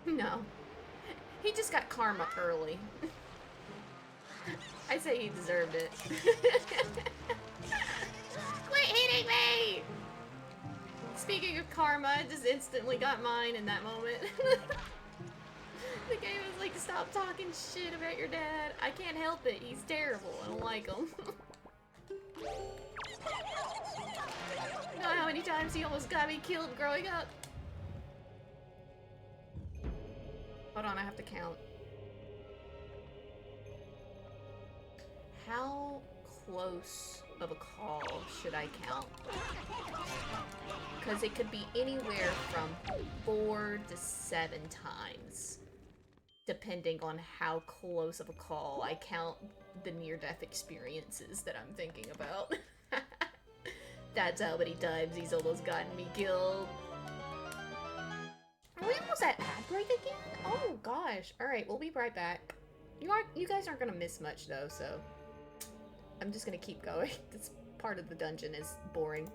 No. He just got karma early. I say he deserved it. Quit hitting me! Speaking of karma, I just instantly got mine in that moment. The game was like, stop talking shit about your dad. I can't help it. He's terrible. I don't like him. You know how many times he almost got me killed growing up? Hold on, I have to count. How close of a call should I count? Because it could be anywhere from 4 to 7 times, depending on how close of a call I count the near-death experiences that I'm thinking about. That's how many times he's almost gotten me killed. Are we almost at ad break again? Oh gosh. Alright, we'll be right back. You guys aren't gonna miss much though, so I'm just gonna keep going. This part of the dungeon is boring.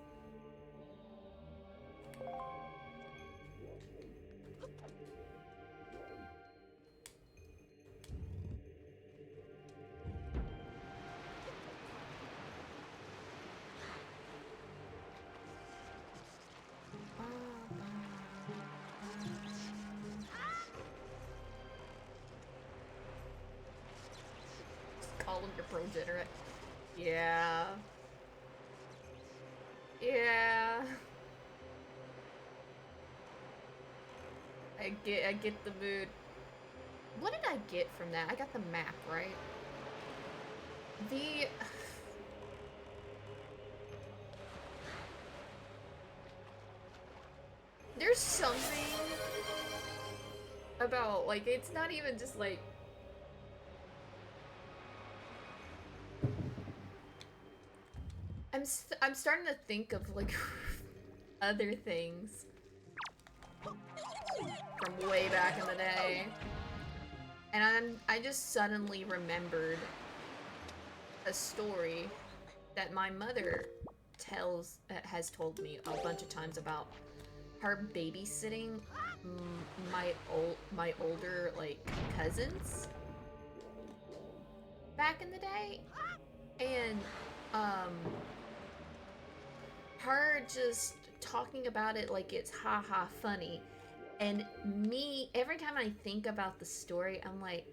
Call him your progenitor. Yeah. Yeah. I get the mood. What did I get from that? I got the map, right? There's something about, like, it's not even just, like... I'm starting to think of, like, other things from way back in the day. And I just suddenly remembered a story that my mother has told me a bunch of times about her babysitting my older, like, cousins back in the day. And her just talking about it like it's haha funny, and me, every time I think about the story, I'm like,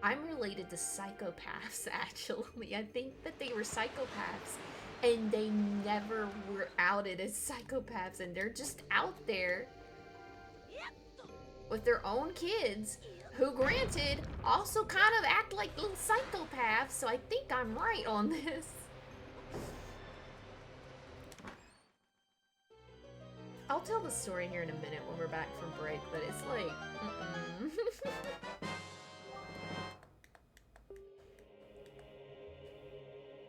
I'm related to psychopaths, actually. I think that they were psychopaths and they never were outed as psychopaths, and they're just out there with their own kids who, granted, also kind of act like little psychopaths, so I think I'm right on this. I'll tell the story here in a minute when we're back from break, but it's like,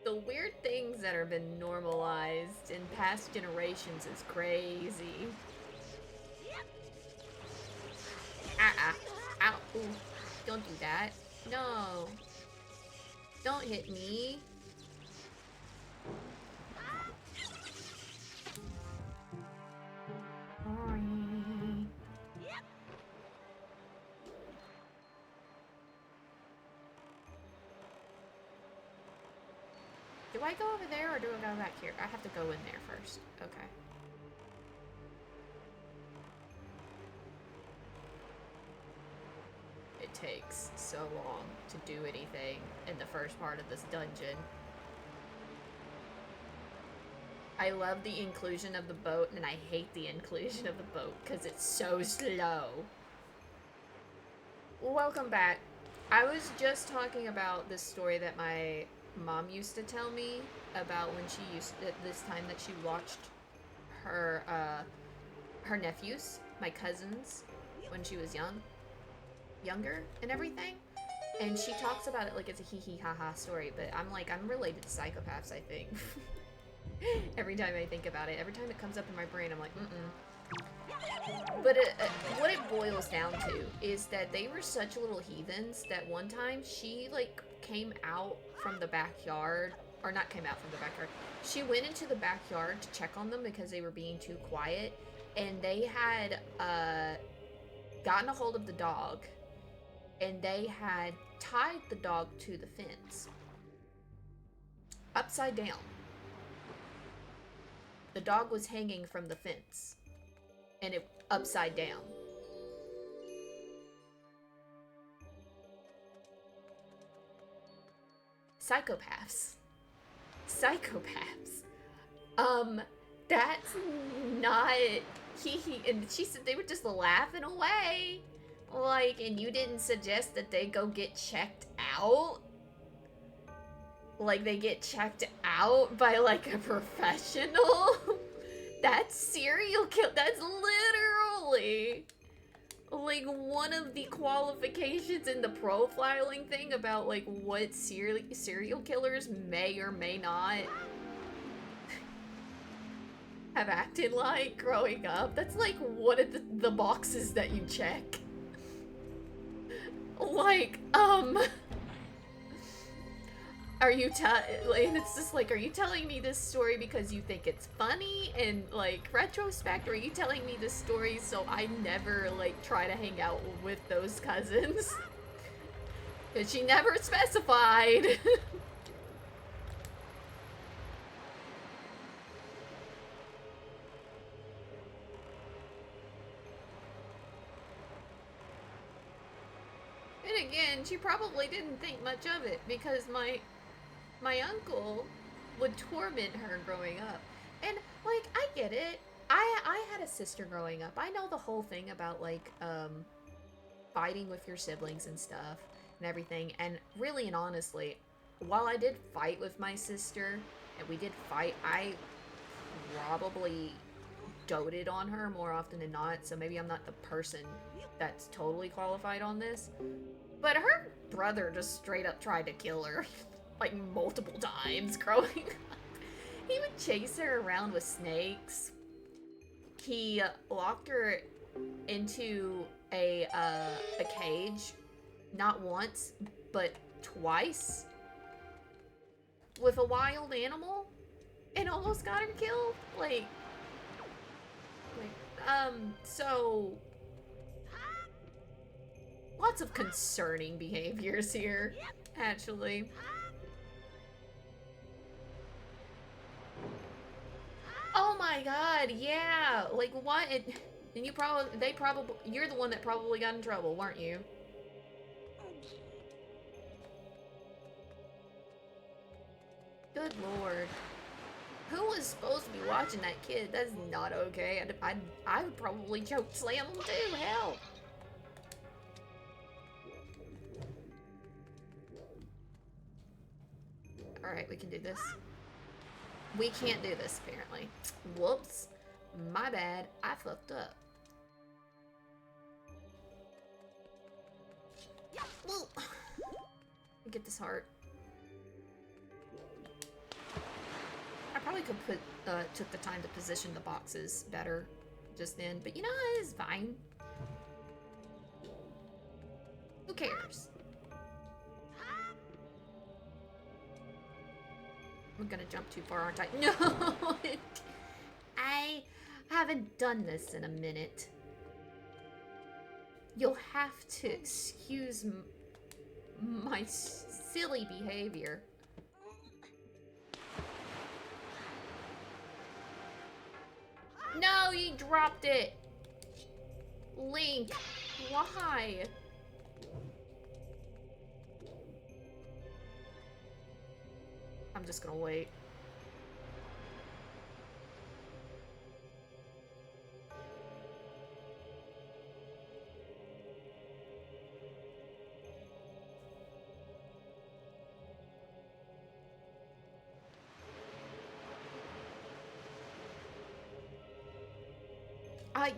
The weird things that have been normalized in past generations is crazy. Ow. Ooh. Don't do that. No. Don't hit me. Do I go over there or do I go back here? I have to go in there first. Okay. It takes so long to do anything in the first part of this dungeon. I love the inclusion of the boat, and I hate the inclusion of the boat because it's so slow. Welcome back. I was just talking about this story that my mom used to tell me about when she used to, this time that she watched her her nephews, my cousins, when she was younger and everything, and she talks about it like it's a hee hee ha ha story, but I'm like, I'm related to psychopaths, I think. Every time I think about it, every time it comes up in my brain, I'm like, But what it boils down to is that they were such little heathens that one time she, like, came out from the backyard, or not came out from the backyard, she went into the backyard to check on them because they were being too quiet, and they had, gotten a hold of the dog, and they had tied the dog to the fence. Upside down. The dog was hanging from the fence. And it upside down. Psychopaths. Psychopaths. That's not and she said they were just laughing away. Like, and you didn't suggest that they go get checked out? Like, they get checked out by, like, a professional? That's serial kill. That's literally like one of the qualifications in the profiling thing about like what serial killers may or may not have acted like growing up. That's like one of the boxes that you check. Like, are you and it's just like, are you telling me this story because you think it's funny in, like, retrospect, or are you telling me this story so I never, like, try to hang out with those cousins? Because she never specified. And again, she probably didn't think much of it, because my uncle would torment her growing up. And, like, I get it. I had a sister growing up. I know the whole thing about, like, fighting with your siblings and stuff and everything. And really and honestly, while I did fight with my sister, and we did fight, I probably doted on her more often than not. So maybe I'm not the person that's totally qualified on this. But her brother just straight up tried to kill her. Like, multiple times growing up. He would chase her around with snakes. He locked her into a cage, not once, but twice, with a wild animal, and almost got her killed. So lots of concerning behaviors here, actually. Oh my god, yeah! Like, what? And you're the one that probably got in trouble, weren't you? Good lord. Who was supposed to be watching that kid? That's not okay. I would probably choke slam him too. Hell. Alright, we can do this. We can't do this, apparently. Whoops. My bad. I fucked up. Whoa. Get this heart. I probably could took the time to position the boxes better just then, but you know, it's fine. Who cares? I'm gonna jump too far, aren't I? No! I haven't done this in a minute. You'll have to excuse my silly behavior. No, you dropped it! Link, why? I'm just gonna wait.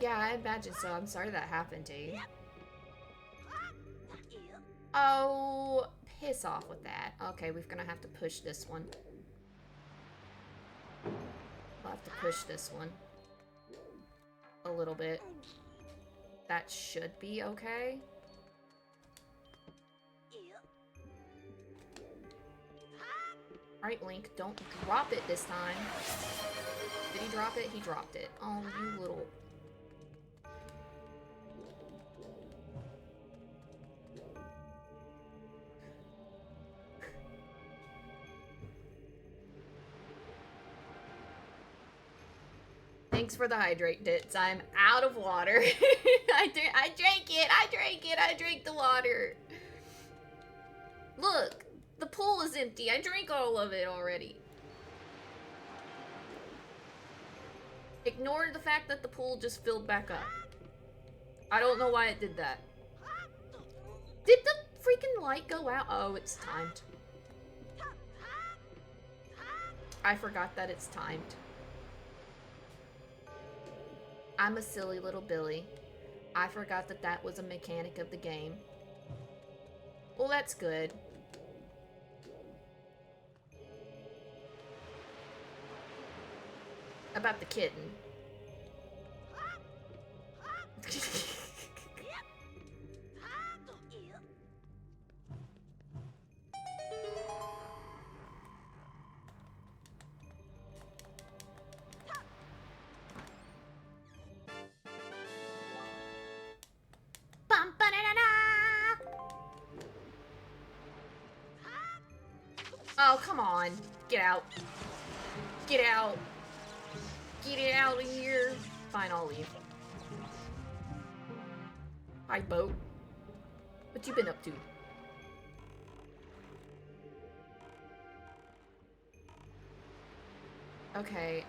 Yeah, I imagine so. I'm sorry that happened to you. Oh, piss off with that. Okay, we're gonna have to push this one. We'll have to push this one. A little bit. That should be okay. Alright, Link, don't drop it this time. Did he drop it? He dropped it. Oh, you little... Thanks for the hydrate, Dits. I'm out of water. I drank it. I drank the water. Look, the pool is empty. I drank all of it already. Ignore the fact that the pool just filled back up. I don't know why it did that. Did the freaking light go out? Oh, it's timed. I forgot that it's timed. I'm a silly little Billy. I forgot that that was a mechanic of the game. Well, that's good. About the kitten. Oh, come on. Get out. Get out. Get it out of here. Fine, I'll leave. Hi, boat. What you been up to? Okay,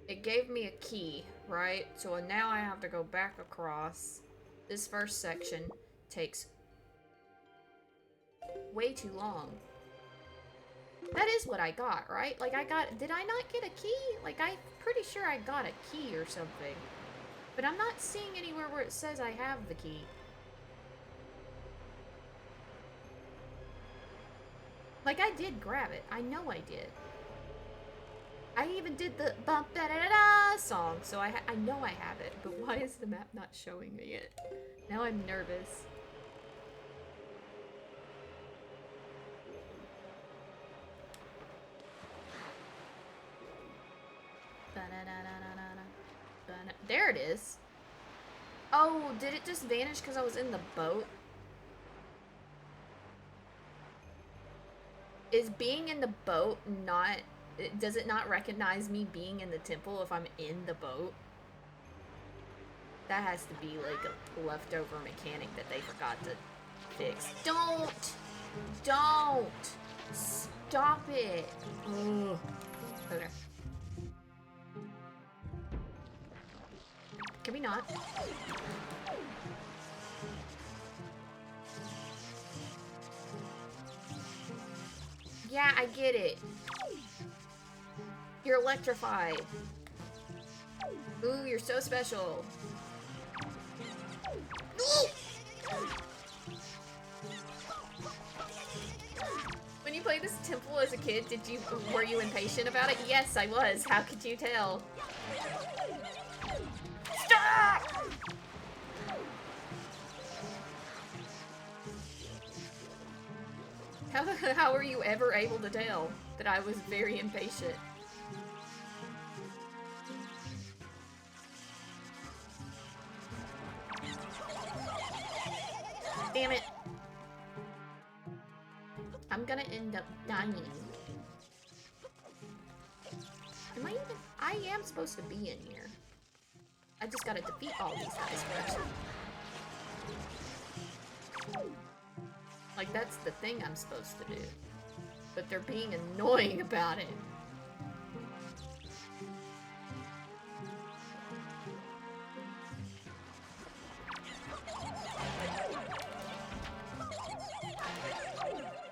it gave me a key, right? So now I have to go back across. This first section takes way too long. That is what I got, right? Like, did I not get a key? Like, I'm pretty sure I got a key or something. But I'm not seeing anywhere where it says I have the key. Like, I did grab it. I know I did. I even did the bump da da da da song, so I know I have it. But why is the map not showing me it? Now I'm nervous. There it is. Oh, did it just vanish because I was in the boat? Is being in the boat not... Does it not recognize me being in the temple if I'm in the boat? That has to be like a leftover mechanic that they forgot to fix. Don't! Stop it. Ugh. Okay. Can we not? Yeah, I get it. You're electrified. Ooh, you're so special. When you played this temple as a kid, were you impatient about it? Yes, I was. How could you tell? Stop! How were you ever able to tell that I was very impatient? Damn it. I'm gonna end up dying. Am I even... I am supposed to be in here. I just gotta defeat all these guys first. Like, that's the thing I'm supposed to do. But they're being annoying about it.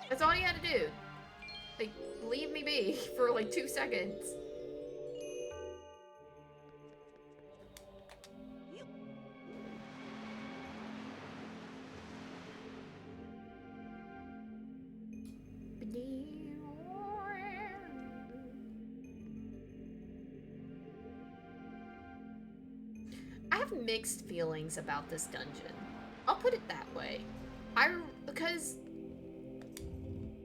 That's all you had to do. Like, leave me be for like 2 seconds. I have mixed feelings about this dungeon. I'll put it that way. Because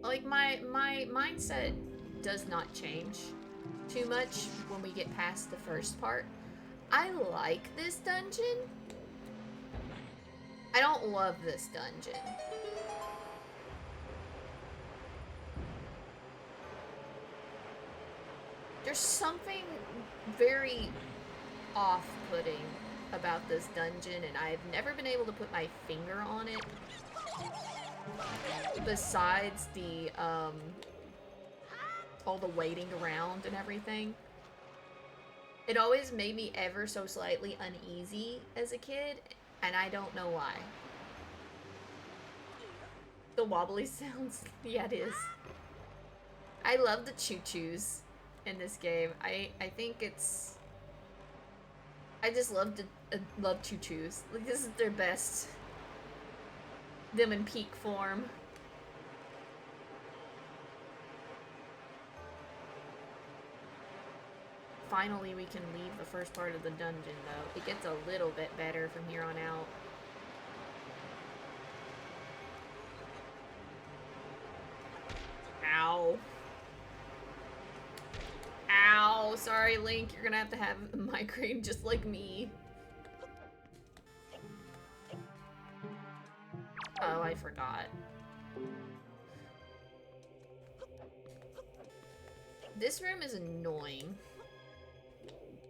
like my mindset does not change too much when we get past the first part. I like this dungeon. I don't love this dungeon. There's something very off-putting about this dungeon, and I've never been able to put my finger on it. Besides the, all the waiting around and everything. It always made me ever so slightly uneasy as a kid, and I don't know why. The wobbly sounds, yeah, it is. I love the choo-choos in this game. I think it's... I just love choo-choos. Like, this is their best. Them in peak form. Finally, we can leave the first part of the dungeon, though. It gets a little bit better from here on out. Ow. Ow. Sorry, Link. You're gonna have a migraine just like me. Oh, I forgot. This room is annoying.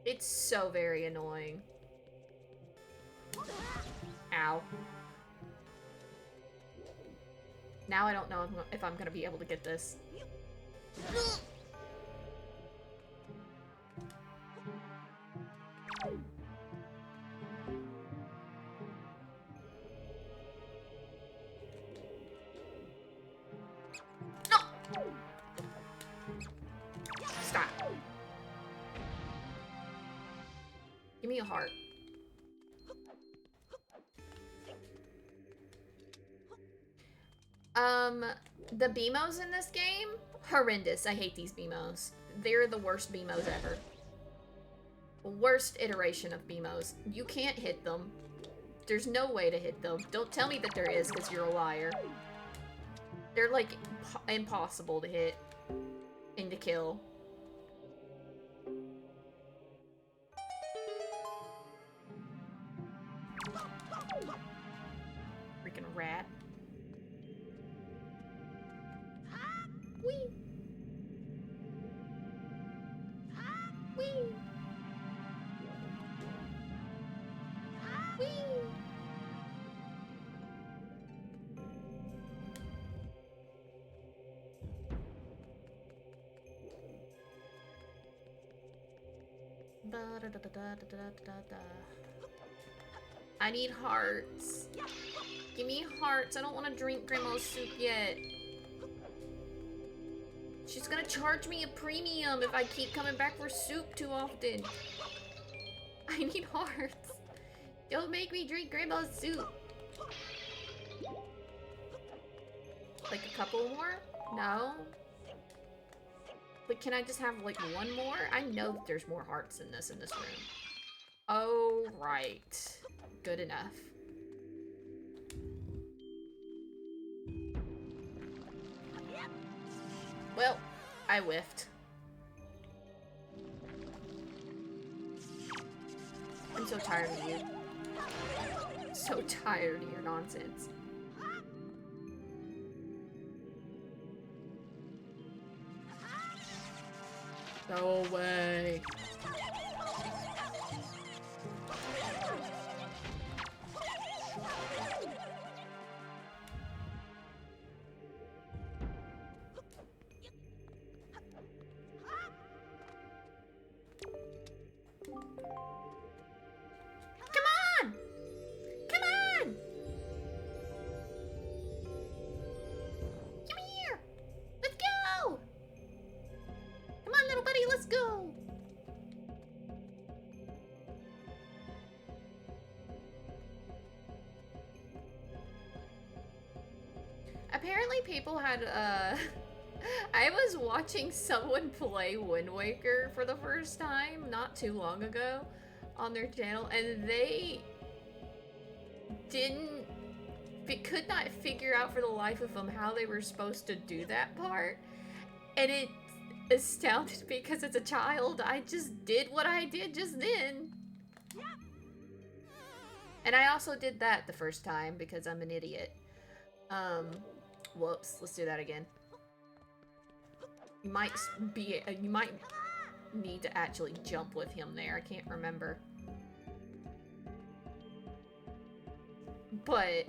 It's so very annoying. Ow. Now I don't know if I'm gonna be able to get this. Stop. Give me a heart. The BMOs in this game? Horrendous. I hate these BMOs. They're the worst BMOs ever. Worst iteration of BMOs. You can't hit them. There's no way to hit them. Don't tell me that there is, because you're a liar. They're, like, impossible to hit and to kill. Freaking rat. Whee! Whee! Whee! I need hearts. Give me hearts. I don't want to drink Grandma's soup yet. She's gonna charge me a premium if I keep coming back for soup too often. I need hearts. Don't make me drink Grandma's soup. Like a couple more? No? But can I just have like one more? I know that there's more hearts in this room. Oh, right. Good enough. Well, I whiffed. I'm so tired of you. So tired of your nonsense. Go away. Apparently people had, I was watching someone play Wind Waker for the first time not too long ago on their channel, and they could not figure out for the life of them how they were supposed to do that part. And it astounded me because as a child, I just did what I did just then. And I also did that the first time because I'm an idiot. Whoops, let's do that again. You might need to actually jump with him there. I can't remember. But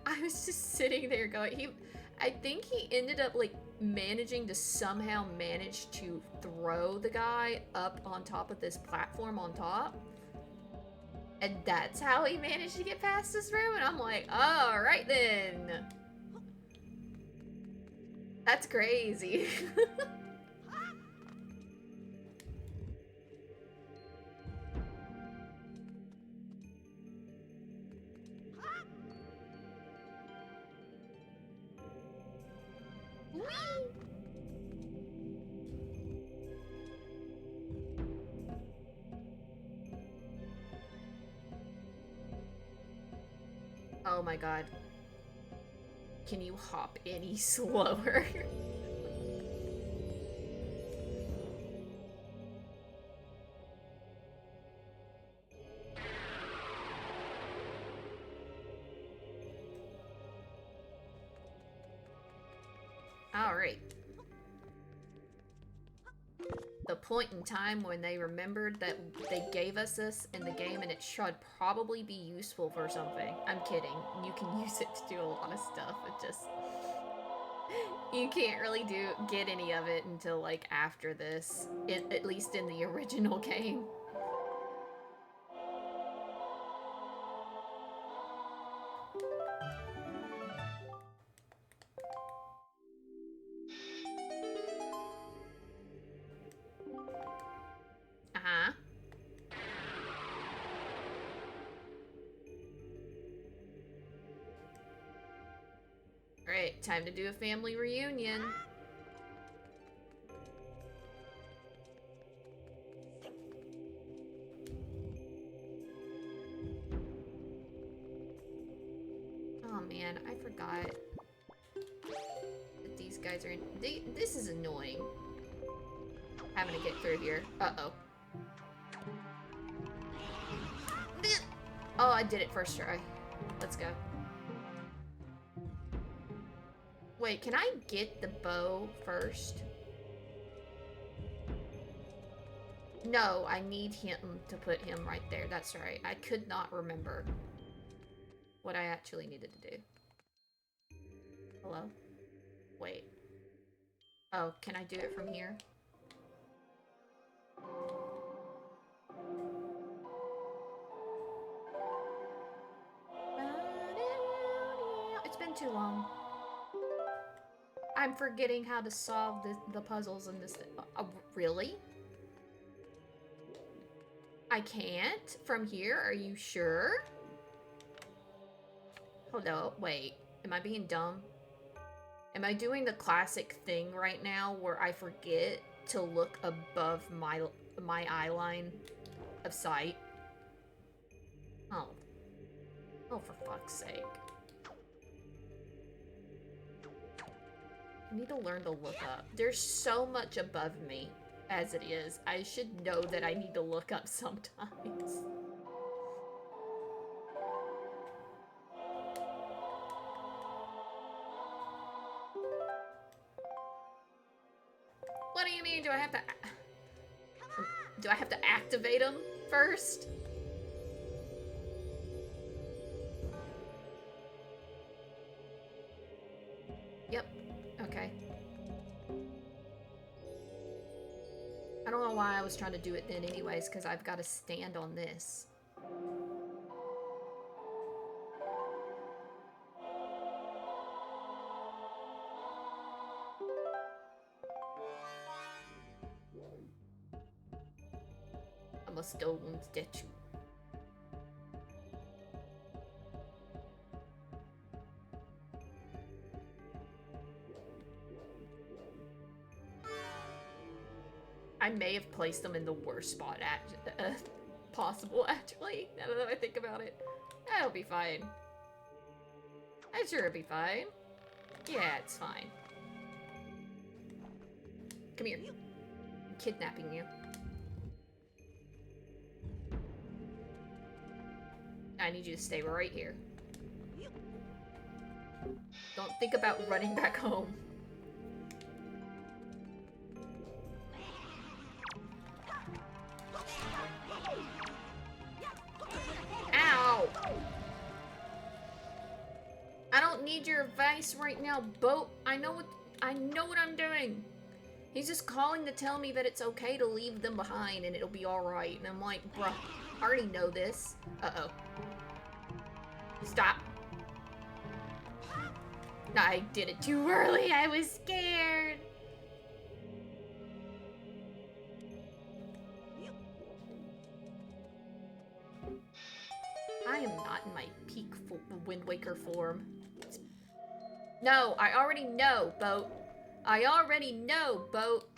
I was just sitting there going, I think he ended up like managing to somehow manage to throw the guy up on top of this platform on top. And that's how he managed to get past this room. And I'm like, all right then. That's crazy. Oh my god. Can you hop any slower? Alright. The point in time when they remembered that they gave us this in the game and it should probably be useful for something. I'm kidding. You can use it to do a lot of stuff. It just... You can't really get any of it until, like, after this. At least in the original game. Uh-huh. Alright, time to do a family reunion. Oh man, I forgot that these guys are in... This is annoying. Having to get through here. Uh-oh. Oh, I did it first try. Let's go. Wait, can I get the bow first? No, I need him to put him right there. That's right. I could not remember what I actually needed to do. Hello? Wait. Oh, can I do it from here? It's been too long. I'm forgetting how to solve the puzzles in this. Really? I can't? From here? Are you sure? Hold up. Wait. Am I being dumb? Am I doing the classic thing right now where I forget to look above my eye line of sight? Oh. Oh, for fuck's sake. I need to learn to look up. There's so much above me as it is. I should know that I need to look up sometimes. What do you mean? Do I have to activate them first? Yep. Okay. I don't know why I was trying to do it then anyways, because I've got to stand on this. I'm a stone statue. I may have placed them in the worst spot possible, actually, now that I think about it. That'll be fine. I'm sure it'll be fine. Yeah, it's fine. Come here. I'm kidnapping you. I need you to stay right here. Don't think about running back home. Ow! I don't need your advice right now, Boat. I know what I'm doing. He's just calling to tell me that it's okay to leave them behind and it'll be alright. And I'm like, bruh, I already know this. Uh-oh. Stop. I did it too early. I was scared. I am not in my peak Wind Waker form. No, I already know, Boat. I already know, Boat.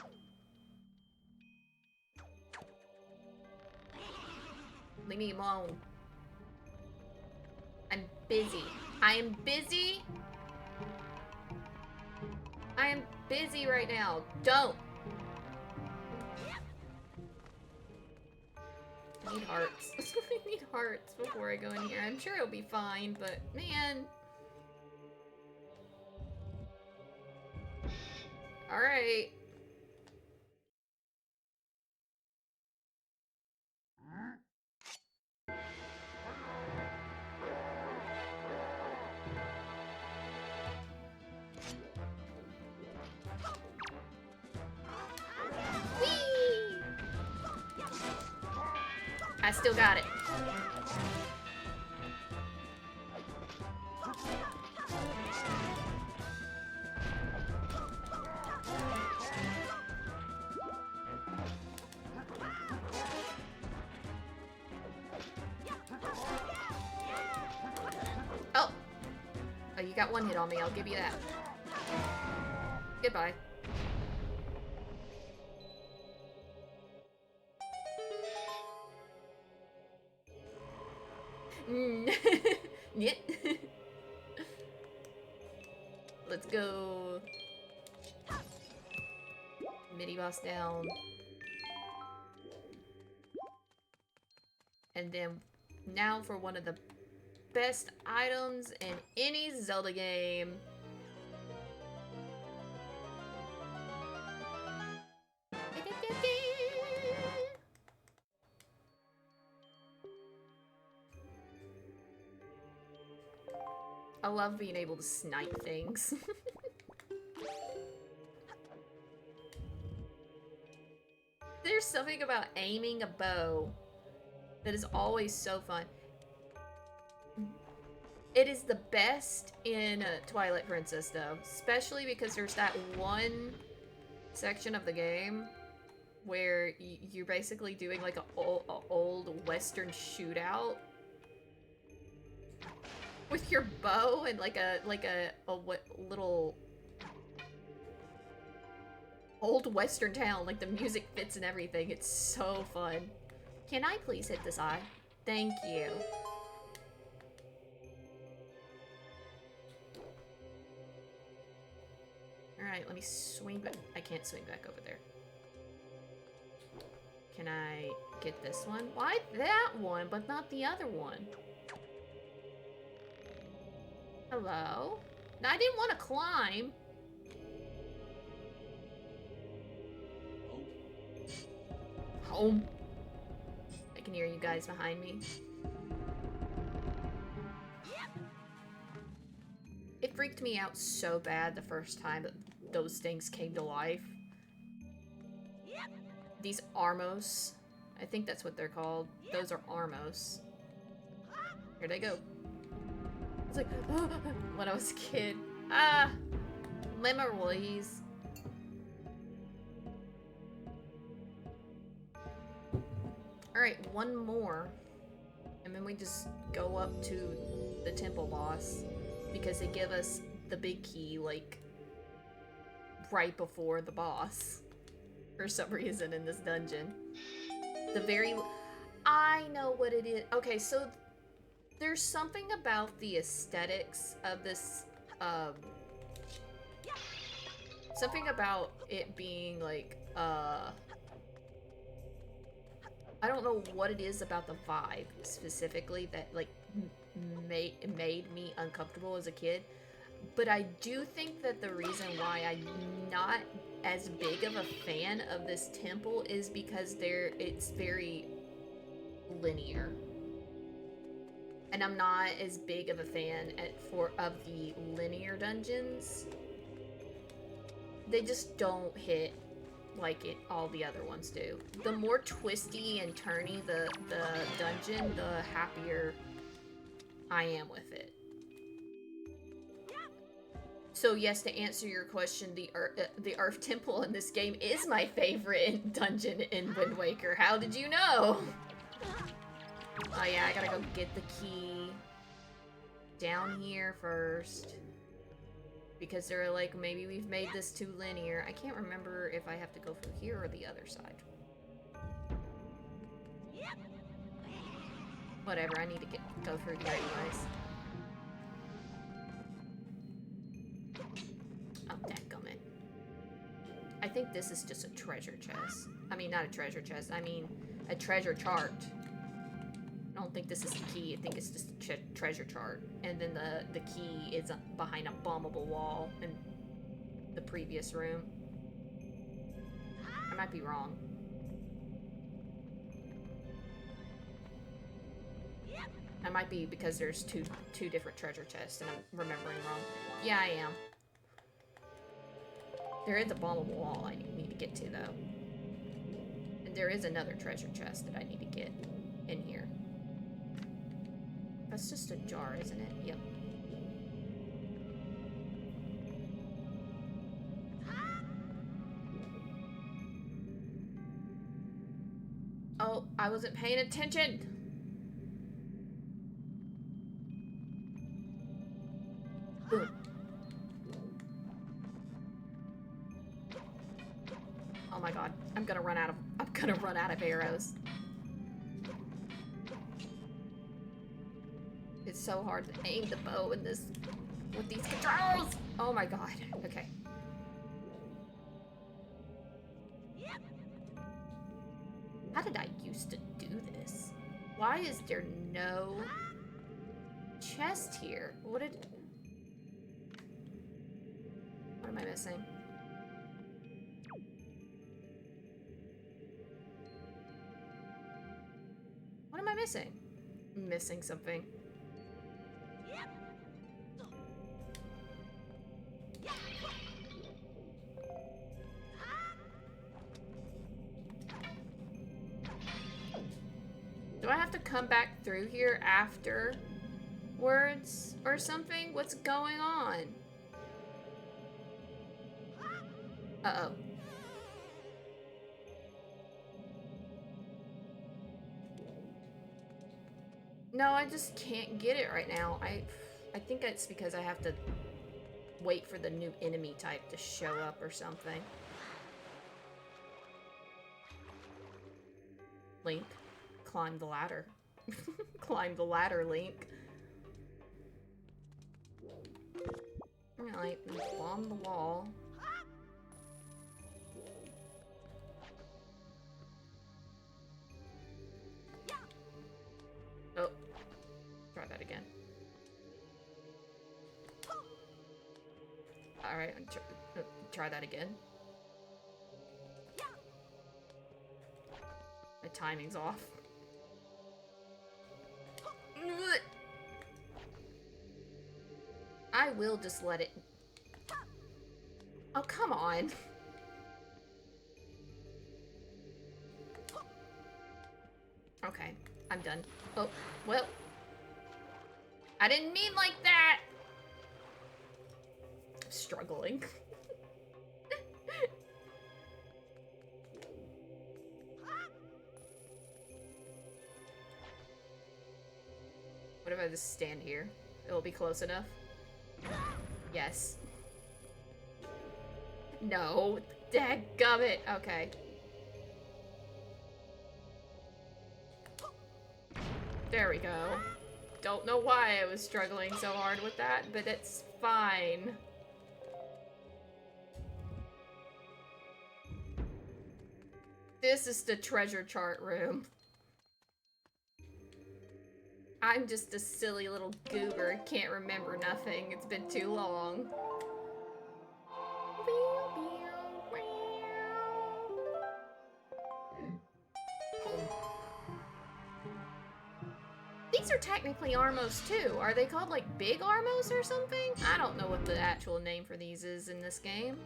Leave me alone. I'm busy. I am busy. I am busy right now. Don't. I need hearts. I need hearts before I go in here. I'm sure it'll be fine, but man. Alright. Whee! I still got it. Oh. Oh, you got one hit on me. I'll give you that. Goodbye. Nyet. Let's go. Mini boss down. And then now for one of the best items in any Zelda game. I love being able to snipe things. There's something about aiming a bow that is always so fun. It is the best in Twilight Princess, though. Especially because there's that one section of the game where you're basically doing like a old Western shootout with your bow and like a little old Western town. Like the music fits and everything. It's so fun. Can I please hit this eye? Thank you. Alright, let me swing back. I can't swing back over there. Can I get this one? Why that one, but not the other one? Hello? No, I didn't want to climb. Home. I can hear you guys behind me. It freaked me out so bad the first time that those things came to life. These Armos. I think that's what they're called. Those are Armos. Here they go. It's like, when I was a kid. Ah! Memories. Alright, one more. And then we just go up to the temple boss. Because they give us the big key, like, right before the boss. For some reason in this dungeon. I know what it is. Okay, so there's something about the aesthetics of this, something about it being, like, I don't know what it is about the vibe, specifically, that, like, made me uncomfortable as a kid. But I do think that the reason why I'm not as big of a fan of this temple is because it's very linear. And I'm not as big of a fan of the linear dungeons. They just don't hit like all the other ones do. The more twisty and turny the dungeon, the happier I am with it. So yes, to answer your question, the Earth Temple in this game is my favorite dungeon in Wind Waker. How did you know? Oh yeah, I gotta go get the key down here first. Because they're like, maybe we've made this too linear. I can't remember if I have to go through here or the other side. Whatever, I need to go through here anyways. Oh, dadgummit. I think this is just a treasure chest. I mean, not a treasure chest. I mean, a treasure chart. I don't think this is the key. I think it's just a treasure chart. And then the key is behind a bombable wall in the previous room. I might be wrong. I might be because there's two different treasure chests and I'm remembering wrong. Yeah, I am. There is a bombable wall I need to get to, though. And there is another treasure chest that I need to get in here. That's just a jar, isn't it? Yep. Oh, I wasn't paying attention! Boom. Oh my god, I'm gonna run out of arrows. It's so hard to aim the bow in this with these controls. Oh my god. Okay. How did I used to do this? Why is there no chest here? What am I missing? What am I missing? I'm missing something. Do I have to come back through here after words or something? What's going on? Uh-oh. No, I just can't get it right now. I think it's because I have to wait for the new enemy type to show up or something. Link, climb the ladder. Climb the ladder, Link. Alright, bomb the wall. Oh, try that again. Alright, try that again. My timing's off. I will just let it... Oh, come on. Okay, I'm done. Oh, well. I didn't mean like that! I'm struggling. What if I just stand here? It'll be close enough? Yes. No. Dadgummit. Okay. There we go. Don't know why I was struggling so hard with that, but it's fine. This is the treasure chart room. I'm just a silly little goober. Can't remember nothing. It's been too long. These are technically Armos too. Are they called like Big Armos or something? I don't know what the actual name for these is in this game.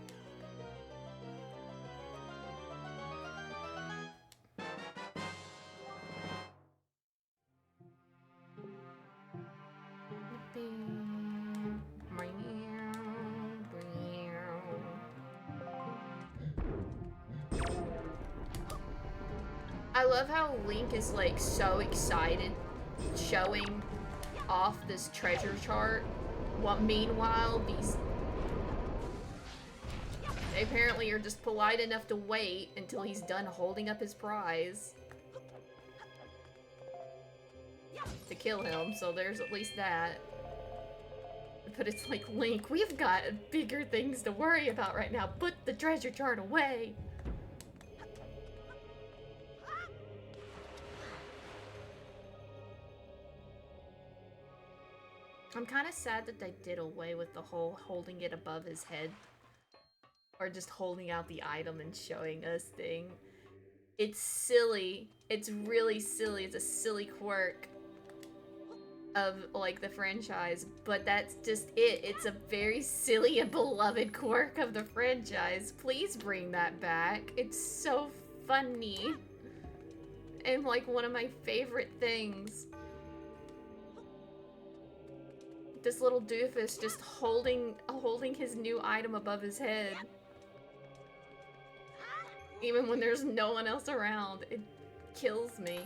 I love how Link is like so excited showing off this treasure chart. Meanwhile, they apparently are just polite enough to wait until he's done holding up his prize to kill him, so there's at least that. But it's like, Link, we've got bigger things to worry about right now. Put the treasure chart away. I'm kind of sad that they did away with the whole holding it above his head. Or just holding out the item and showing us thing. It's silly. It's really silly. It's a silly quirk of, like, the franchise. But that's just it. It's a very silly and beloved quirk of the franchise. Please bring that back. It's so funny. And, like, one of my favorite things. This little doofus just holding his new item above his head. Even when there's no one else around. It kills me.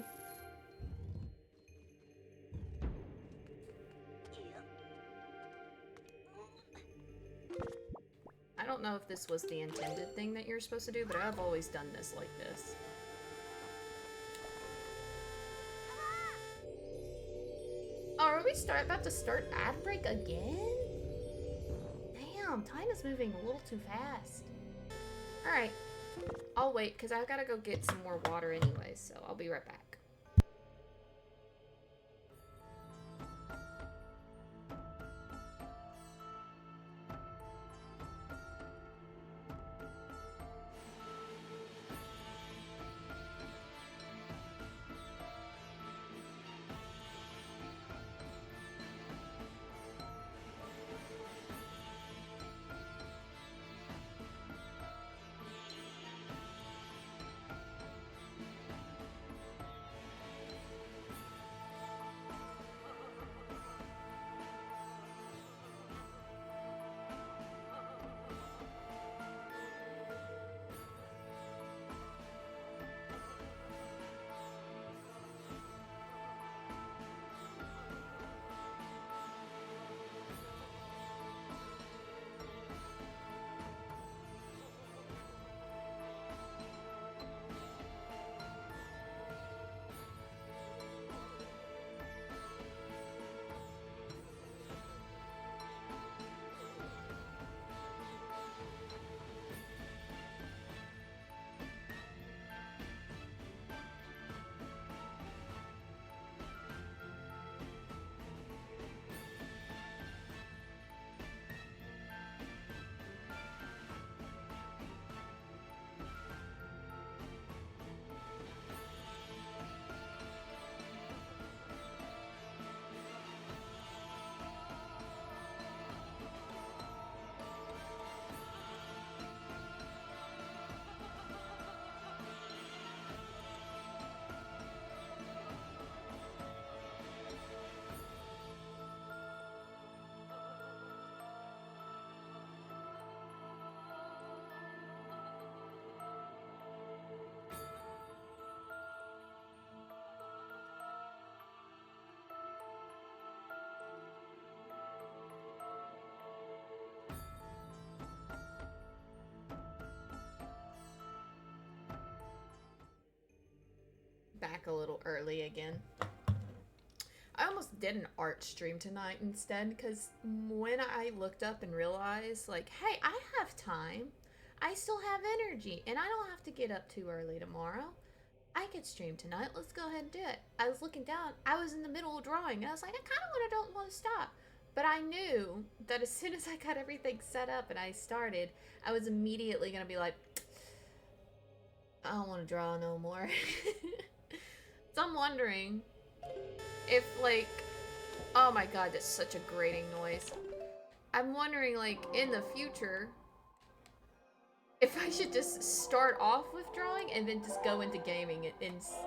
I don't know if this was the intended thing that you're supposed to do, but I've always done this like this. Oh, are we about to start ad break again? Damn, time is moving a little too fast. Alright. I'll wait, because I've got to go get some more water anyway, so I'll be right back. back a little early again. I almost did an art stream tonight instead, because when I looked up and realized, like, hey, I have time. I still have energy, and I don't have to get up too early tomorrow. I could stream tonight. Let's go ahead and do it. I was looking down. I was in the middle of drawing, and I was like, I kind of don't want to stop. But I knew that as soon as I got everything set up and I started, I was immediately going to be like, I don't want to draw no more. So I'm wondering if, like, oh my god, that's such a grating noise. I'm wondering, like, in the future, if I should just start off with drawing and then just go into gaming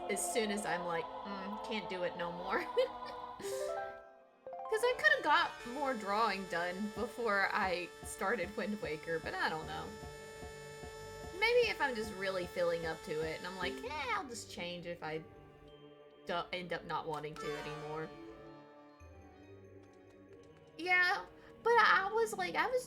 as soon as I'm like, can't do it no more. Because I could have got more drawing done before I started Wind Waker, but I don't know. Maybe if I'm just really feeling up to it, and I'm like, I'll just change if I end up not wanting to anymore. Yeah, but I was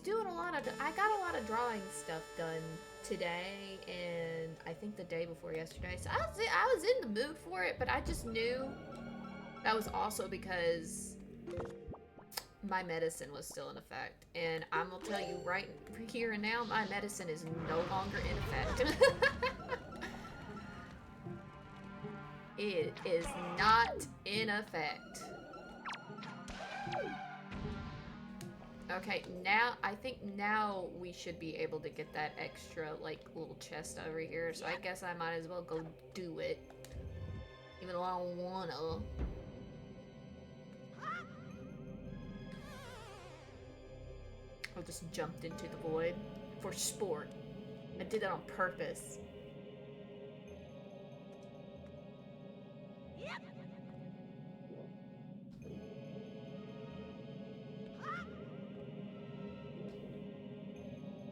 doing I got a lot of drawing stuff done today, and I think the day before yesterday, so I was in the mood for it, but I just knew that was also because my medicine was still in effect, and I'm gonna tell you right here and now, my medicine is no longer in effect. It is not in effect. Okay, now, I think now we should be able to get that extra, like, little chest over here, so I guess I might as well go do it. Even though I don't wanna. I just jumped into the void for sport. I did that on purpose.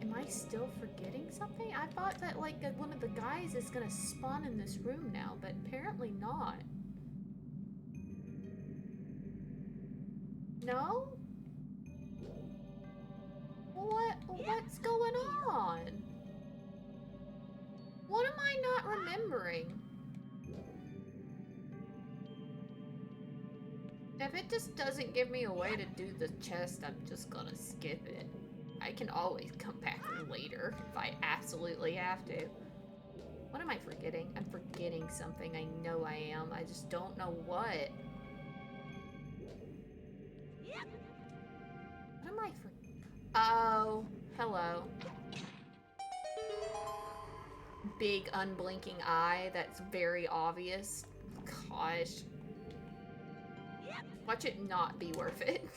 Am I still forgetting something? I thought that, like, one of the guys is gonna spawn in this room now, but apparently not. No? What's going on? What am I not remembering? If it just doesn't give me a way to do the chest, I'm just gonna skip it. I can always come back later if I absolutely have to. What am I forgetting? I'm forgetting something. I know I am. I just don't know what. What am I forgetting? Oh, hello. Big unblinking eye. That's very obvious. Gosh. Watch it not be worth it.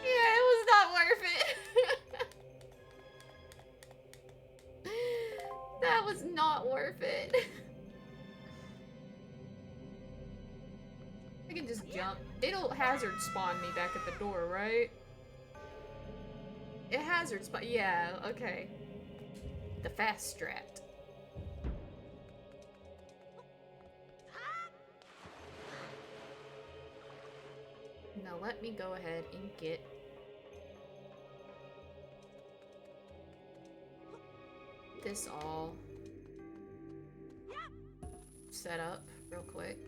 Yeah, it was not worth it. That was not worth it. I can just jump. It'll hazard spawn me back at the door, right? It hazard spawn. Yeah, okay. The fast strat. Now let me go ahead and get this all set up real quick.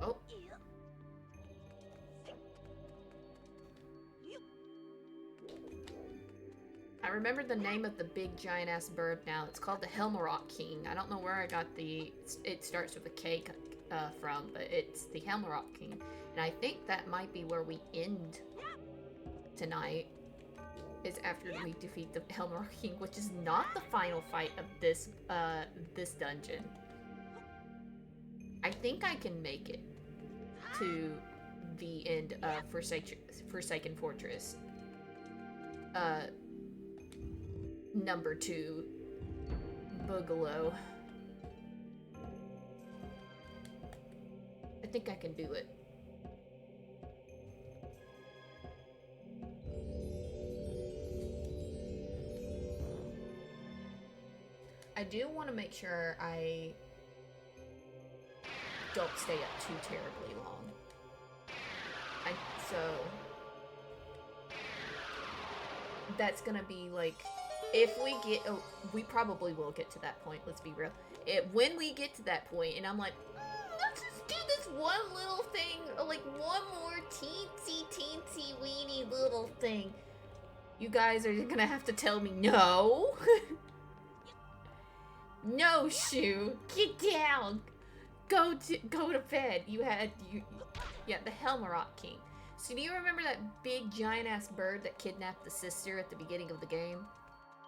Oh. I remember the name of the big giant ass bird now. It's called the Helmarock King. I don't know where I got it starts with a K from, but it's the Helmarock King. And I think that might be where we end tonight, is after we defeat the Helmarock King, which is not the final fight of this dungeon. I think I can make it to the end of Forsaken Fortress. Number 2, Boogaloo. I think I can do it. I do want to make sure I don't stay up too terribly long. So that's gonna be like, if we get, oh, we probably will get to that point, let's be real. When we get to that point, and I'm like, let's just do this one little thing, like one more teensy weeny little thing. You guys are gonna have to tell me no. No, Shu, get down. Go to bed. Yeah, the Helmarok King. So do you remember that big giant ass bird that kidnapped the sister at the beginning of the game?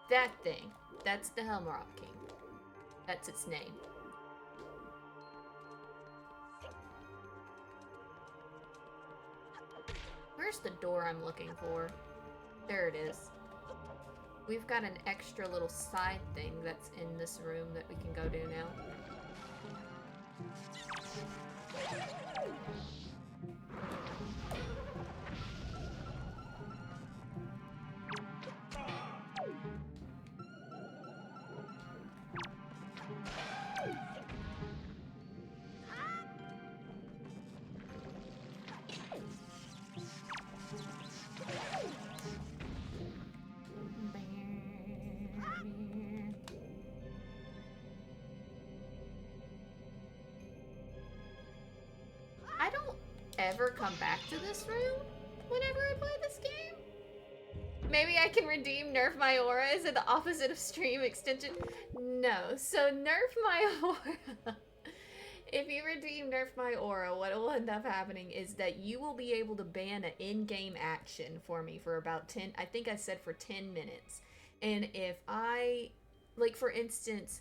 That thing. That's the Helmarok King. That's its name. Where's the door I'm looking for? There it is. We've got an extra little side thing that's in this room that we can go do now. I don't ever come back to this room whenever I play this game. Maybe I can redeem Nerf My Aura. Is it the opposite of stream extension? No. So Nerf My Aura. If you redeem Nerf My Aura, what will end up happening is that you will be able to ban an in-game action for me for about 10, I think I said for 10 minutes. And if I, like for instance,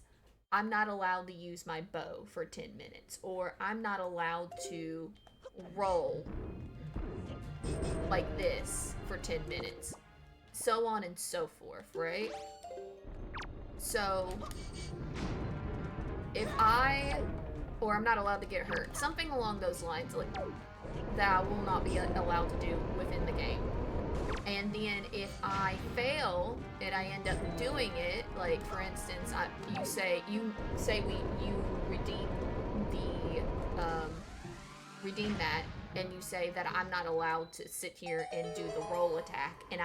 I'm not allowed to use my bow for 10 minutes, or I'm not allowed to roll like this for 10 minutes, so on and so forth, right? So, if I'm not allowed to get hurt, something along those lines, like, that I will not be allowed to do within the game. And then if I fail and I end up doing it, like for instance, you say you redeem that, and you say that I'm not allowed to sit here and do the roll attack, and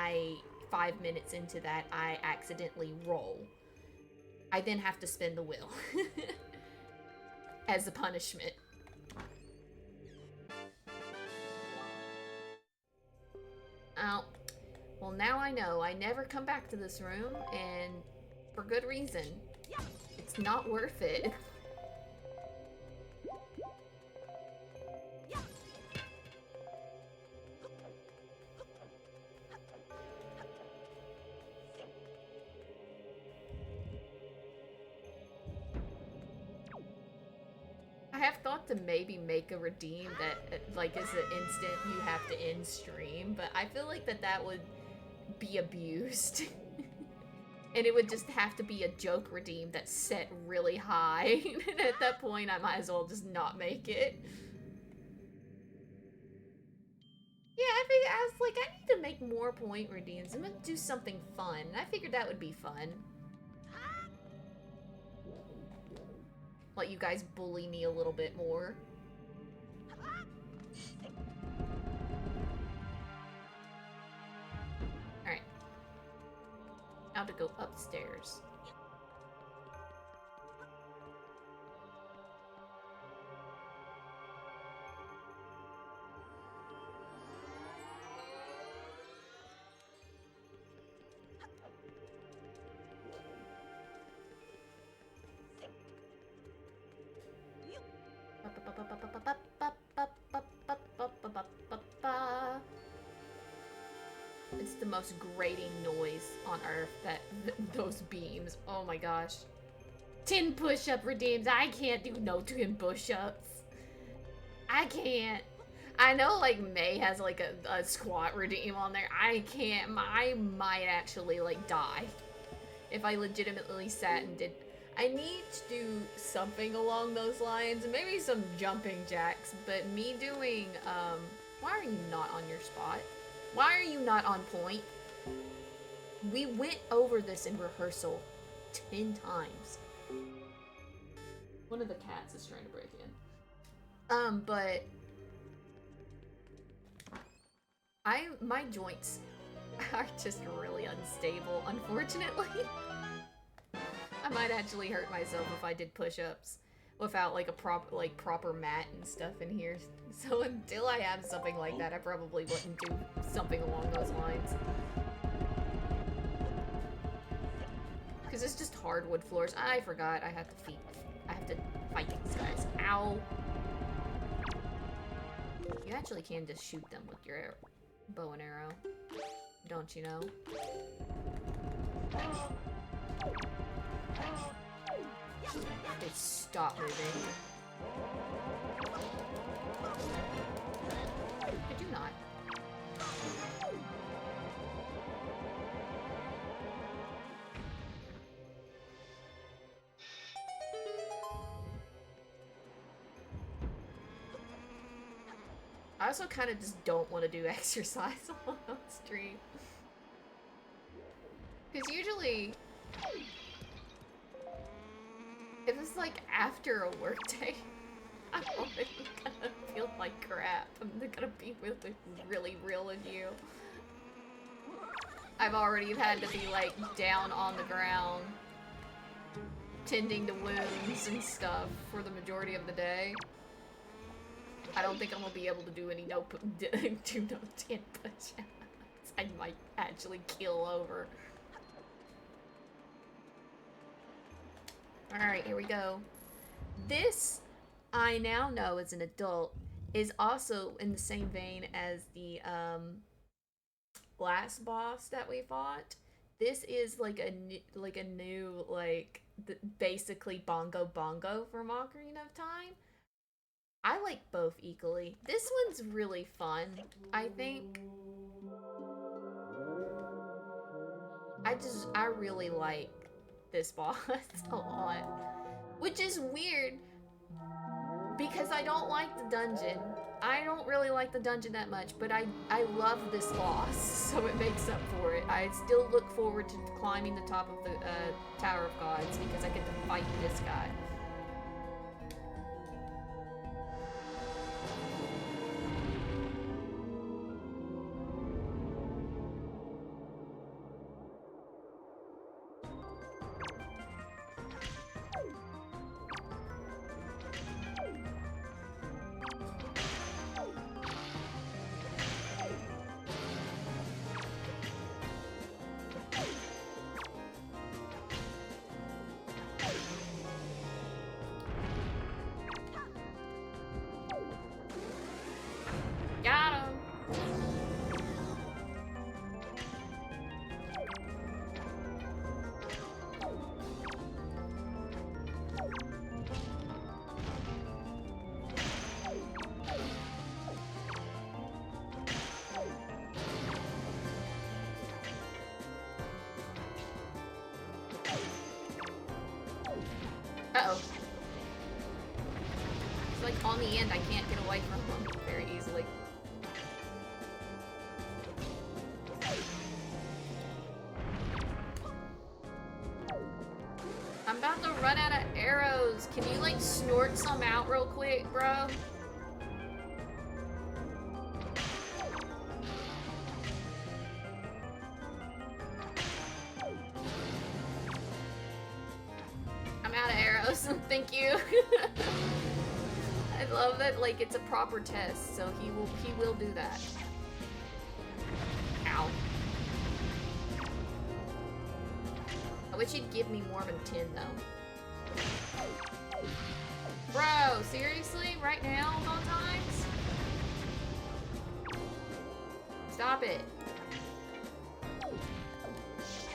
5 minutes into that I accidentally roll. I then have to spin the wheel as a punishment. Oh. Well, now I know. I never come back to this room, and for good reason. It's not worth it. I have thought to maybe make a redeem that, like, is an instant you have to end stream, but I feel like that would be abused. And it would just have to be a joke redeem that's set really high. And at that point, I might as well just not make it. Yeah, I was like, I need to make more point redeems. I'm gonna do something fun. And I figured that would be fun. Let you guys bully me a little bit more. Alright. Now to go upstairs. It's the most grating noise on earth, those beams. Oh my gosh. 10 push-up redeems. I can't do no 10 push-ups. I can't. I know, like, May has, like, a squat redeem on there. I can't. I might actually, like, die if I legitimately sat and did. I need to do something along those lines. Maybe some jumping jacks, but me doing, why are you not on your spot? Why are you not on point? We went over this in rehearsal 10 times. One of the cats is trying to break in. But my joints are just really unstable, unfortunately. I might actually hurt myself if I did push-ups without like a proper mat and stuff in here. So until I have something like that, I probably wouldn't do something along those lines. Because it's just hardwood floors. I forgot I have to fight these guys. Ow. You actually can just shoot them with your bow and arrow. Don't you know? They stop moving. Could you not? I also kind of just don't want to do exercise on stream. Because usually, if it's like after a workday, I'm already gonna feel like crap. I'm gonna be really real with you. I've already had to be like down on the ground, tending to wounds and stuff for the majority of the day. I don't think I'm gonna be able to do any no 10 push-ups. I might actually keel over. Alright, here we go. This, I now know as an adult, is also in the same vein as the last boss that we fought. This is like a new basically Bongo Bongo from Ocarina of Time. I like both equally. This one's really fun, I think. I really like this boss a lot. Which is weird, because I don't like the dungeon. I don't really like the dungeon that much, but I love this boss, so it makes up for it. I still look forward to climbing the top of the Tower of Gods, because I get to fight this guy. Got him! Uh-oh. It's like on the end, I can't get away from him very easily. I'm about to run out of arrows. Can you like snort some out real quick, bro? I'm out of arrows. Thank you. I love that like it's a proper test, so he will do that. Ow. I wish he'd give me more of a 10 though. Bro, seriously? Right now of all times? Stop it.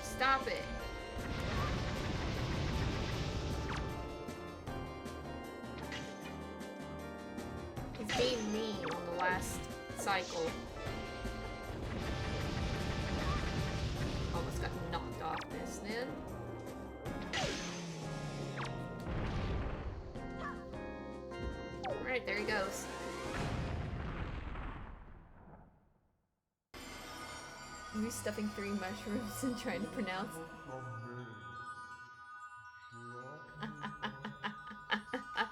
Stop it. He's being mean on the last cycle. Almost got knocked off this then. Alright, there he goes. You stuffing 3 mushrooms and trying to pronounce.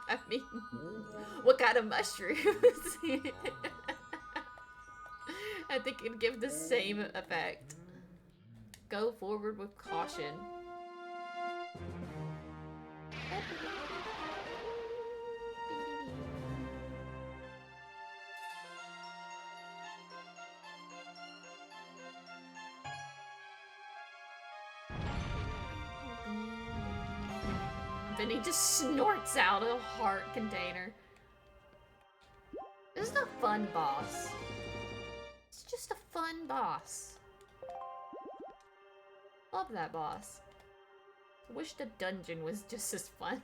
I mean, what kind of mushrooms? I think it'd give the same effect. Go forward with caution. Then he just snorts out a heart container. This is a fun boss. It's just a fun boss. Love that boss. Wish the dungeon was just as fun.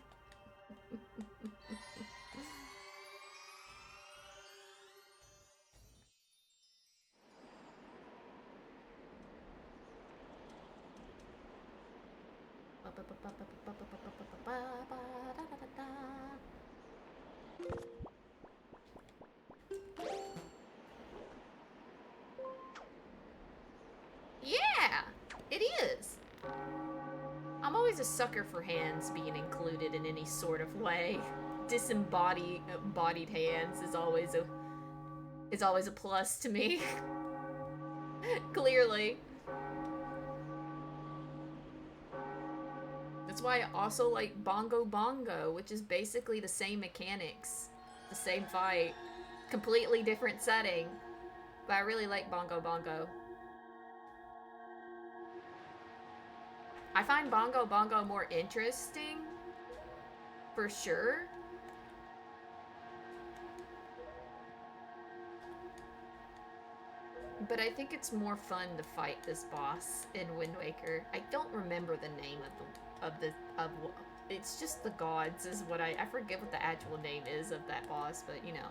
Yeah, it is. I'm always a sucker for hands being included in any sort of way. Disembodied hands is always a plus to me. Clearly. That's why I also like Bongo Bongo, which is basically the same mechanics, the same fight, completely different setting. But I really like Bongo Bongo. I find Bongo Bongo more interesting, for sure. But I think it's more fun to fight this boss in Wind Waker. I don't remember the name of it's just the gods is what I forget what the actual name is of that boss, but you know.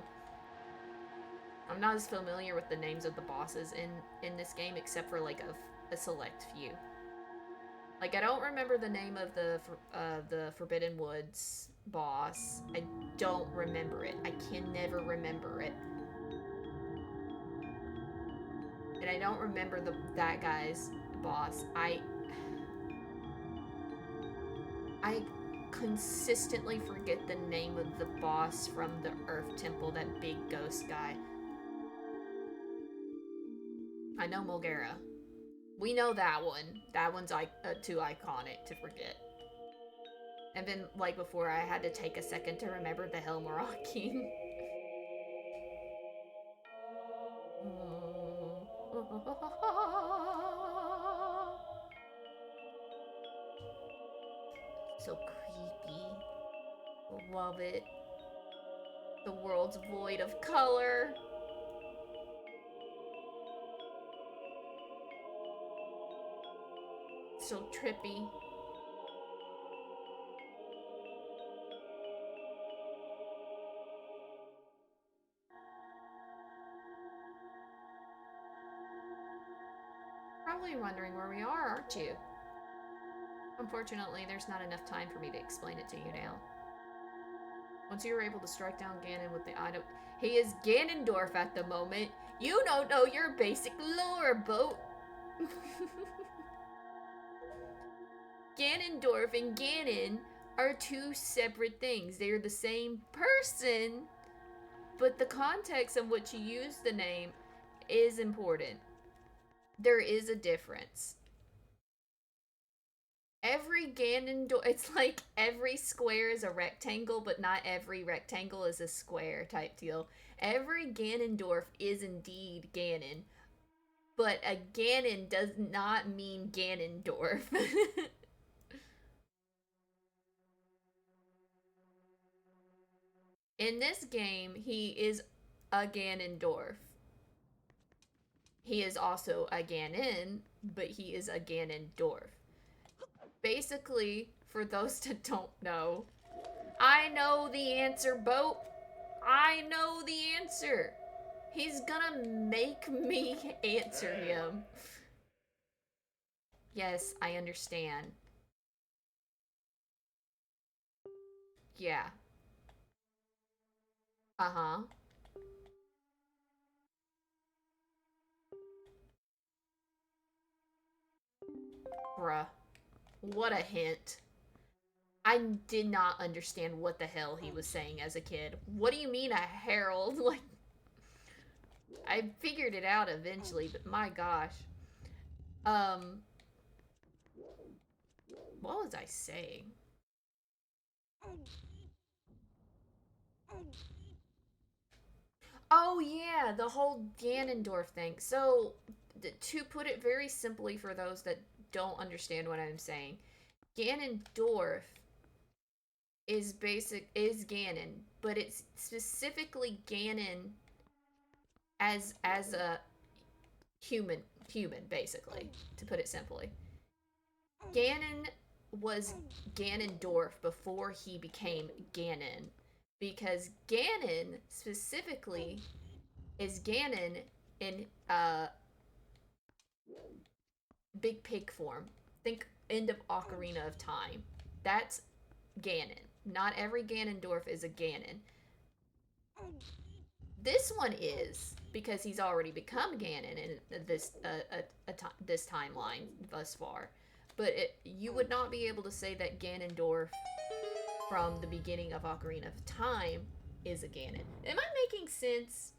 I'm not as familiar with the names of the bosses in this game except for like a select few. Like, I don't remember the name of the Forbidden Woods boss. I don't remember it. I can never remember it. And I don't remember that guy's boss. I consistently forget the name of the boss from the Earth Temple, that big ghost guy. I know Mulgara. We know that one. That one's too iconic to forget. And then, like before, I had to take a second to remember the Helmorok King. So creepy. Love it. The world's void of color. So trippy. Probably wondering where we are, aren't you? Unfortunately, there's not enough time for me to explain it to you now. Once you are able to strike down Ganon with the item... He is Ganondorf at the moment. You don't know your basic lore, Boat. Ganondorf and Ganon are two separate things. They are the same person, but the context in which you use the name is important. There is a difference. Every Ganondorf, it's like every square is a rectangle, but not every rectangle is a square type deal. Every Ganondorf is indeed Ganon, but a Ganon does not mean Ganondorf. In this game, he is a Ganondorf. He is also a Ganon, but he is a Ganondorf. Basically, for those that don't know, I know the answer, Boat. I know the answer. He's gonna make me answer him. Yes, I understand. Yeah. Uh-huh. Bruh. What a hint. I did not understand what the hell he was saying as a kid. What do you mean a herald? Like, I figured it out eventually, but my gosh. What was I saying? Oh yeah, the whole Ganondorf thing. So, to put it very simply for those that don't understand what I'm saying, Ganondorf is Ganon, but it's specifically Ganon as a human basically, to put it simply. Ganon was Ganondorf before he became Ganon, because Ganon specifically is Ganon in Big Pig form. Think end of Ocarina of Time. That's Ganon. Not every Ganondorf is a Ganon. This one is because he's already become Ganon in this timeline thus far. But you would not be able to say that Ganondorf from the beginning of Ocarina of Time is a Ganon. Am I making sense?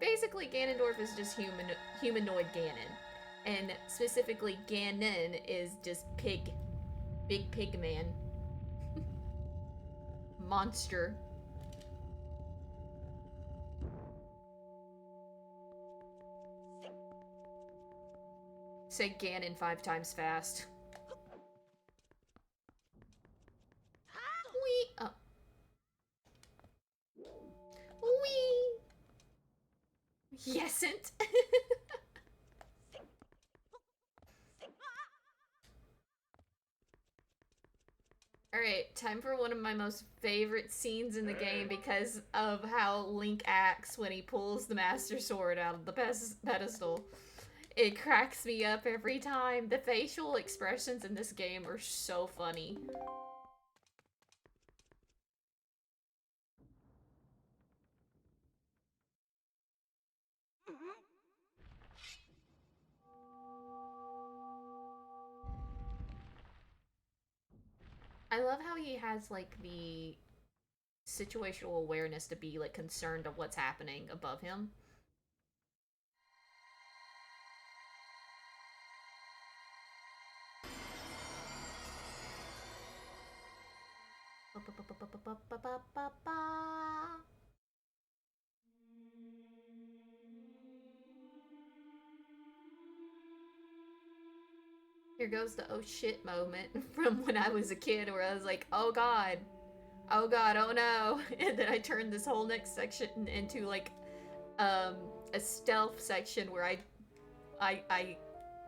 Basically, Ganondorf is just humanoid Ganon. And specifically, Ganon is just big pig man. Monster. Say Ganon 5 times fast. Wee! Oh. Wee! Yesn't. Alright, time for one of my most favorite scenes in the game because of how Link acts when he pulls the Master Sword out of the pedestal. It cracks me up every time. The facial expressions in this game are so funny. I love how he has, like, the situational awareness to be, like, concerned of what's happening above him. Here goes the oh shit moment from when I was a kid where I was like, oh god, oh god, oh no. And then I turned this whole next section into like a stealth section where I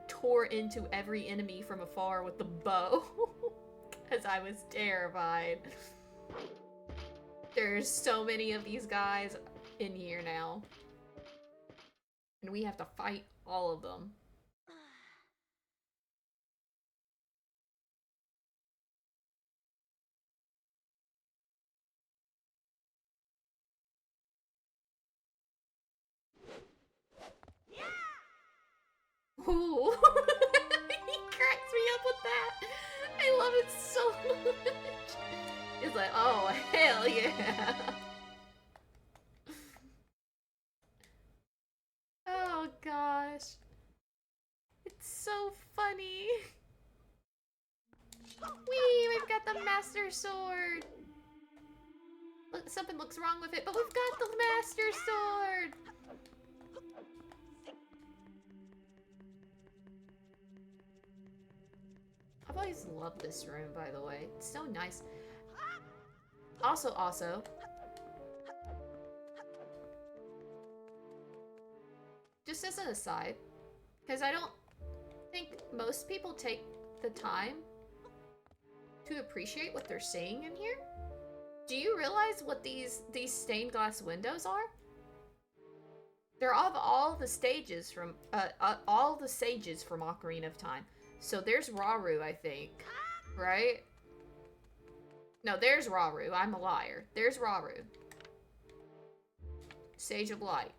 tore into every enemy from afar with the bow because I was terrified. There's so many of these guys in here now. And we have to fight all of them. Ooh. He cracks me up with that. I love it so much. It's like, oh, hell yeah. Oh, gosh. It's so funny. Whee! We've got the Master Sword. Look, something looks wrong with it, but we've got the Master Sword. I've always loved this room, by the way. It's so nice. Also, just as an aside, because I don't think most people take the time to appreciate what they're seeing in here. Do you realize what these stained glass windows are? They're of all the stages from all the sages from Ocarina of Time. So there's Rauru, I think, right? No, there's Rauru. I'm a liar. There's Rauru. Sage of Light.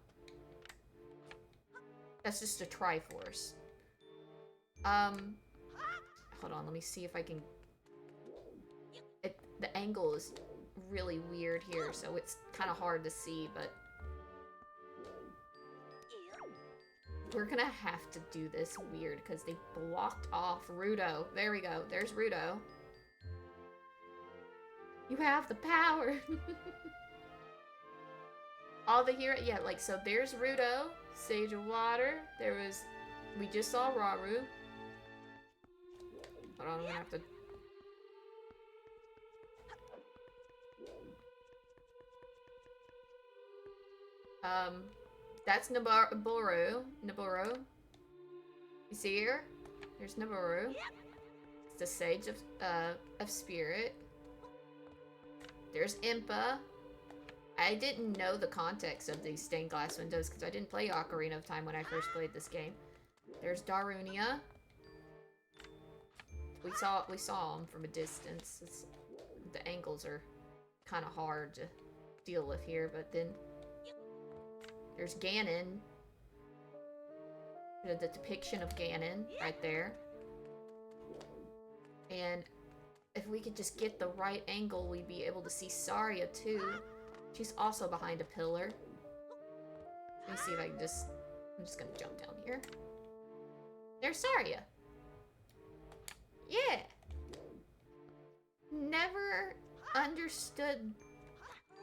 That's just a Triforce. Hold on, let me see if I can... The angle is really weird here, so it's kind of hard to see, but... we're gonna have to do this weird because they blocked off Rudo. There we go. There's Rudo. You have the power. All the hero, yeah, like, so there's Rudo, Sage of Water. There was, we just saw Rauru. Hold on, I'm gonna have to. That's Nabooru. Nabooru. You see here? There's Nabooru. It's the Sage of Spirit. There's Impa. I didn't know the context of these stained glass windows because I didn't play Ocarina of Time when I first played this game. There's Darunia. We saw him from a distance. The angles are kind of hard to deal with here, but then there's Ganon. The depiction of Ganon right there. And if we could just get the right angle, we'd be able to see Saria too. She's also behind a pillar. Let me see if I can just... I'm just gonna jump down here. There's Saria. Yeah. Never understood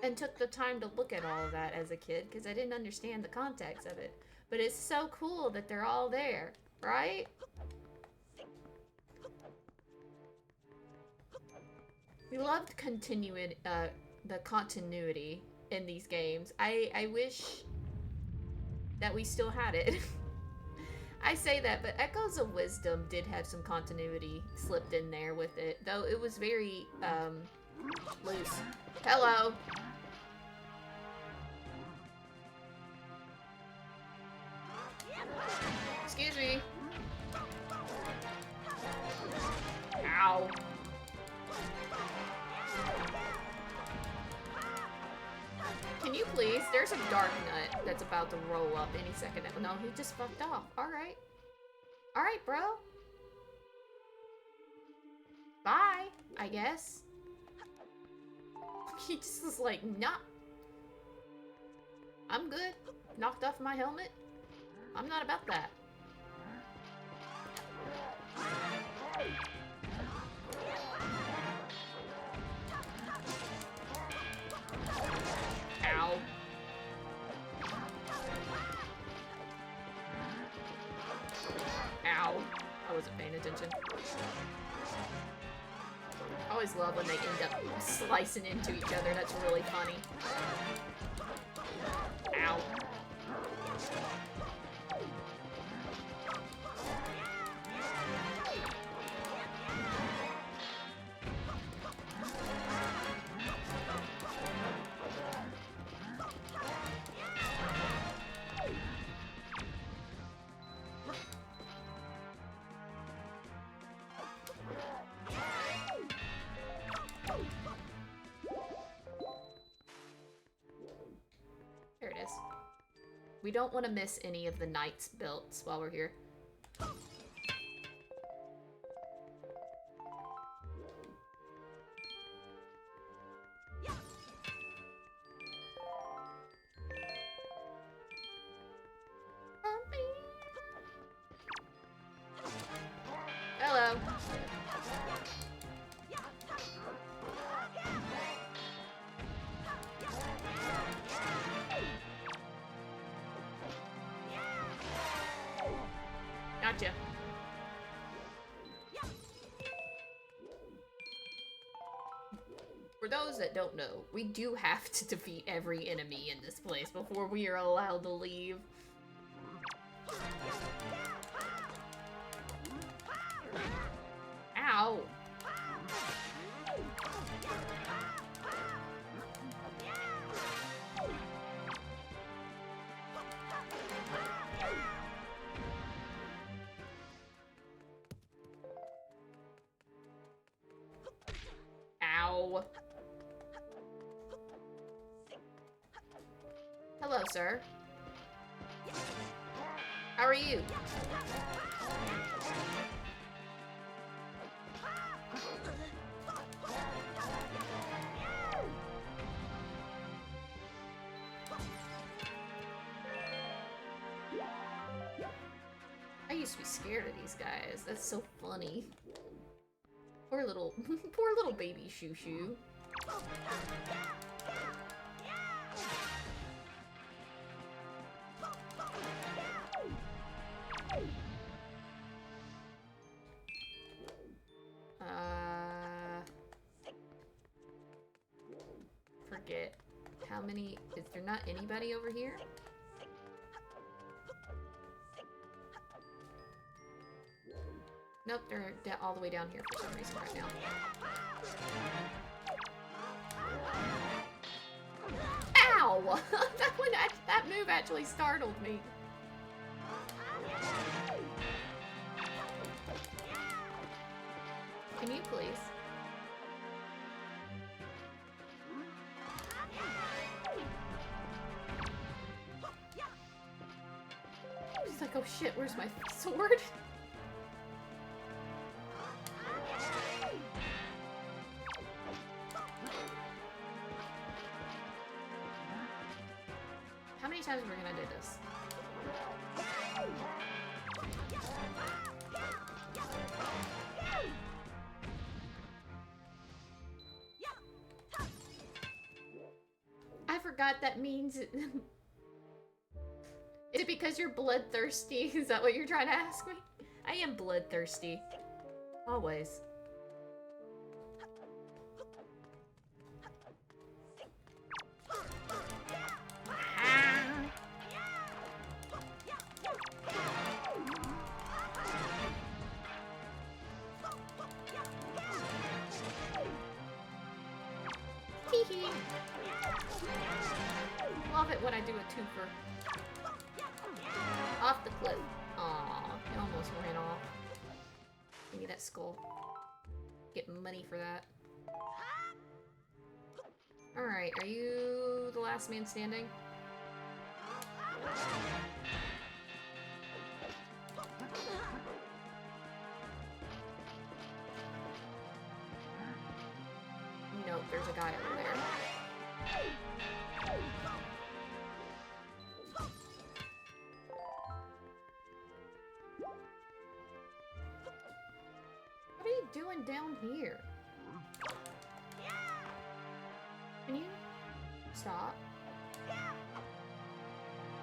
and took the time to look at all of that as a kid because I didn't understand the context of it. But it's so cool that they're all there, right? We loved the continuity in these games. I wish that we still had it. I say that, but Echoes of Wisdom did have some continuity slipped in there with it, though it was very loose. Hello. Excuse me. Ow. Can you please? There's a Dark Nut that's about to roll up any second. No, he just fucked off. Alright. Alright, bro. Bye, I guess. He just was like, nah. I'm good. Knocked off my helmet. I'm not about that. Ow. Ow. I wasn't paying attention. I always love when they end up slicing into each other. That's really funny. Ow. There it is. We don't want to miss any of the knight's belts while we're here. Hello. Gotcha. For those that don't know, we do have to defeat every enemy in this place before we are allowed to leave. Ow. Ow. Hello, sir. How are you? supposed to be scared of these guys. That's so funny. Poor little, poor little baby Shoo Shoo. Forget. How many? Is there not anybody over here? Nope, they're all the way down here for some reason right now. Ow! that move actually startled me. Can you please? She's like, oh shit, where's my sword? How many times are we gonna do this? I forgot that means... Is it because you're bloodthirsty? Is that what you're trying to ask me? I am bloodthirsty. Always. Love it when I do a twofer. Off the cliff. Aw, it almost ran off. Give me that skull. Get money for that. Alright, are you the last man standing? Nope, there's a guy over there. What are you doing down here? Can you stop?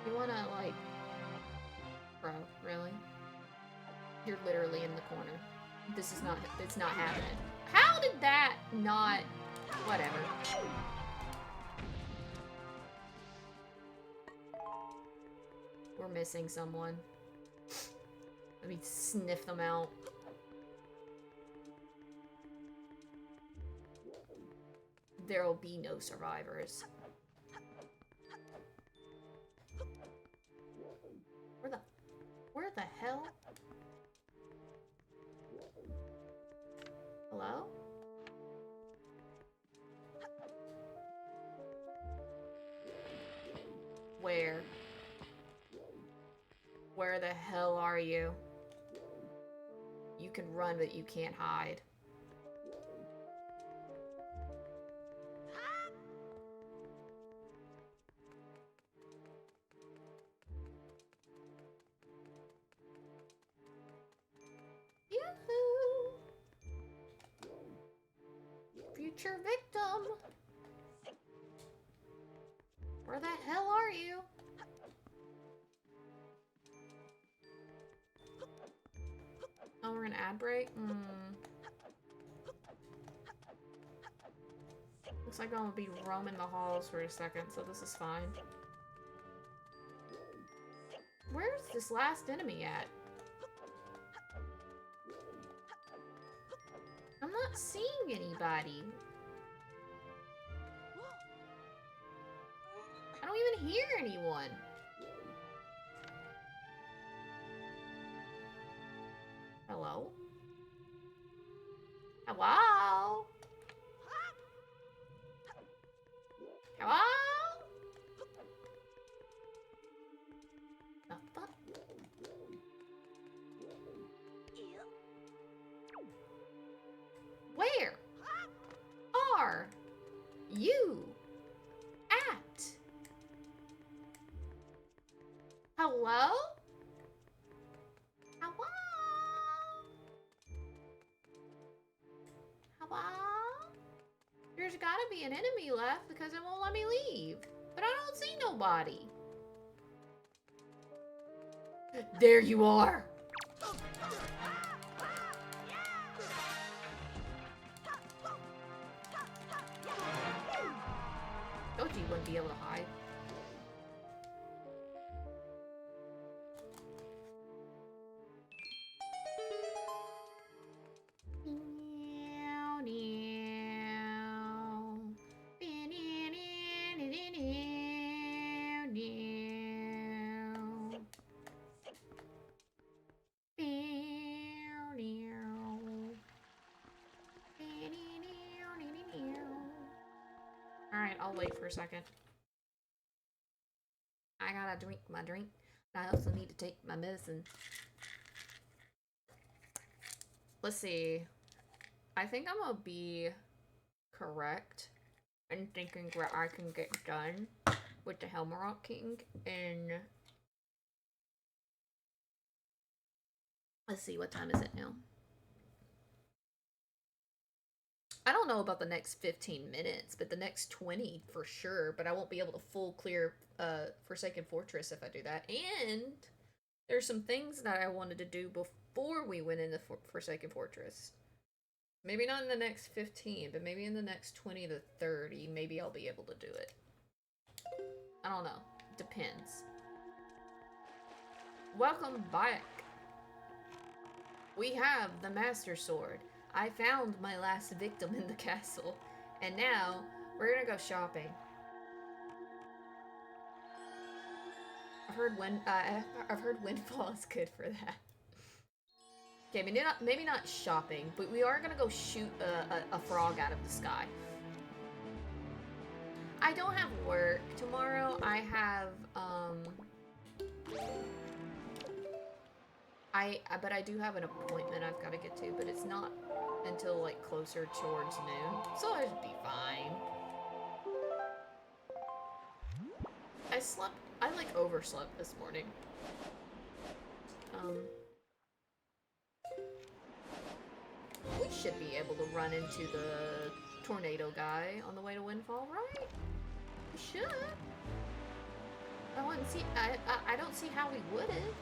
You wanna, like... Bro, really? You're literally in the corner. This is not... It's not happening. How did that not... Whatever. We're missing someone. Let me sniff them out. There'll be no survivors. Where the hell? Hello? Where? Where the hell are you? You can run, but you can't hide. Yoo-hoo! Future victim! Where the hell are you? Oh, we're gonna ad break? Looks like I'm gonna be roaming the halls for a second, so this is fine. Where's this last enemy at? I'm not seeing anybody. I don't even hear anyone. Hello? Hello? Hello? The fuck? Where are you at? Hello? Hello? gotta be an enemy left because it won't let me leave. But I don't see nobody. There you are! Told you wouldn't be able to hide. Alright, I'll wait for a second. I gotta drink my drink. I also need to take my medicine. Let's see. I think I'm gonna be correct in thinking where I can get done with the Helmarock King in... Let's see, what time is it now? I don't know about the next 15 minutes, but the next 20 for sure. But I won't be able to full clear Forsaken Fortress if I do that. And there's some things that I wanted to do before we went into Forsaken Fortress. Maybe not in the next 15, but maybe in the next 20 to 30, maybe I'll be able to do it. I don't know. Depends. Welcome back. We have the Master Sword. I found my last victim in the castle, and now we're gonna go shopping. I've heard Windfall is good for that. Okay, maybe not shopping, but we are gonna go shoot a frog out of the sky. I don't have work tomorrow. I have but I do have an appointment I've got to get to, but it's not until like closer towards noon, so I should be fine. I like overslept this morning. We should be able to run into the tornado guy on the way to Windfall, right? We should. I don't see how we wouldn't.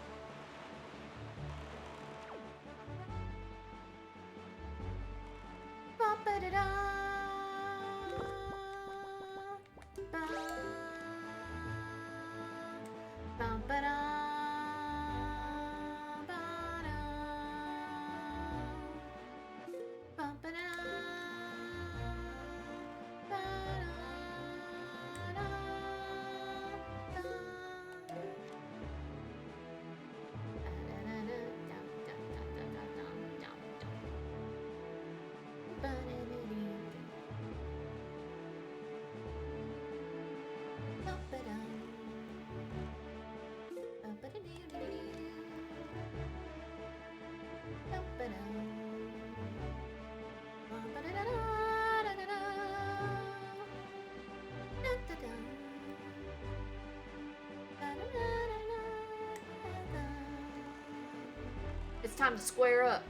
It's time to square up.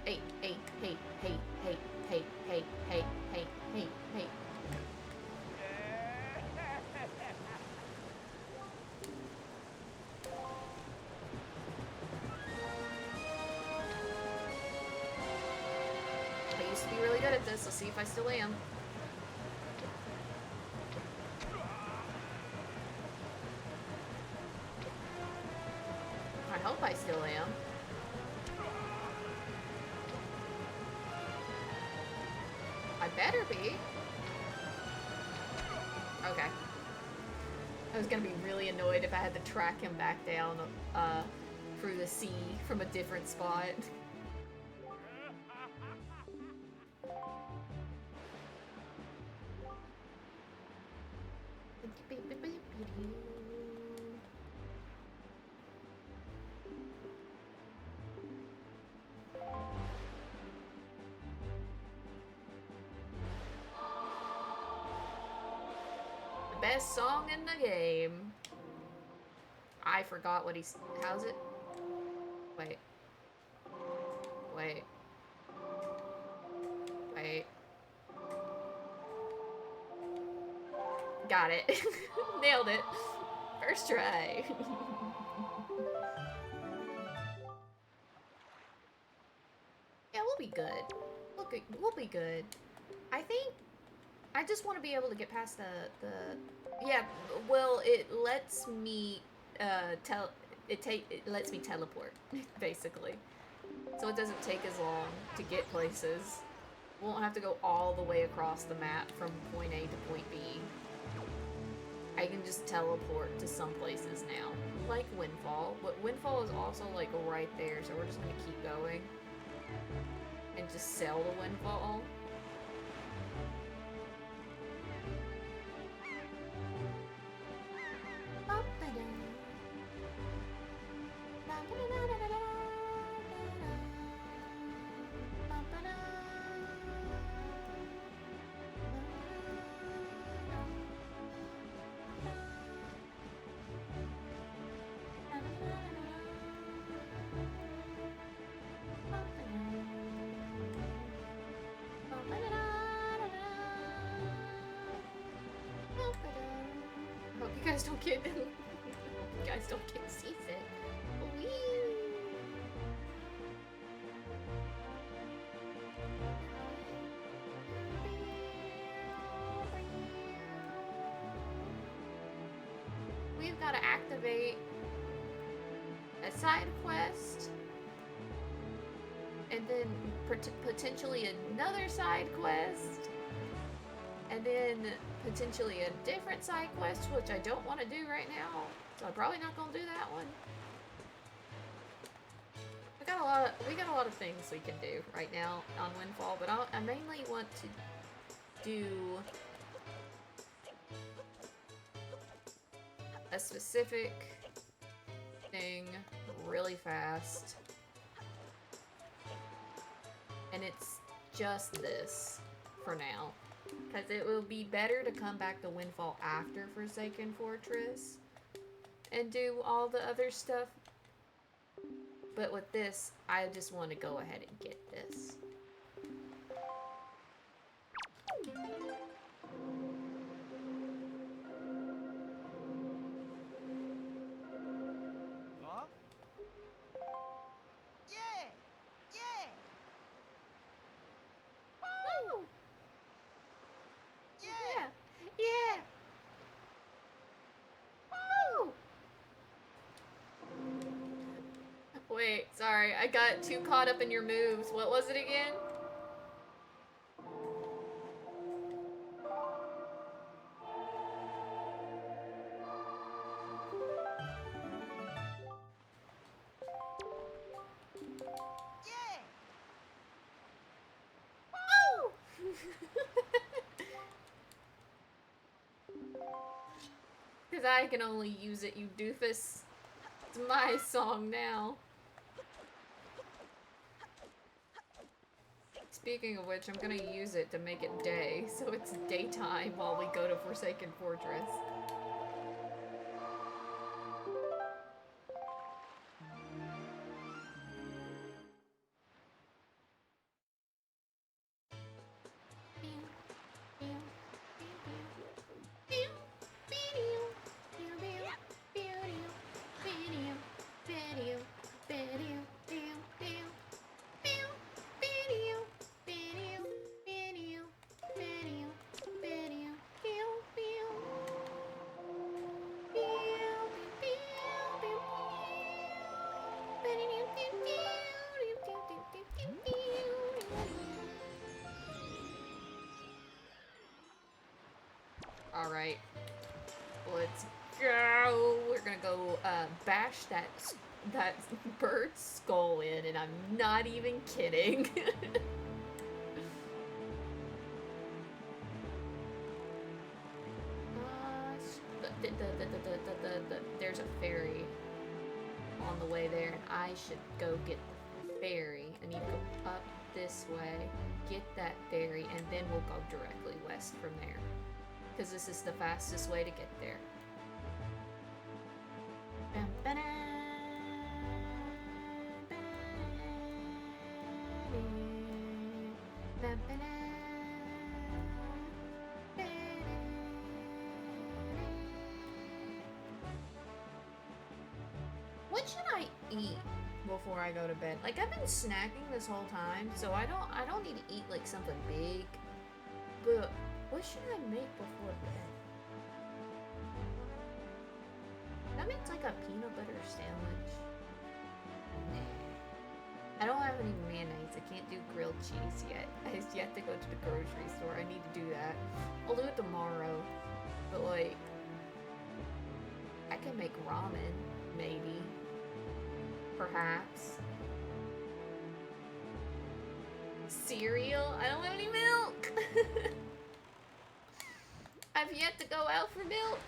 Hey, hey, hey, hey, hey, hey, hey, hey, hey, hey, hey. I used to be really good at this. Let's see if I still am. I hope I still am. I better be. Okay. I was gonna be really annoyed if I had to track him back down through the sea from a different spot. Best song in the game. I forgot what he's... How's it? Wait. Wait. Wait. Got it. Nailed it. First try. Yeah, we'll be good. We'll be good. I think I just want to be able to get past the yeah, well, it lets me it lets me teleport basically. So it doesn't take as long to get places. We won't have to go all the way across the map from point A to point B. I can just teleport to some places now, like Windfall. But Windfall is also like right there, so we're just gonna keep going and just sell the Windfall. Hope you guys don't get seasick. Whee! We've got to activate a side quest, and then potentially another side quest, and then potentially a different side quest, which I don't want to do right now, so I'm probably not gonna do that one. We got a lot of things we can do right now on Windfall, but I mainly want to do a specific thing really fast, and it's just this for now. Because it will be better to come back to Windfall after Forsaken Fortress and do all the other stuff. But with this, I just want to go ahead and get this. Huh? Yeah! Yeah! Woo! Yeah! Yeah! Woo! Wait, sorry, I got too caught up in your moves. What was it again? Yeah! Woo! Because I can only use it, you doofus. It's my song now. Speaking of which, I'm gonna use it to make it day, so it's daytime while we go to Forsaken Fortress. Alright, let's go. We're gonna go bash that bird's skull in, and I'm not even kidding. There's a ferry on the way there, and I should go get the ferry. I need to go up this way, get that ferry, and then we'll go directly west from there. Because this is the fastest way to get there. What should I eat before I go to bed? Like, I've been snacking this whole time, so I don't need to eat like something big. But what should I make before bed? That means like a peanut butter sandwich. Nah. I don't have any mayonnaise. I can't do grilled cheese yet. I have yet to go to the grocery store. I need to do that. I'll do it tomorrow. But like, I can make ramen, maybe. Perhaps. Cereal? I don't have any milk! I've yet to go out for milk.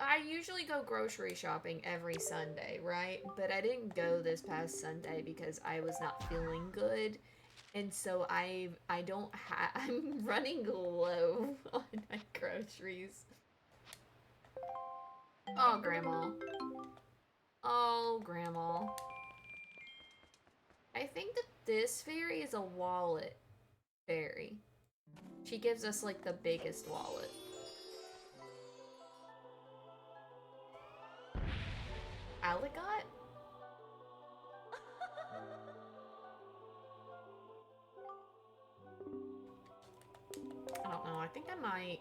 I usually go grocery shopping every Sunday, right? But I didn't go this past Sunday because I was not feeling good. And so I'm running low on my groceries. Oh, Grandma. Oh, Grandma. I think that this fairy is a wallet fairy. She gives us like the biggest wallet. Aligot? I don't know. I think I might...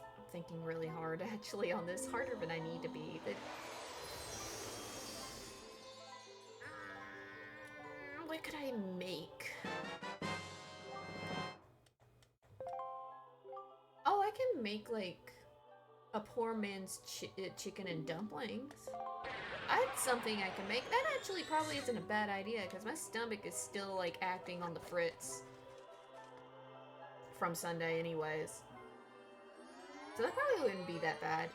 I'm thinking really hard actually on this. Harder than I need to be. What could I make? Oh, I can make like a poor man's chicken and dumplings. That's something I can make. That actually probably isn't a bad idea because my stomach is still like acting on the fritz from Sunday anyways. So that probably wouldn't be that bad.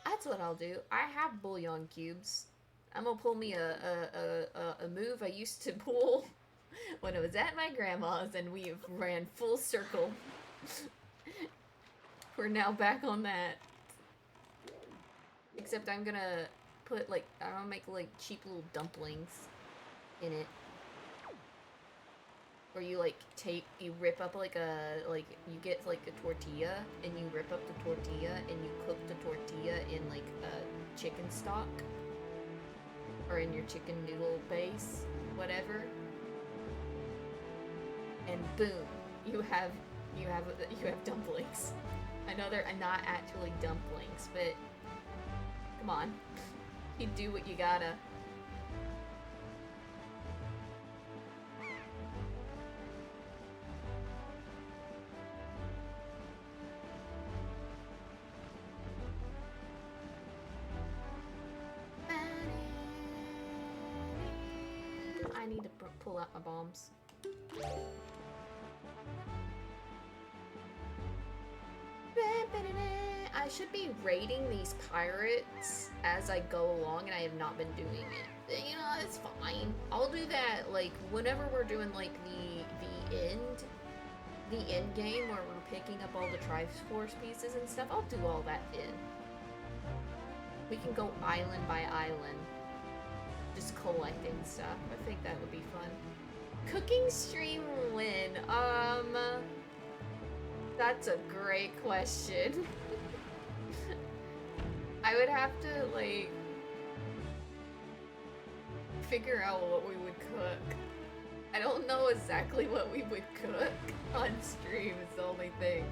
That's what I'll do. I have bouillon cubes. I'm gonna pull me a move I used to pull when I was at my grandma's and we ran full circle. We're now back on that. Except I'm gonna put like, I'm gonna make like cheap little dumplings in it. Where you like you rip up like you get like a tortilla and you rip up the tortilla and you cook the tortilla in like a chicken stock. Or in your chicken noodle base, whatever. And boom, you have dumplings. I know they're not actually dumplings, but come on, you do what you gotta. I need to pull out my bombs. I should be raiding these pirates as I go along, and I have not been doing it. You know, it's fine. I'll do that, like, whenever we're doing, like, the end game where we're picking up all the Triforce pieces and stuff. I'll do all that then. We can go island by island, just collecting stuff. I think that would be fun. Cooking stream win. That's a great question. I would have to, like, figure out what we would cook. I don't know exactly what we would cook on stream, is the only thing.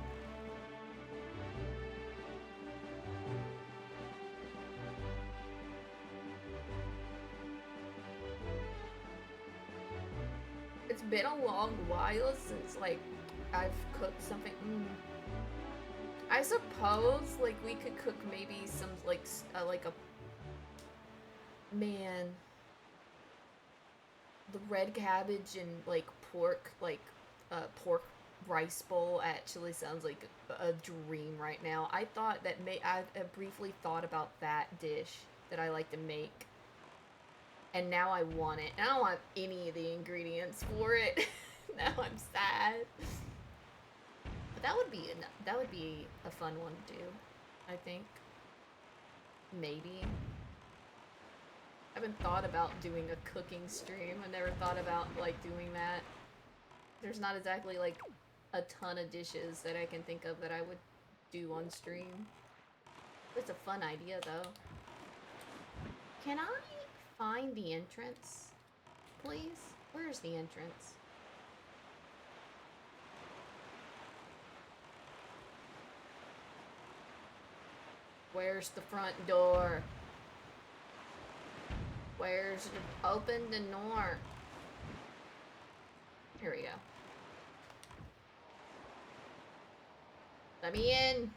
It's been a long while since, like, I've cooked something. I suppose, like, we could cook maybe some, like a... Man. The red cabbage and, like, pork, pork rice bowl actually sounds like a dream right now. I thought that I briefly thought about that dish that I like to make. And now I want it. I don't want any of the ingredients for it. Now I'm sad. But that would be a fun one to do, I think. Maybe. I haven't thought about doing a cooking stream. I never thought about, like, doing that. There's not exactly, like, a ton of dishes that I can think of that I would do on stream. It's a fun idea, though. Can I find the entrance, please? Where's the entrance? Where's the front door? Where's the... Open the door. Here we go. Let me in.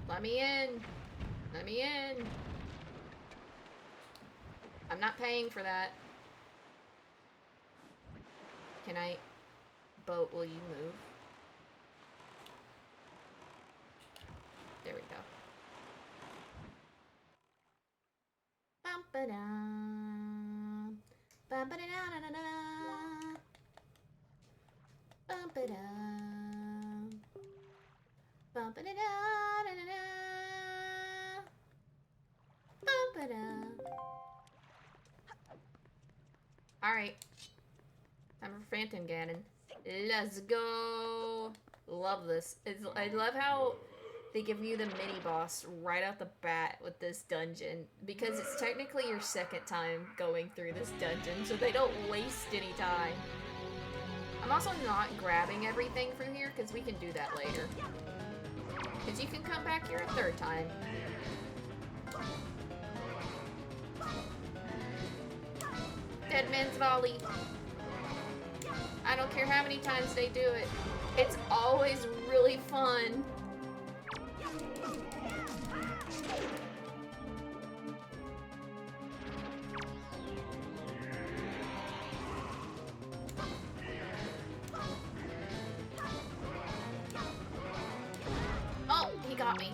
Let me in. Let me in. I'm not paying for that. Can I... Boat, will you move? There we go. Bum-ba-da. Bum-ba-da-da-da-da-da. Bum-ba-da. Bum-ba-da-da-da-da-da. Bum-ba-da. Alright. Time for Phantom Ganon. Let's go! Love this. I love how they give you the mini-boss right out the bat with this dungeon. Because it's technically your second time going through this dungeon, so they don't waste any time. I'm also not grabbing everything from here, because we can do that later. Because you can come back here a third time. Dead Man's Volley. I don't care how many times they do it. It's always really fun. Oh, he got me.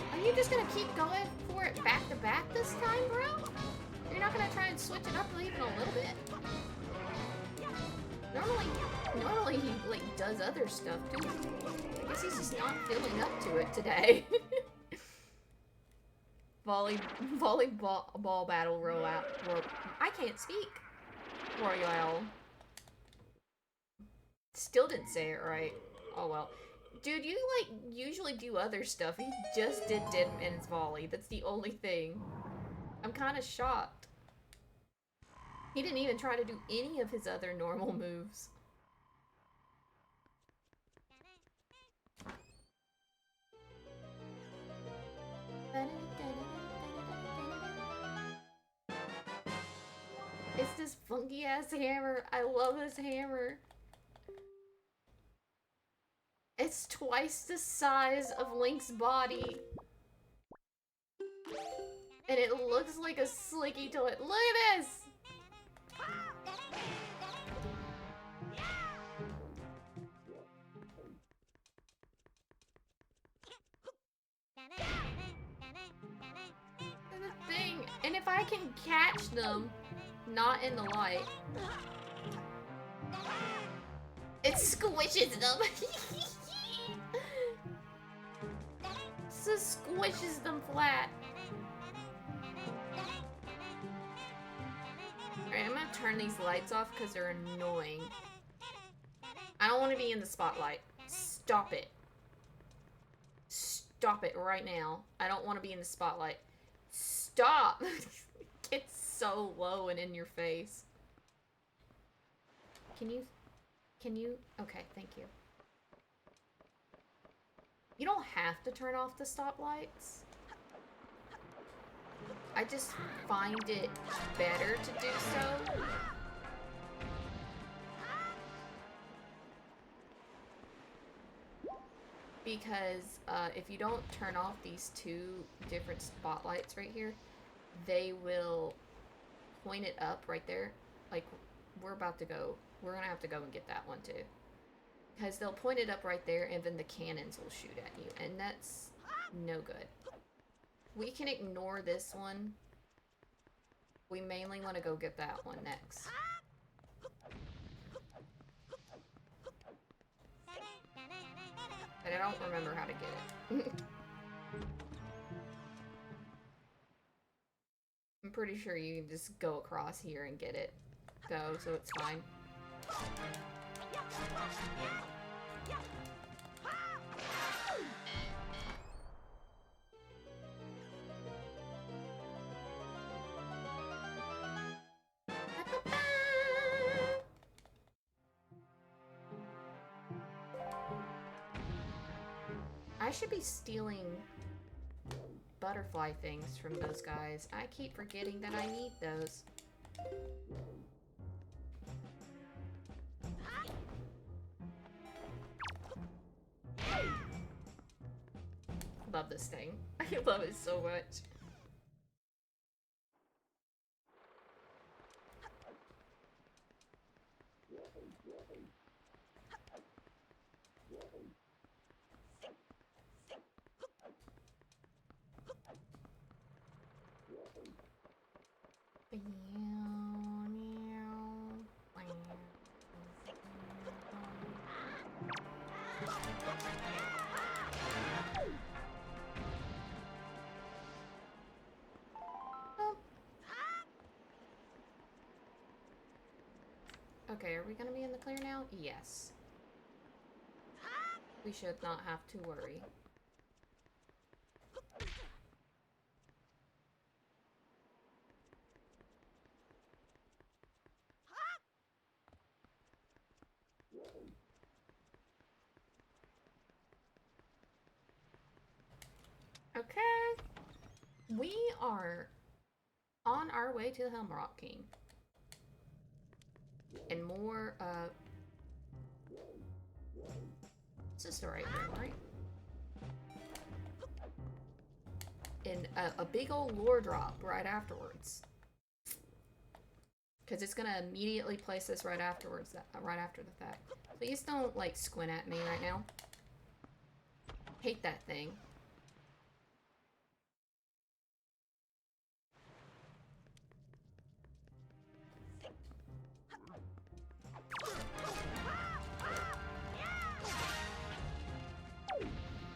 Are you just gonna keep going for it back to back this time, bro? You're not gonna try and switch it up even a little bit? Normally he, like, does other stuff, too. I guess he's just not feeling up to it today. Volleyball battle royale. I can't speak. Royale. Still didn't say it right. Oh well. Dude, you, like, usually do other stuff. He just did Dead Man's Volley. That's the only thing. I'm kind of shocked. He didn't even try to do any of his other normal moves. It's this funky ass hammer. I love this hammer. It's twice the size of Link's body. And it looks like a slicky toy. Look at this! That's the thing. And if I can catch them, not in the light, it squishes them. Just squishes them flat. Alright, I'm gonna turn these lights off because they're annoying. I don't want to be in the spotlight. Stop it. Stop it right now. I don't want to be in the spotlight. Stop! It's so low and in your face. Can you... Okay, thank you. You don't have to turn off the stoplights. I just find it better to do so. Because if you don't turn off these two different spotlights right here, they will point it up right there. Like, we're about to go. We're gonna have to go and get that one too. Because they'll point it up right there and then the cannons will shoot at you. And that's no good. We can ignore this one. We mainly want to go get that one next. And I don't remember how to get it. I'm pretty sure you can just go across here and get it. Go, so it's fine. I should be stealing butterfly things from those guys. I keep forgetting that I need those. Love this thing. I love it so much. Okay, are we gonna be in the clear now? Yes. We should not have to worry. Okay. We are on our way to Hemlock King. And more, this is the right room, right? And a big old lore drop right afterwards. Because it's gonna immediately place us right afterwards, right after the fact. Please don't, like, squint at me right now. Hate that thing.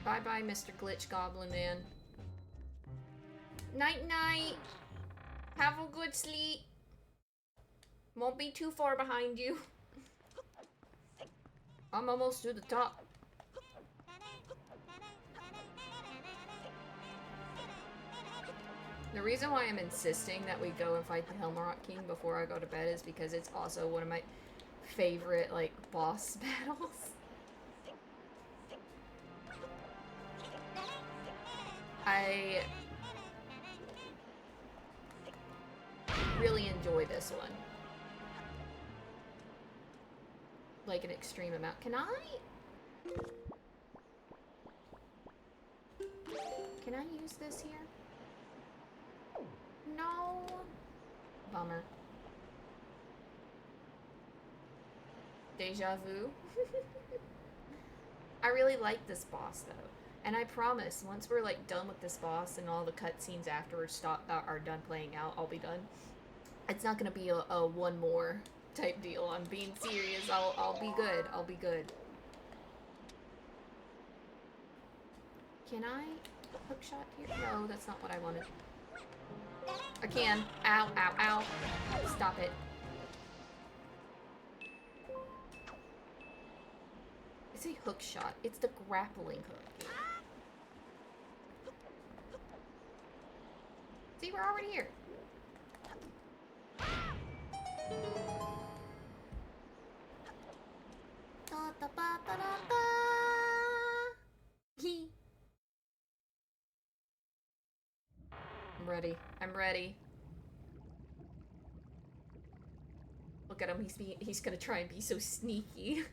Bye-bye, Mr. Glitch Goblin Man. Night-night! Have a good sleep. Won't be too far behind you. I'm almost to the top. The reason why I'm insisting that we go and fight the Hemlock King before I go to bed is because it's also one of my favorite, like, boss battles. I really enjoy this one. Like an extreme amount. Can I use this here? No. Bummer. Deja vu. I really like this boss though. And I promise, once we're like done with this boss and all the cutscenes afterwards are done playing out, I'll be done. It's not gonna be a one more type deal. I'm being serious. I'll be good. I'll be good. Can I hook shot here? No, that's not what I wanted. I can. Ow, ow, ow. Stop it. It's a hook shot. It's the grappling hook. See, we're already here. I'm ready. I'm ready. Look at him. He's gonna try and be so sneaky.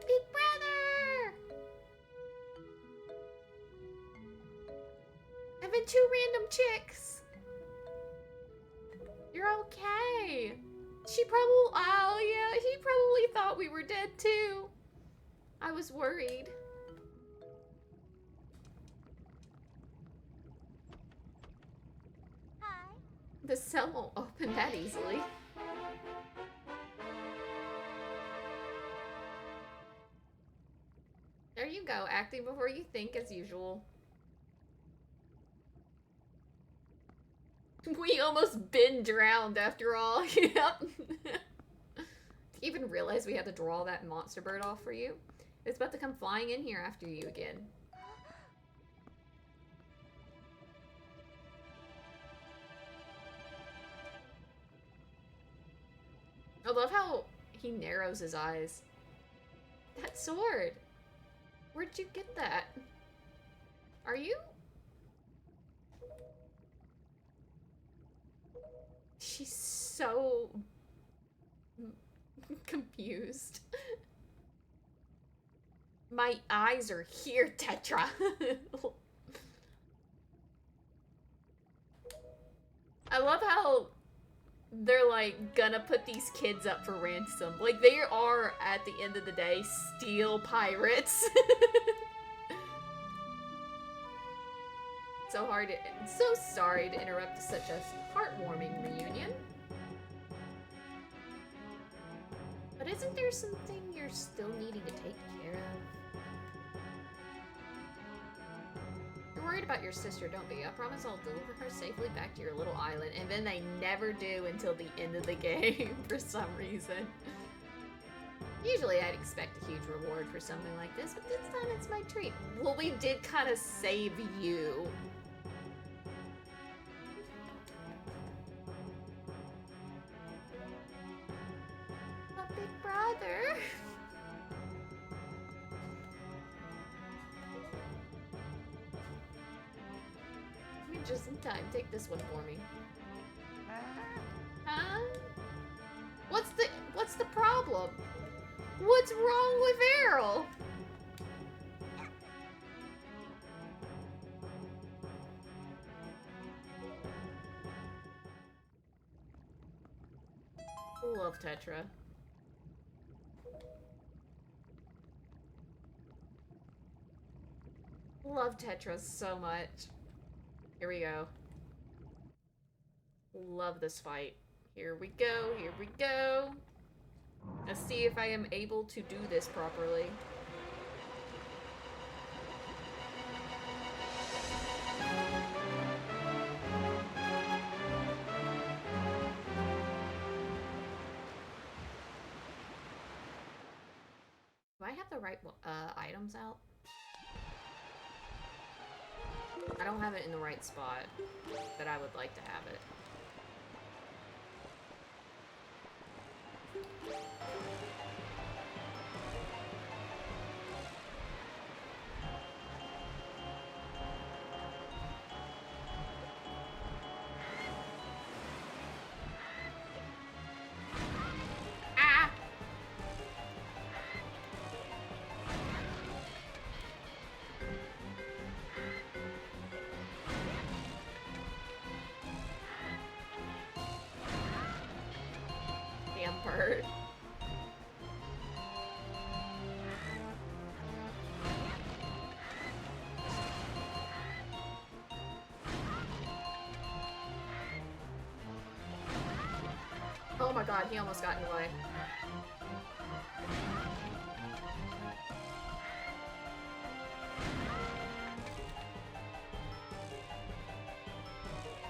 Big brother! I've been two random chicks. You're okay. She probably, oh yeah, he probably thought we were dead too. I was worried. Hi. The cell won't open that easily. There you go, acting before you think as usual. We almost been drowned after all. Yep. Even realize we had to draw that monster bird off for you? It's about to come flying in here after you again. I love how he narrows his eyes. That sword! Where'd you get that? Are you? She's so confused. My eyes are here, Tetra. I love how they're like gonna put these kids up for ransom. Like they are at the end of the day steel pirates. So sorry to interrupt such a heartwarming reunion. But isn't there something you're still needing to take care of? You're worried about your sister, don't be. I promise I'll deliver her safely back to your little island. And then they never do until the end of the game for some reason. Usually I'd expect a huge reward for something like this, but this time it's my treat. Well, we did kind of save you. A big brother. You're just in time. Take this one for me. Huh? What's the problem? What's wrong with Errol? Love Tetra. Love Tetra so much. Here we go. Love this fight. Here we go, here we go. Let's see if I am able to do this properly. Do I have the right items out? I don't have it in the right spot, but I would like to have it. Ah! Damn bird. Oh my god, he almost got in the way.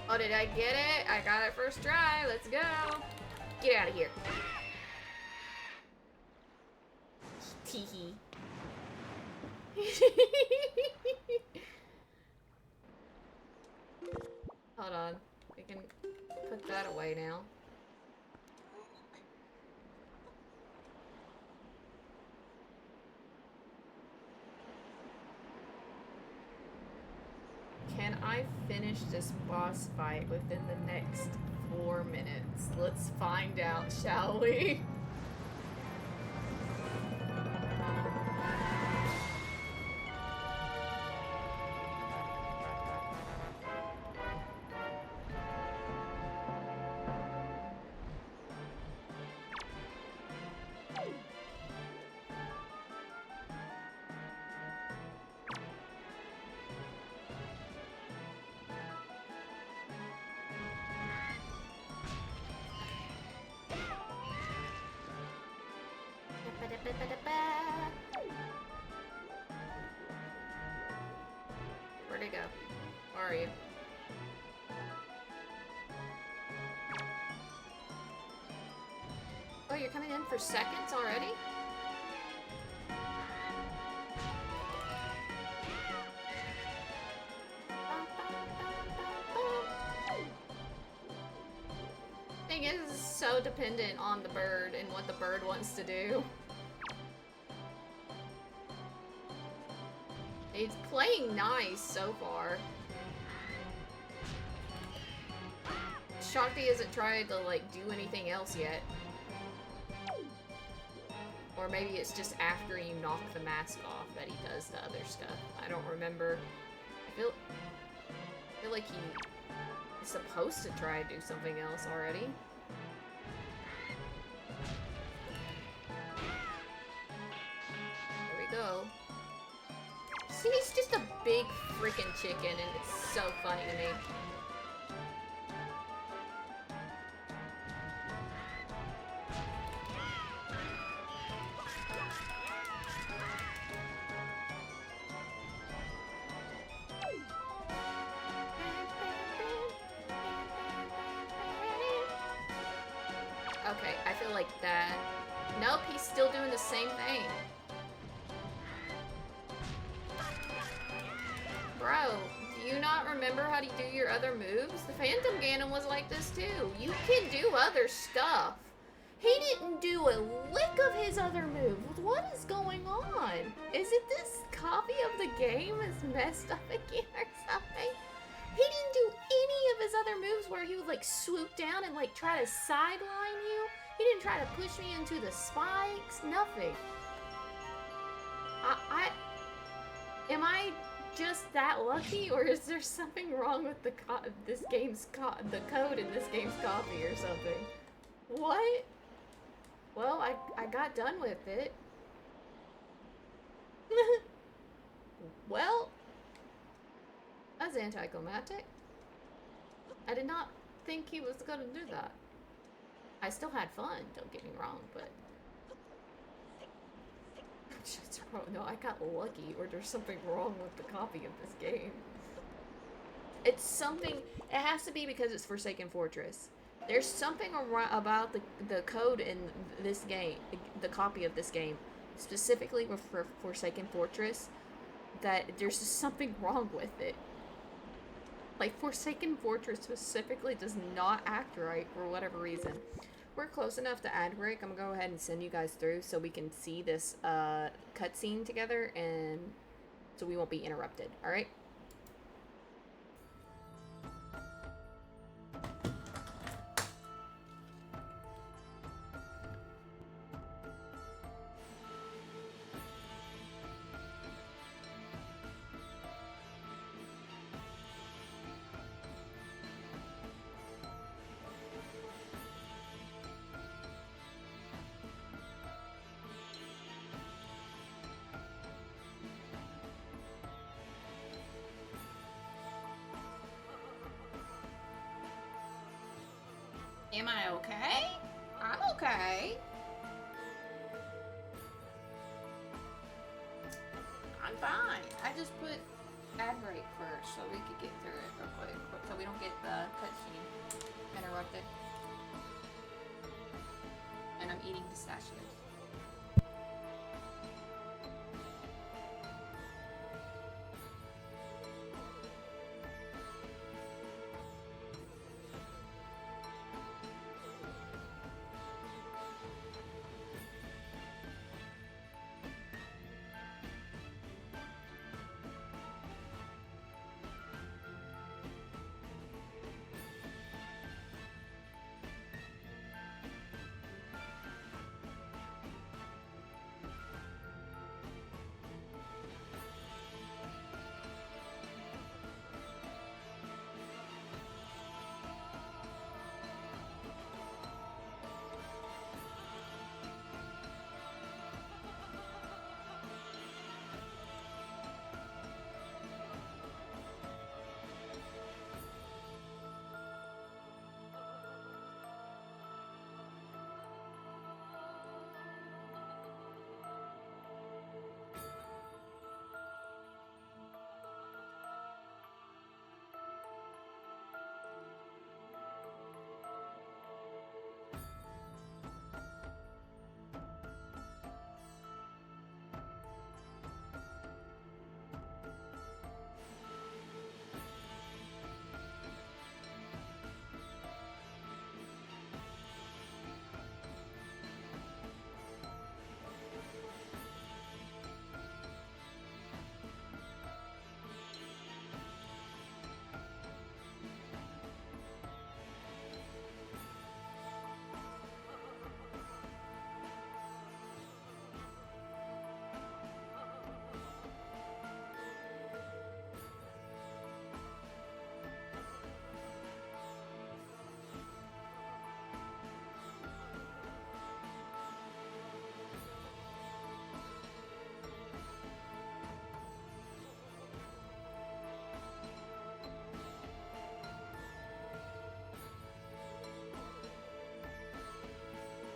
Oh, did I get it? I got it first try. Let's go. Get out of here. Teehee. Hold on. We can put that away now. Can I finish this boss fight within the next 4 minutes? Let's find out, shall we? Where'd it go? Where are you? Oh, you're coming in for seconds already? Thing is, it's so dependent on the bird and what the bird wants to do. It's playing nice so far. Shakti hasn't tried to, like, do anything else yet. Or maybe it's just after you knock the mask off that he does the other stuff. I don't remember. I feel like he is supposed to try to do something else already. There we go. See, he's just a big freaking chicken, and it's so funny to me. Okay, I feel like that. Nope, he's still doing the same thing. Bro, do you not remember how to do your other moves? The Phantom Ganon was like this too. You can do other stuff. He didn't do a lick of his other moves. What is going on? Is it this copy of the game is messed up again or something? He didn't do any of his other moves where he would like swoop down and like try to sideline you. He didn't try to push me into the spikes. Nothing. Am I just that lucky, or is there something wrong with the this game's the code in this game's copy or something? What? Well, I got done with it. Well, that's anticlimactic. I did not think he was gonna do that. I still had fun, don't get me wrong, but... No, I got lucky, or there's something wrong with the copy of this game. It's something... It has to be because it's Forsaken Fortress. There's something about the code in this game, the copy of this game, specifically for Forsaken Fortress, that there's just something wrong with it. Like, Forsaken Fortress specifically does not act right for whatever reason. We're close enough to ad break. I'm gonna go ahead and send you guys through so we can see this cutscene together, and so we won't be interrupted. All right. Am I okay? I'm okay. I'm fine. I just put ad break first so we could get through it real quick, so we don't get the cutscene interrupted. And I'm eating pistachios.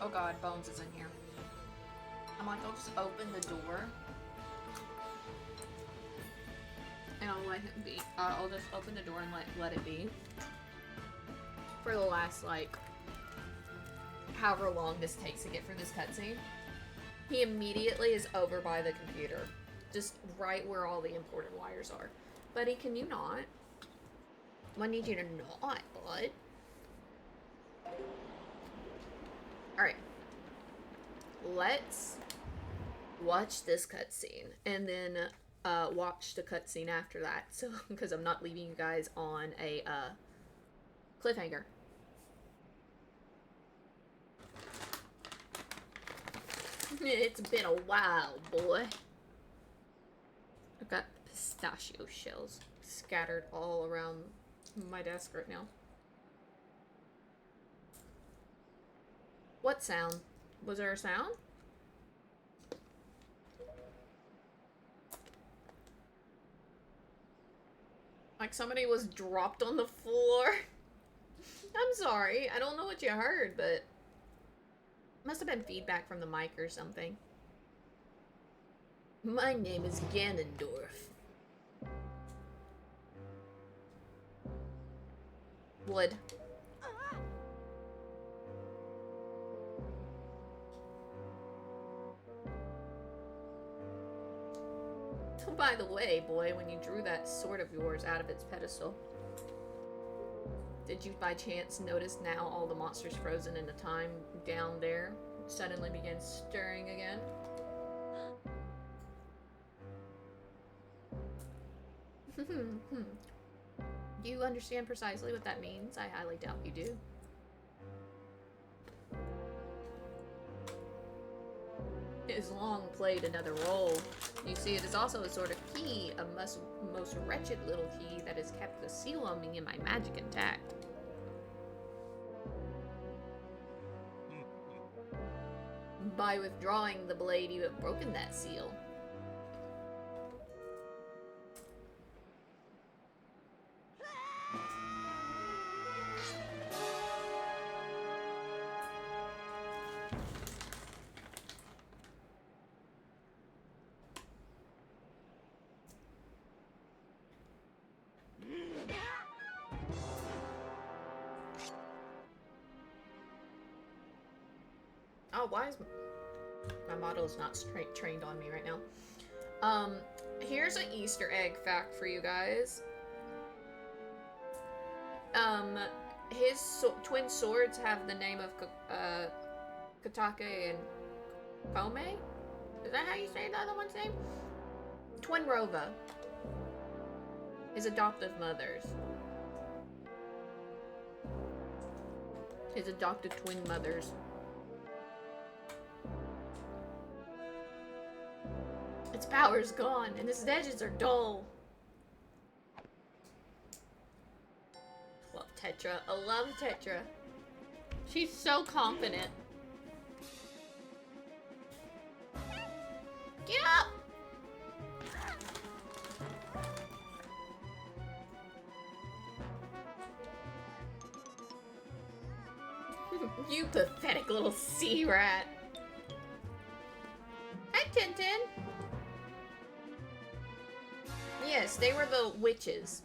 Oh god, Bones is in here. I'm like, I'll just open the door. And I'll let him be. I'll just open the door and let it be. For the last, like, however long this takes to get through this cutscene. He immediately is over by the computer. Just right where all the important wires are. Buddy, can you not? I need you to not, bud. Alright. Let's watch this cutscene. And then watch the cutscene after that. So, because I'm not leaving you guys on a cliffhanger. It's been a while, boy. I've got pistachio shells scattered all around my desk right now. What sound? Was there a sound? Like somebody was dropped on the floor? I'm sorry, I don't know what you heard, but must have been feedback from the mic or something. My name is Ganondorf. Wood. Oh, by the way, boy, when you drew that sword of yours out of its pedestal, did you by chance notice now all the monsters frozen in the time down there suddenly begin stirring again? Do you understand precisely what that means? I highly doubt you do. It has long played another role. You see, it is also a sort of key, a most wretched little key that has kept the seal on me and my magic intact. By withdrawing the blade, you have broken that seal. Oh, why is my model's not trained on me right now? Here's an Easter egg fact for you guys. His twin swords have the name of Kotake and Kome? Is that how you say the other one's name? Twinrova. His adoptive mothers. His adopted twin mothers. Its power's gone, and its edges are dull. Love Tetra. I love Tetra. She's so confident. Get up! You pathetic little sea rat. Hi, Tintin. Yes, they were the witches.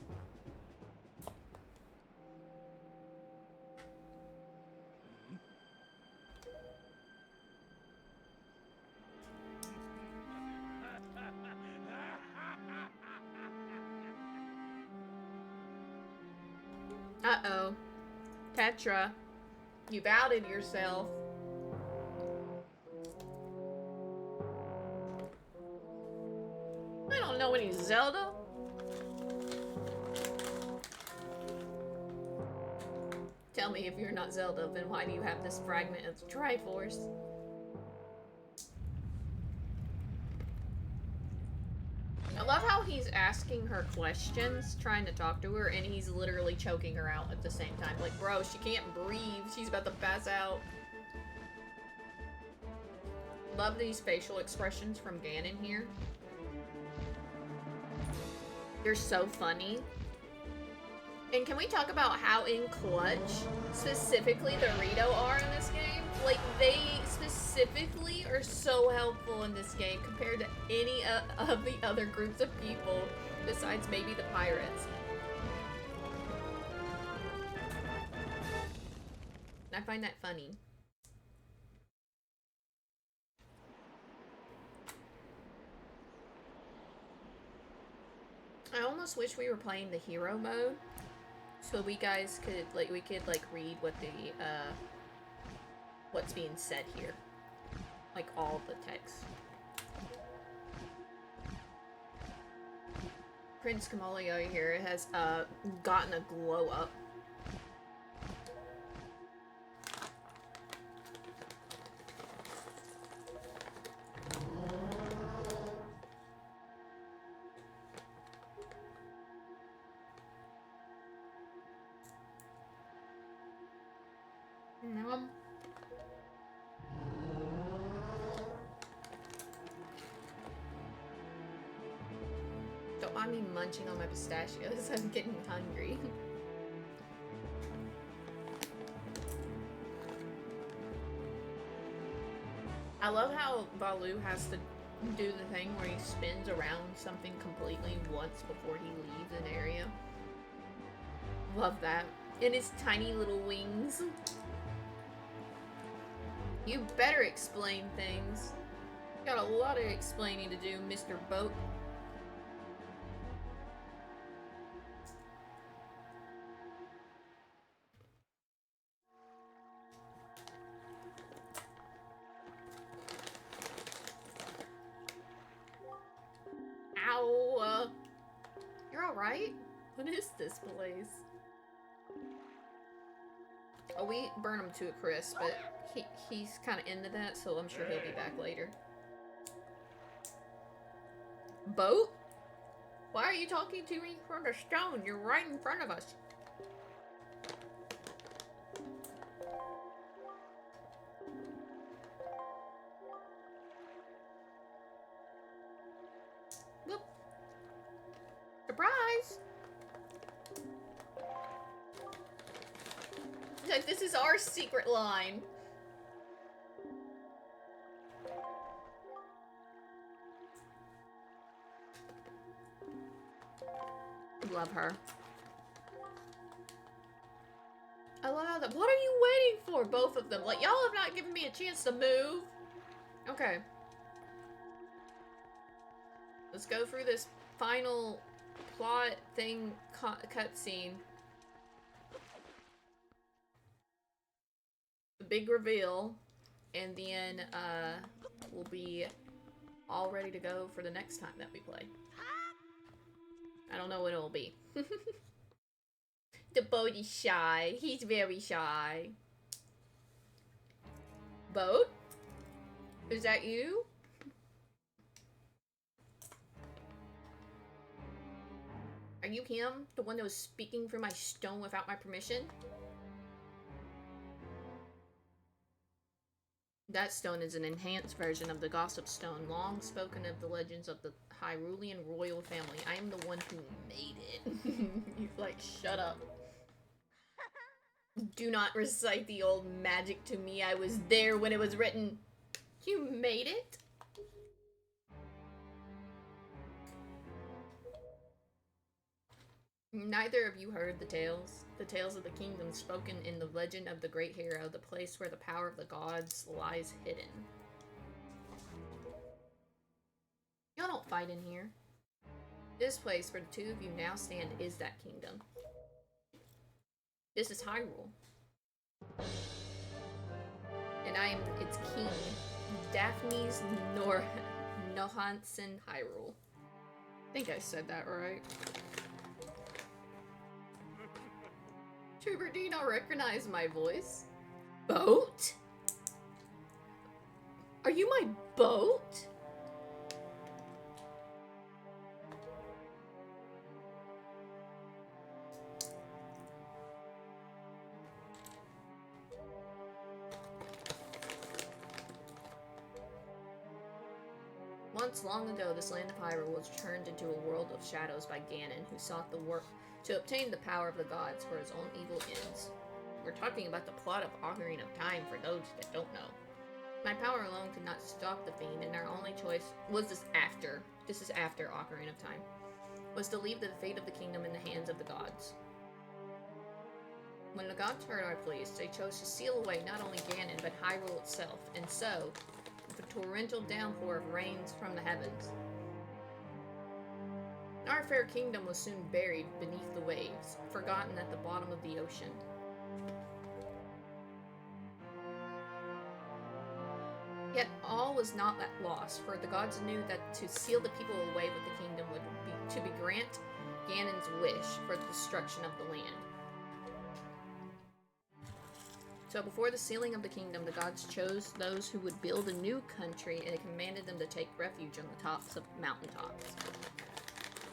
Uh-oh. Tetra, you've outed yourself. I don't know any Zelda. Tell me if you're not Zelda, then why do you have this fragment of Triforce? I love how he's asking her questions, trying to talk to her, and he's literally choking her out at the same time. Like, bro, she can't breathe. She's about to pass out. Love these facial expressions from Ganon here. They're so funny. And can we talk about how in clutch, specifically the Rito are in this game? Like, they specifically are so helpful in this game compared to any of the other groups of people besides maybe the pirates. I find that funny. I almost wish we were playing the hero mode, so we guys could like read what the what's being said here, like all the text. Prince Kamalio here has gotten a glow up. Don't mind me munching on my pistachios. I'm getting hungry. I love how Baloo has to do the thing where he spins around something completely once before he leaves an area. Love that. And his tiny little wings. You better explain things. Got a lot of explaining to do, Mr. Boat. Ow! You're alright? What is this place? Oh, we burn him to a crisp, but he's kind of into that, so I'm sure he'll be back later. Boat? Why are you talking to me from the stone? You're right in front of us. Whoop. Surprise! Like, this is our secret line. Love her. I love how that. What are you waiting for, both of them? Like, y'all have not given me a chance to move. Okay. Let's go through this final plot thing cutscene. The big reveal, and then we'll be all ready to go for the next time that we play. I don't know what it'll be. The boat is shy. He's very shy. Boat? Is that you? Are you him? The one that was speaking through my stone without my permission? That stone is an enhanced version of the Gossip Stone, long spoken of the legends of the Hyrulean royal family. I am the one who made it. He's like, shut up. Do not recite the old magic to me. I was there when it was written. You made it? Neither of you heard the tales of the kingdom spoken in the legend of the great hero, the place where the power of the gods lies hidden. Y'all don't fight in here. This place where the two of you now stand is that kingdom. This is Hyrule. And I am its king, Daphne's Nohansen Hyrule. I think I said that right. Trooper, do you not recognize my voice? Boat? Are you my boat? Once long ago, this land of Hyrule was turned into a world of shadows by Ganon, who sought the work to obtain the power of the gods for his own evil ends. We're talking about the plot of Ocarina of Time for those that don't know. My power alone could not stop the fiend, and our only choice was this is after Ocarina of Time, was to leave the fate of the kingdom in the hands of the gods. When the gods heard our pleas, they chose to seal away not only Ganon, but Hyrule itself, and so, with a torrential downpour of rains from the heavens, our fair kingdom was soon buried beneath the waves, forgotten at the bottom of the ocean. Yet all was not that lost, for the gods knew that to seal the people away with the kingdom would be to grant Ganon's wish for the destruction of the land. So before the sealing of the kingdom, the gods chose those who would build a new country and commanded them to take refuge on the tops of mountaintops.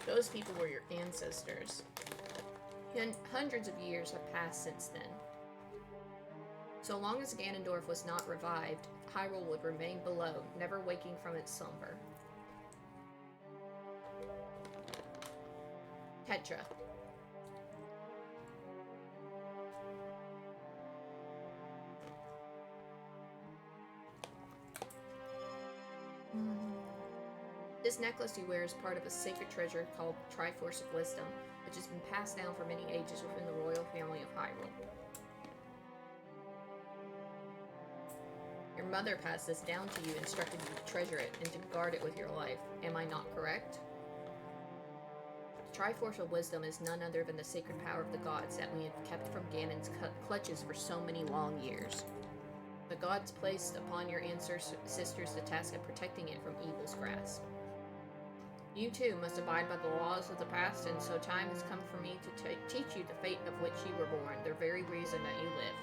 Those people were your ancestors. And hundreds of years have passed since then. So long as Ganondorf was not revived, Hyrule would remain below, never waking from its slumber. Tetra. This necklace you wear is part of a sacred treasure called Triforce of Wisdom, which has been passed down for many ages within the royal family of Hyrule. Your mother passed this down to you, instructed you to treasure it and to guard it with your life. Am I not correct? The Triforce of Wisdom is none other than the sacred power of the gods that we have kept from Ganon's clutches for so many long years. The gods placed upon your ancestors the task of protecting it from evil's grasp. You too must abide by the laws of the past, and so time has come for me to teach you the fate of which you were born, the very reason that you live.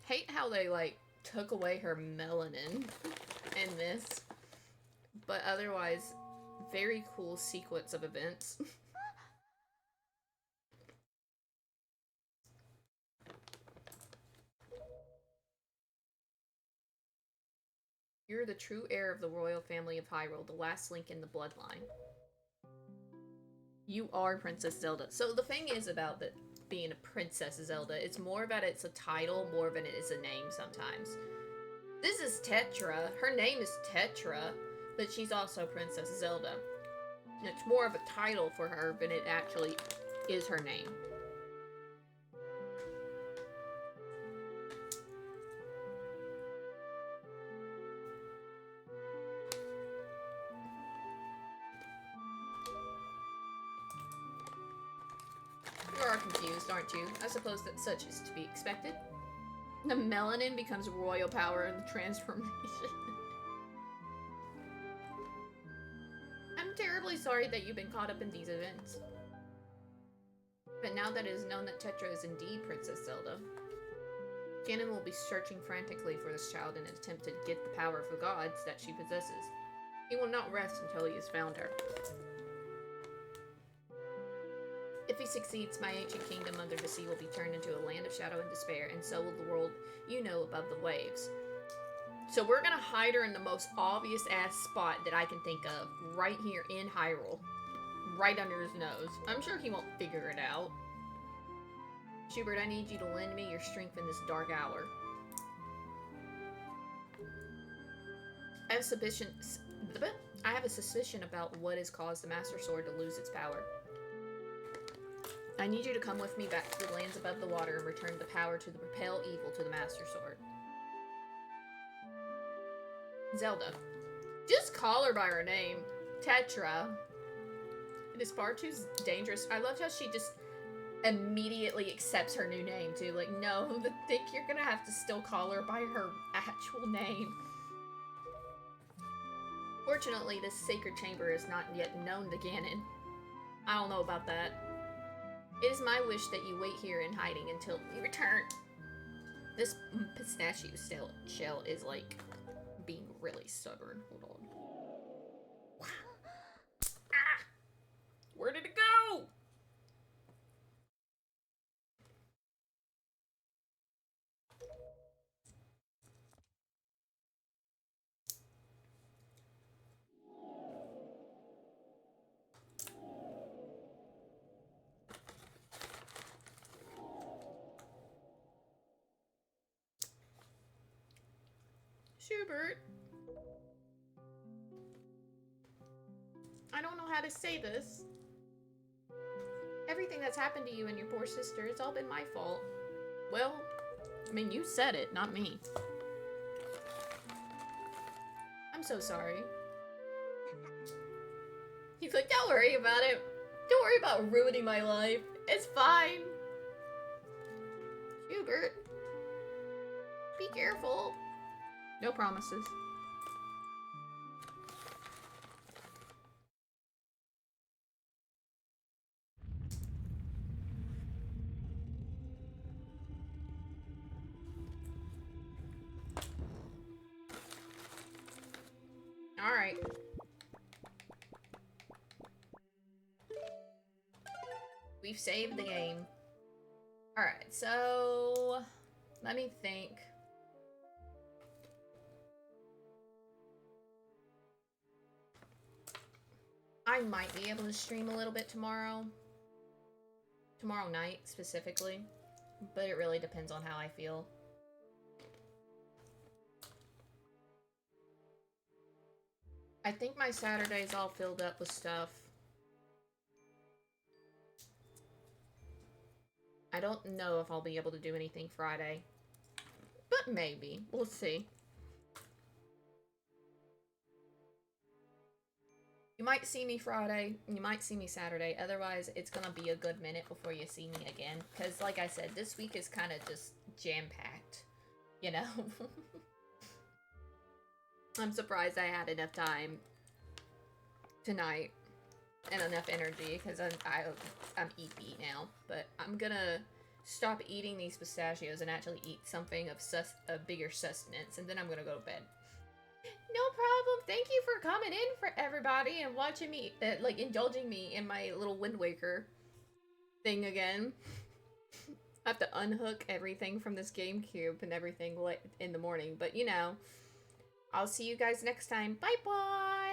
Hate how they, like, took away her melanin in this. But otherwise, very cool sequence of events. You're the true heir of the royal family of Hyrule, the last link in the bloodline. You are Princess Zelda. So the thing is about the being a Princess Zelda, it's more about it's a title more than it is a name sometimes. This is Tetra. Her name is Tetra, but she's also Princess Zelda. And it's more of a title for her than it actually is her name. You are confused, aren't you? I suppose that such is to be expected. The melanin becomes royal power in the transformation. I'm terribly sorry that you've been caught up in these events. But now that it is known that Tetra is indeed Princess Zelda, Ganon will be searching frantically for this child in an attempt to get the power of the gods that she possesses. He will not rest until he has found her. If he succeeds, my ancient kingdom under the sea will be turned into a land of shadow and despair, and so will the world you know above the waves. So we're gonna hide her in the most obvious ass spot that I can think of, right here in Hyrule. Right under his nose. I'm sure he won't figure it out. Schubert, I need you to lend me your strength in this dark hour. I have a suspicion about what has caused the Master Sword to lose its power. I need you to come with me back to the lands above the water and return the power to repel evil to the Master Sword. Zelda. Just call her by her name. Tetra. It is far too dangerous. I love how she just immediately accepts her new name, too. Like, no, I think you're gonna have to still call her by her actual name. Fortunately, this sacred chamber is not yet known to Ganon. I don't know about that. It is my wish that you wait here in hiding until we return. This pistachio shell is like being really stubborn. Hold on. Ah! Where did it go? Schubert. I don't know how to say this. Everything that's happened to you and your poor sister, it's all been my fault. Well, I mean, you said it, not me. I'm so sorry. He's like, don't worry about it. Don't worry about ruining my life. It's fine. Hubert. Be careful. No promises. Alright. We've saved the game. Alright, so... let me think. I might be able to stream a little bit tomorrow. Tomorrow night, specifically. But it really depends on how I feel. I think my Saturday's all filled up with stuff. I don't know if I'll be able to do anything Friday. But maybe. We'll see. You might see me Friday, you might see me Saturday, otherwise it's gonna be a good minute before you see me again. Because, like I said, this week is kind of just jam-packed, you know? I'm surprised I had enough time tonight and enough energy, because I'm eat now. But I'm gonna stop eating these pistachios and actually eat something of a bigger sustenance, and then I'm gonna go to bed. No problem. Thank you for coming in, for everybody, and watching me, like, indulging me in my little Wind Waker thing again. I have to unhook everything from this GameCube and everything in the morning, but you know, I'll see you guys next time. Bye-bye!